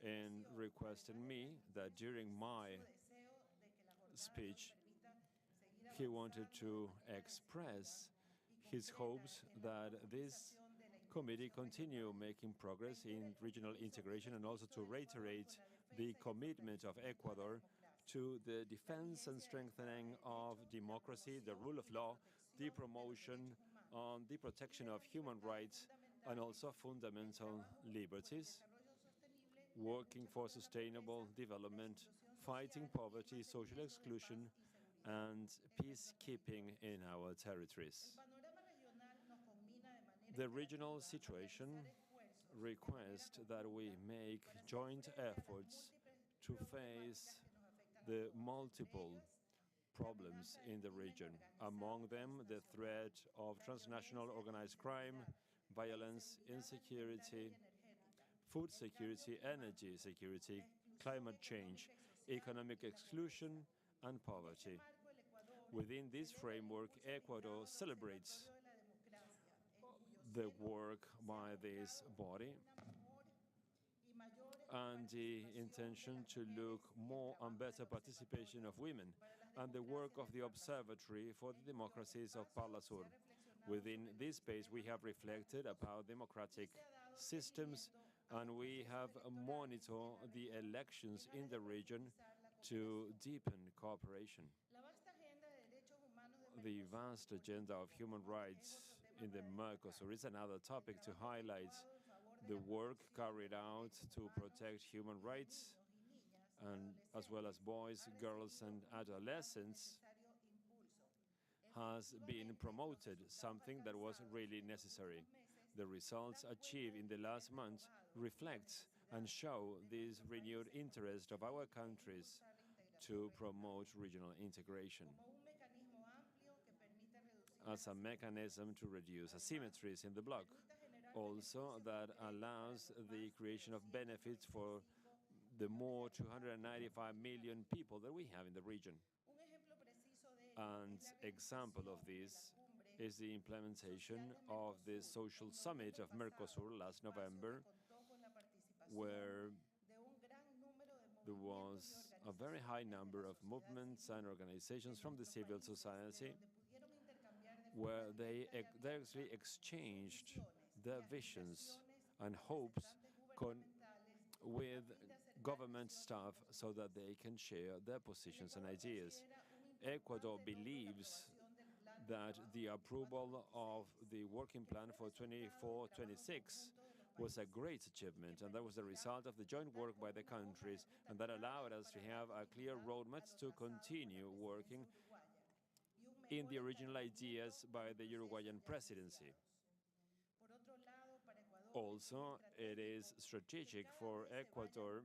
in requesting me that during my speech he wanted to express his hopes that this committee continue making progress in regional integration, and also to reiterate the commitment of Ecuador to the defense and strengthening of democracy, the rule of law, the promotion on the protection of human rights and also fundamental liberties, working for sustainable development, fighting poverty, social exclusion, and peacekeeping in our territories. The regional situation requests that we make joint efforts to face the multiple problems in the region. Among them, the threat of transnational organized crime, violence, insecurity, food security, energy security, climate change, economic exclusion, and poverty. Within this framework, Ecuador celebrates the work by this body and the intention to look more and better participation of women and the work of the Observatory for the Democracies of Parlasur. Within this space, we have reflected about democratic systems and we have monitored the elections in the region to deepen cooperation. The vast agenda of human rights in the Mercosur is another topic to highlight. The work carried out to protect human rights, and as well as boys, girls, and adolescents, has been promoted, something that was really necessary. The results achieved in the last months reflect and show this renewed interest of our countries to promote regional integration as a mechanism to reduce asymmetries in the bloc. Also, that allows the creation of benefits for the more 295 million people that we have in the region. An example of this is the implementation of the social summit of Mercosur last November, where there was a very high number of movements and organizations from the civil society, where they actually exchanged their visions and hopes with government staff so that they can share their positions and ideas. Ecuador believes that the approval of the working plan for 24-26 was a great achievement, and that was the result of the joint work by the countries, and that allowed us to have a clear roadmap to continue working in the original ideas by the Uruguayan presidency. Also, it is strategic for Ecuador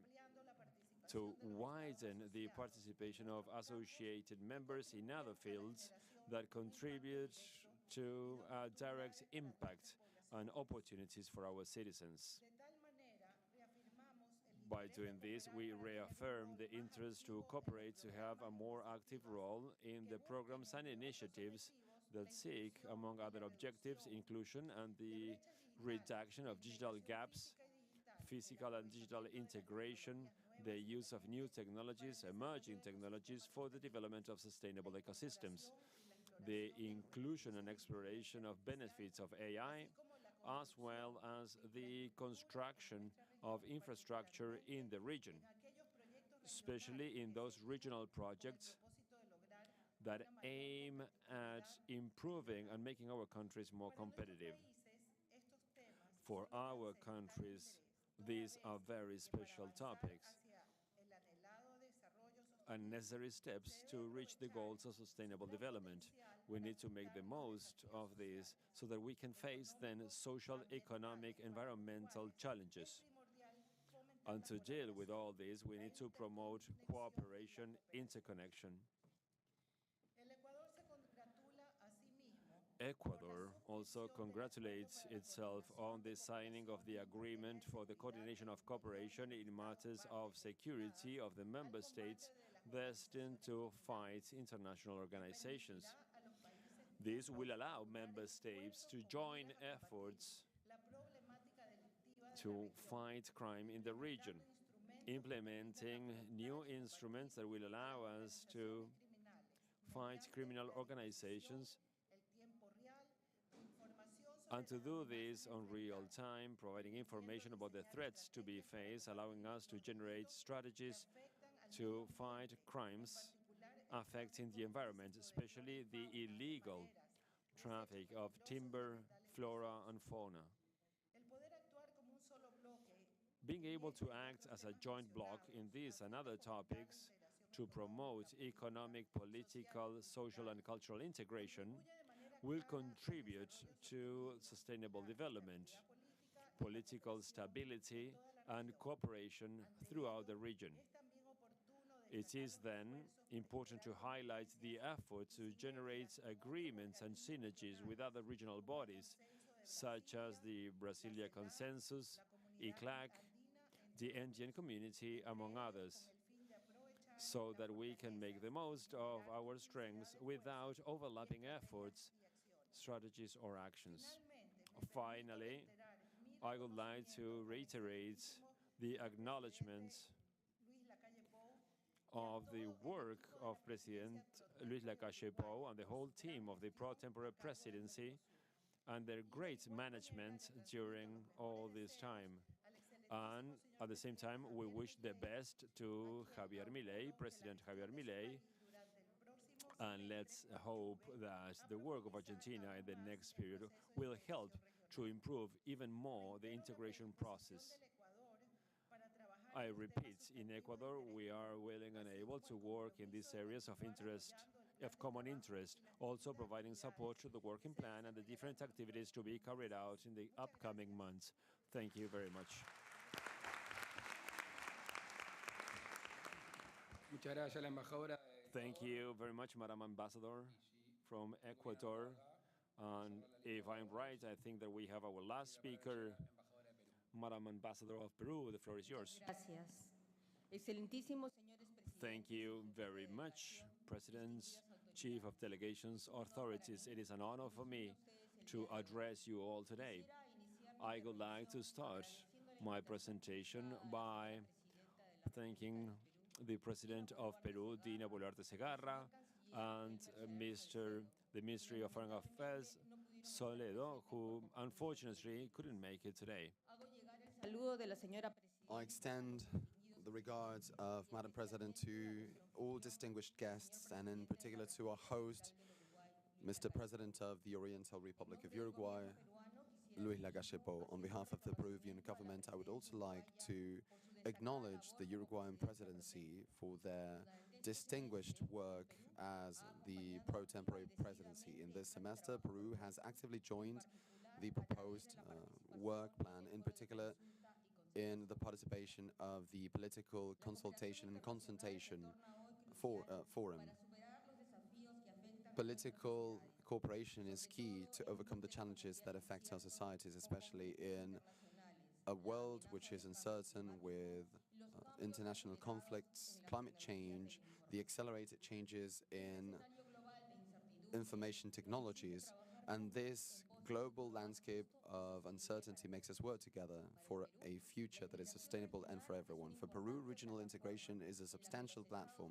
to widen the participation of associated members in other fields that contribute to a direct impact and opportunities for our citizens. By doing this, we reaffirm the interest to cooperate to have a more active role in the programs and initiatives that seek, among other objectives, inclusion and the reduction of digital gaps, physical and digital integration, the use of new technologies, emerging technologies for the development of sustainable ecosystems, the inclusion and exploration of benefits of AI, as well as the construction of infrastructure in the region, especially in those regional projects that aim at improving and making our countries more competitive. For our countries, these are very special topics and necessary steps to reach the goals of sustainable development. We need to make the most of this so that we can face then social, economic, environmental challenges. And to deal with all this, we need to promote cooperation, interconnection. Ecuador also congratulates itself on the signing of the agreement for the coordination of cooperation in matters of security of the member states destined to fight international organizations. This will allow member states to join efforts to fight crime in the region, implementing new instruments that will allow us to fight criminal organizations, and to do this on real time, providing information about the threats to be faced, allowing us to generate strategies to fight crimes affecting the environment, especially the illegal traffic of timber, flora, and fauna. Being able to act as a joint bloc in these and other topics to promote economic, political, social, and cultural integration will contribute to sustainable development, political stability, and cooperation throughout the region. It is then important to highlight the effort to generate agreements and synergies with other regional bodies, such as the Brasilia Consensus, ICLAC, the Andean Community, among others, so that we can make the most of our strengths without overlapping efforts, strategies, or actions. Finally, I would like to reiterate the acknowledgement of the work of President Luis Lacalle Pou and the whole team of the pro tempore presidency and their great management during all this time. And at the same time, we wish the best to Javier Milei, President Javier Milei, and let's hope that the work of Argentina in the next period will help to improve even more the integration process. I repeat, in Ecuador, we are willing and able to work in these areas of interest, of common interest, also providing support to the working plan and the different activities to be carried out in the upcoming months. Thank you very much. Muchas gracias a la embajadora. Thank you very much, Madam Ambassador from Ecuador. And if I'm right, I think that we have our last speaker, Madam Ambassador of Peru. The floor is yours. Gracias. Excelentísimos señores presidentes. Thank you very much, Presidents, Chief of Delegations, authorities. It is an honor for me to address you all today. I would like to start my presentation by thanking the President of Peru, Dina Boluarte Segarra, and the Ministry of Foreign Affairs, Soledo, who unfortunately couldn't make it today. I extend the regards of Madam President to all distinguished guests, and in particular to our host, Mr. President of the Oriental Republic of Uruguay, Luis Lacalle Pou. On behalf of the Peruvian government, I would also like to acknowledge the Uruguayan presidency for their distinguished work as the pro tempore presidency. In this semester, Peru has actively joined the proposed work plan, in particular in the participation of the Political Consultation and Consultation Forum. Political cooperation is key to overcome the challenges that affect our societies, especially in a world which is uncertain with international conflicts, climate change, the accelerated changes in information technologies, and this global landscape of uncertainty makes us work together for a future that is sustainable and for everyone. For Peru, regional integration is a substantial platform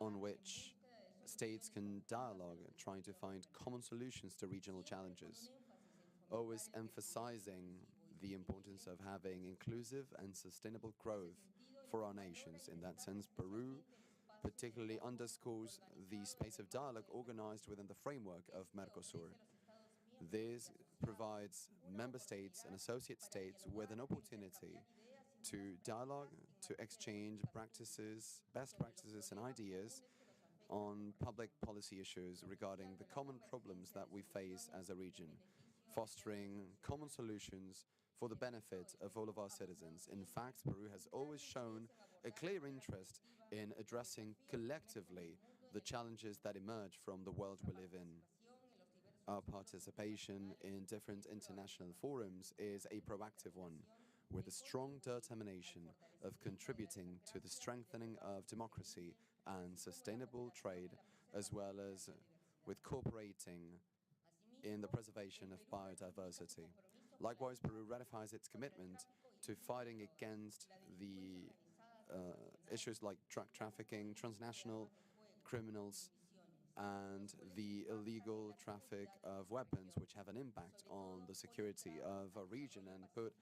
on which states can dialogue, trying to find common solutions to regional challenges, always emphasizing the importance of having inclusive and sustainable growth for our nations. In that sense, Peru particularly underscores the space of dialogue organized within the framework of Mercosur. This provides member states and associate states with an opportunity to dialogue, to exchange practices, best practices and ideas on public policy issues regarding the common problems that we face as a region, fostering common solutions for the benefit of all of our citizens. In fact, Peru has always shown a clear interest in addressing collectively the challenges that emerge from the world we live in. Our participation in different international forums is a proactive one, with a strong determination of contributing to the strengthening of democracy and sustainable trade, as well as with cooperating in the preservation of biodiversity. Likewise, Peru ratifies its commitment to fighting against the issues like drug trafficking, transnational criminals, and the illegal traffic of weapons, which have an impact on the security of a region and put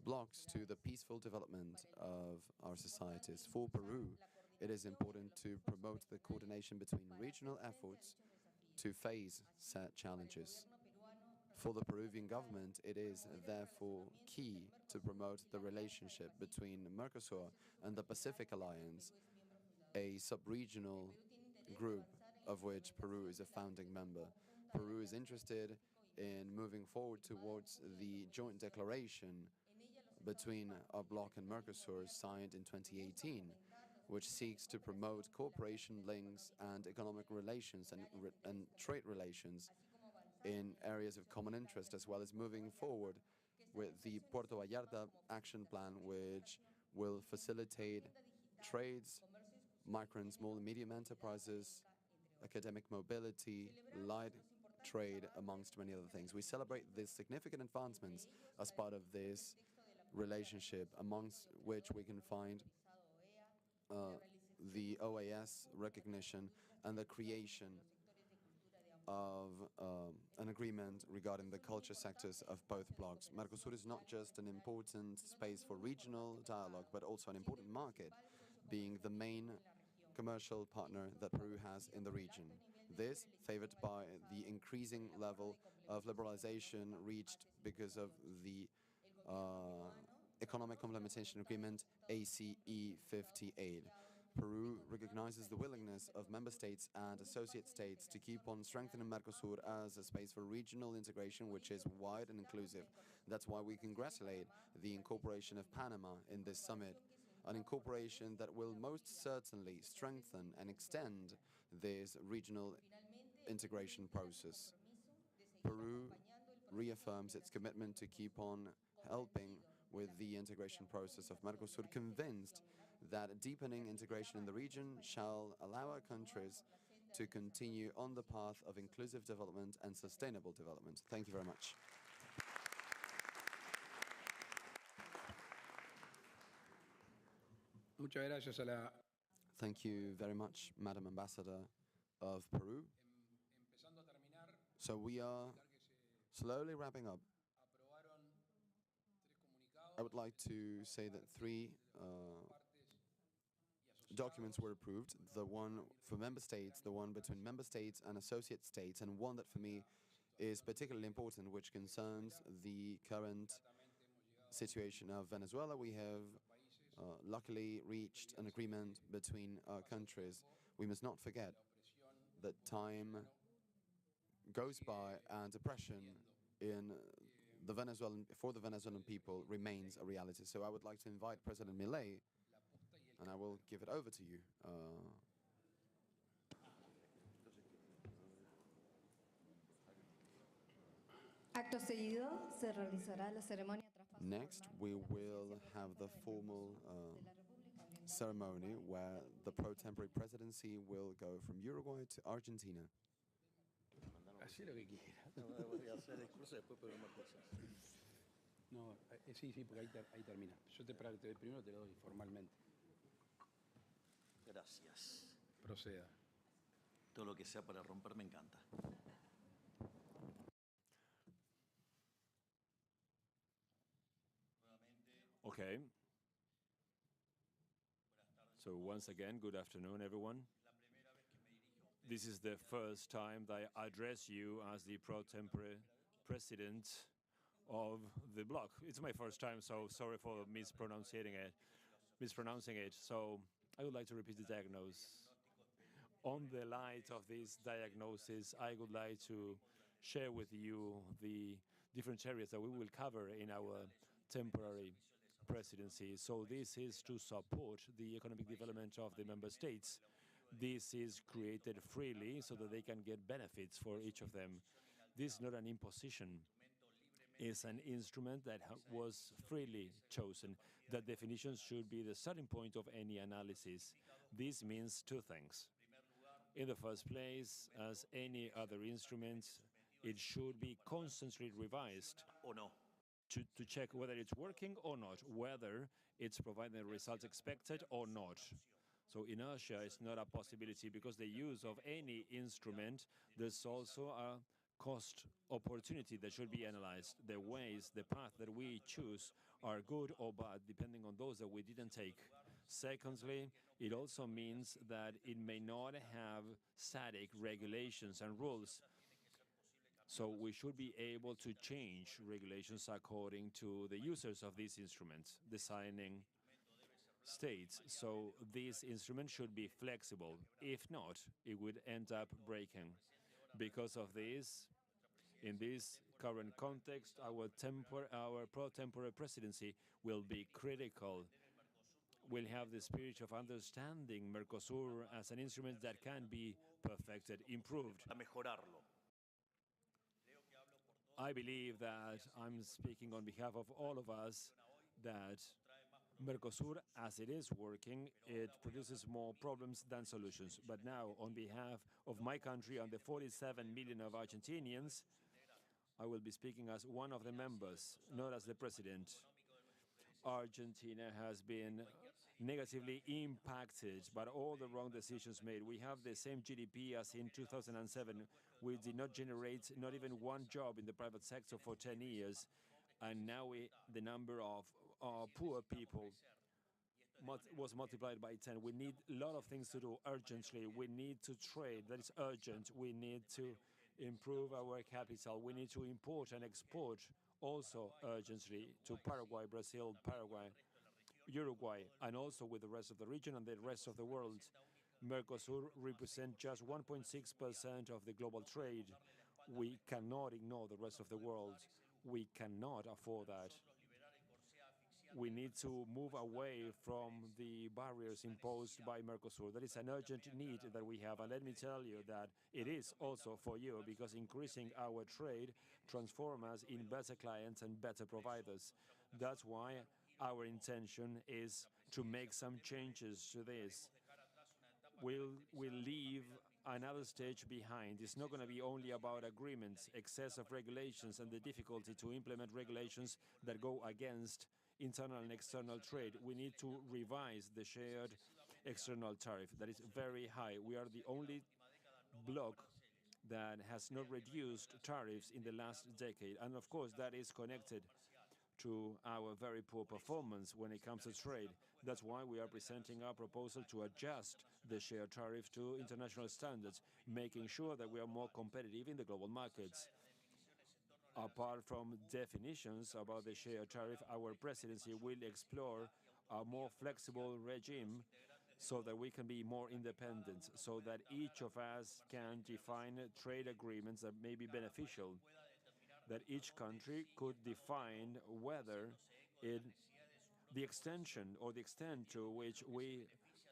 blocks to the peaceful development of our societies. For Peru, it is important to promote the coordination between regional efforts to face said challenges. For the Peruvian government, it is therefore key to promote the relationship between Mercosur and the Pacific Alliance, a sub-regional group of which Peru is a founding member. Peru is interested in moving forward towards the joint declaration between our bloc and Mercosur signed in 2018. which seeks to promote cooperation links and economic relations and trade relations in areas of common interest, as well as moving forward with the Puerto Vallarta Action Plan, which will facilitate trades, micro and small and medium enterprises, academic mobility, light trade, amongst many other things. We celebrate these significant advancements as part of this relationship, amongst which we can find the OAS recognition and the creation of an agreement regarding the culture sectors of both blocs. Mercosur is not just an important space for regional dialogue, but also an important market, being the main commercial partner that Peru has in the region. This, favored by the increasing level of liberalization reached because of the Economic Complementation Agreement ACE 58. Peru recognizes the willingness of member states and associate states to keep on strengthening Mercosur as a space for regional integration which is wide and inclusive. That's why we congratulate the incorporation of Panama in this summit, an incorporation that will most certainly strengthen and extend this regional integration process. Peru reaffirms its commitment to keep on helping with the integration process of Mercosur, convinced that deepening integration in the region shall allow our countries to continue on the path of inclusive development and sustainable development. Thank you very much. Muchas gracias a la... Thank you very much, Madam Ambassador of Peru. Empezando a terminar, So we are slowly wrapping up. aprobaron tres I would comunicados like to say that three documents were approved, the one for member states, the one between member states and associate states, and one that for me is particularly important, which concerns the current situation of Venezuela. We have luckily reached an agreement between our countries. We must not forget that time goes by and oppression for the Venezuelan people remains a reality. So I would like to invite President Milei, and I will give it over to you. Acto seguido se realizará la ceremonia traspaso Next, we will have the formal ceremony where the pro-temporary presidency will go from Uruguay to Argentina. Hacé lo que quieras. No, sí, porque ahí termina. Yo primero te lo doy formalmente. Gracias. Proceda. Todo lo que sea para romper me encanta. Okay. So once again, good afternoon, everyone. This is the first time that I address you as the pro-tempore president of the bloc. It's my first time, so sorry for mispronouncing it. So I would like to repeat the diagnosis. On the light of this diagnosis, I would like to share with you the different areas that we will cover in our temporary presidency. So this is to support the economic development of the member states. This is created freely so that they can get benefits for each of them. This is not an imposition. It's an instrument that was freely chosen. That definition should be the starting point of any analysis. This means two things. In the first place, as any other instrument, it should be constantly revised ¿O no? to check whether it's working or not, whether it's providing the results expected or not. So inertia is not a possibility because the use of any instrument, there's also a cost opportunity that should be analyzed. The ways, the path that we choose are good or bad, depending on those that we didn't take. Secondly, it also means that it may not have static regulations and rules. So we should be able to change regulations according to the users of these instruments, the signing states. So this instrument should be flexible. If not, it would end up breaking. Because of this, in this current context, our pro-tempore presidency will be critical will have the spirit of understanding Mercosur as an instrument that can be perfected, improved. A mejorarlo. I believe that I'm speaking on behalf of all of us that Mercosur, as it is working, it produces more problems than solutions. But now, on behalf of my country and the 47 million of Argentinians, I will be speaking as one of the members, not as the president. Argentina has been negatively impacted by all the wrong decisions made. We have the same GDP as in 2007. We did not generate not even one job in the private sector for 10 years. And now the number of poor people was multiplied by 10. We need a lot of things to do urgently. We need to trade. That is urgent. We need to improve our capital. We need to import and export also urgently to Paraguay, Brazil, Paraguay, Uruguay, and also with the rest of the region and the rest of the world. Mercosur represents just 1.6% of the global trade. We cannot ignore the rest of the world. We cannot afford that. We need to move away from the barriers imposed by Mercosur. That is an urgent need that we have. And let me tell you that it is also for you, because increasing our trade transforms us in better clients and better providers. That's why our intention is to make some changes to this. We'll leave another stage behind. It's not going to be only about agreements, excess of regulations, and the difficulty to implement regulations that go against internal and external trade. We need to revise the shared external tariff that is very high. We are the only bloc that has not reduced tariffs in the last decade. And of course, that is connected to our very poor performance when it comes to trade. That's why we are presenting our proposal to adjust the share tariff to international standards, making sure that we are more competitive in the global markets. Apart from definitions about the share tariff, our presidency will explore a more flexible regime so that we can be more independent, so that each of us can define trade agreements that may be beneficial, that each country could define whether the extension or the extent to which we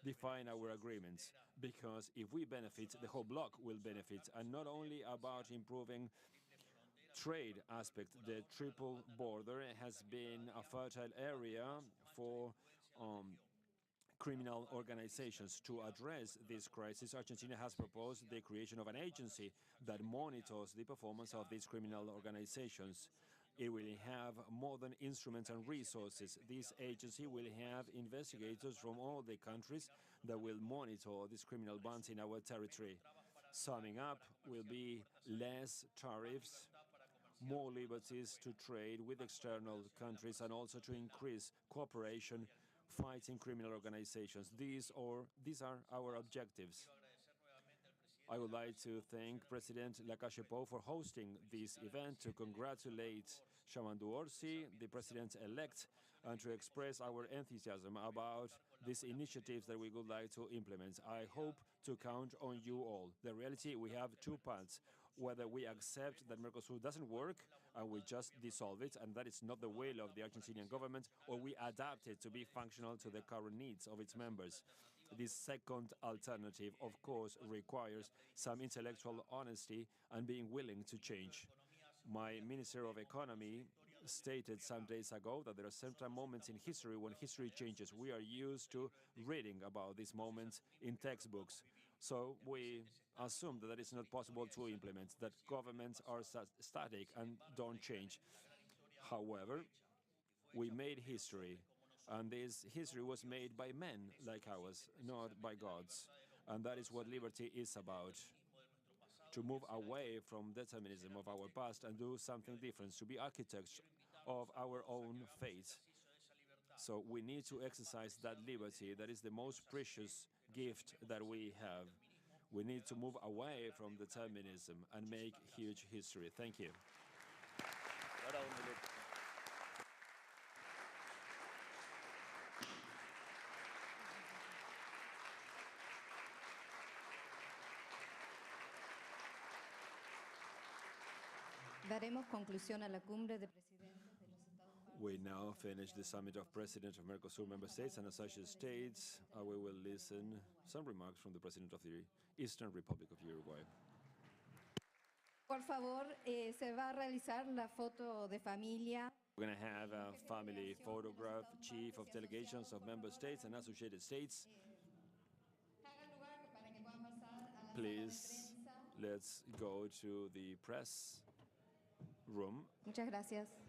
define our agreements. Because if we benefit, the whole bloc will benefit, and not only about improving trade aspect. The triple border has been a fertile area for criminal organizations. To address this crisis, Argentina has proposed the creation of an agency that monitors the performance of these criminal organizations. It will have modern instruments and resources. This agency will have investigators from all the countries that will monitor these criminal bands in our territory. Summing up, will be less tariffs, more liberties to trade with external countries, and also to increase cooperation fighting criminal organizations. These are our objectives. I would like to thank President LXV for hosting this event, to congratulate Shamandu Orsi, the president-elect, and to express our enthusiasm about these initiatives that we would like to implement. I hope to count on you all. The reality, we have two paths. Whether we accept that Mercosur doesn't work and we just dissolve it, and that is not the will of the Argentinian government, or we adapt it to be functional to the current needs of its members. This second alternative, of course, requires some intellectual honesty and being willing to change. My Minister of Economy stated some days ago that there are certain moments in history when history changes. We are used to reading about these moments in textbooks. So we assume that is not possible to implement, that governments are static and don't change. However, we made history, and this history was made by men like ours, not by gods. And that is what liberty is about. To move away from determinism of our past and do something different, to be architects of our own fate. So we need to exercise that liberty. That is the most precious gift that we have. We need to move away from determinism and make huge history. Thank you. Daremos conclusión a la cumbre de presidentes de los Estados. We now finish the summit of Presidents of Mercosur member states and associate states. We will listen some remarks from the President of the Eastern Republic of Uruguay. Por favor, se va a realizar la foto de familia. We're going to have a family photograph, chief of delegations of member states and associated states. Please, let's go to the press room. Muchas gracias.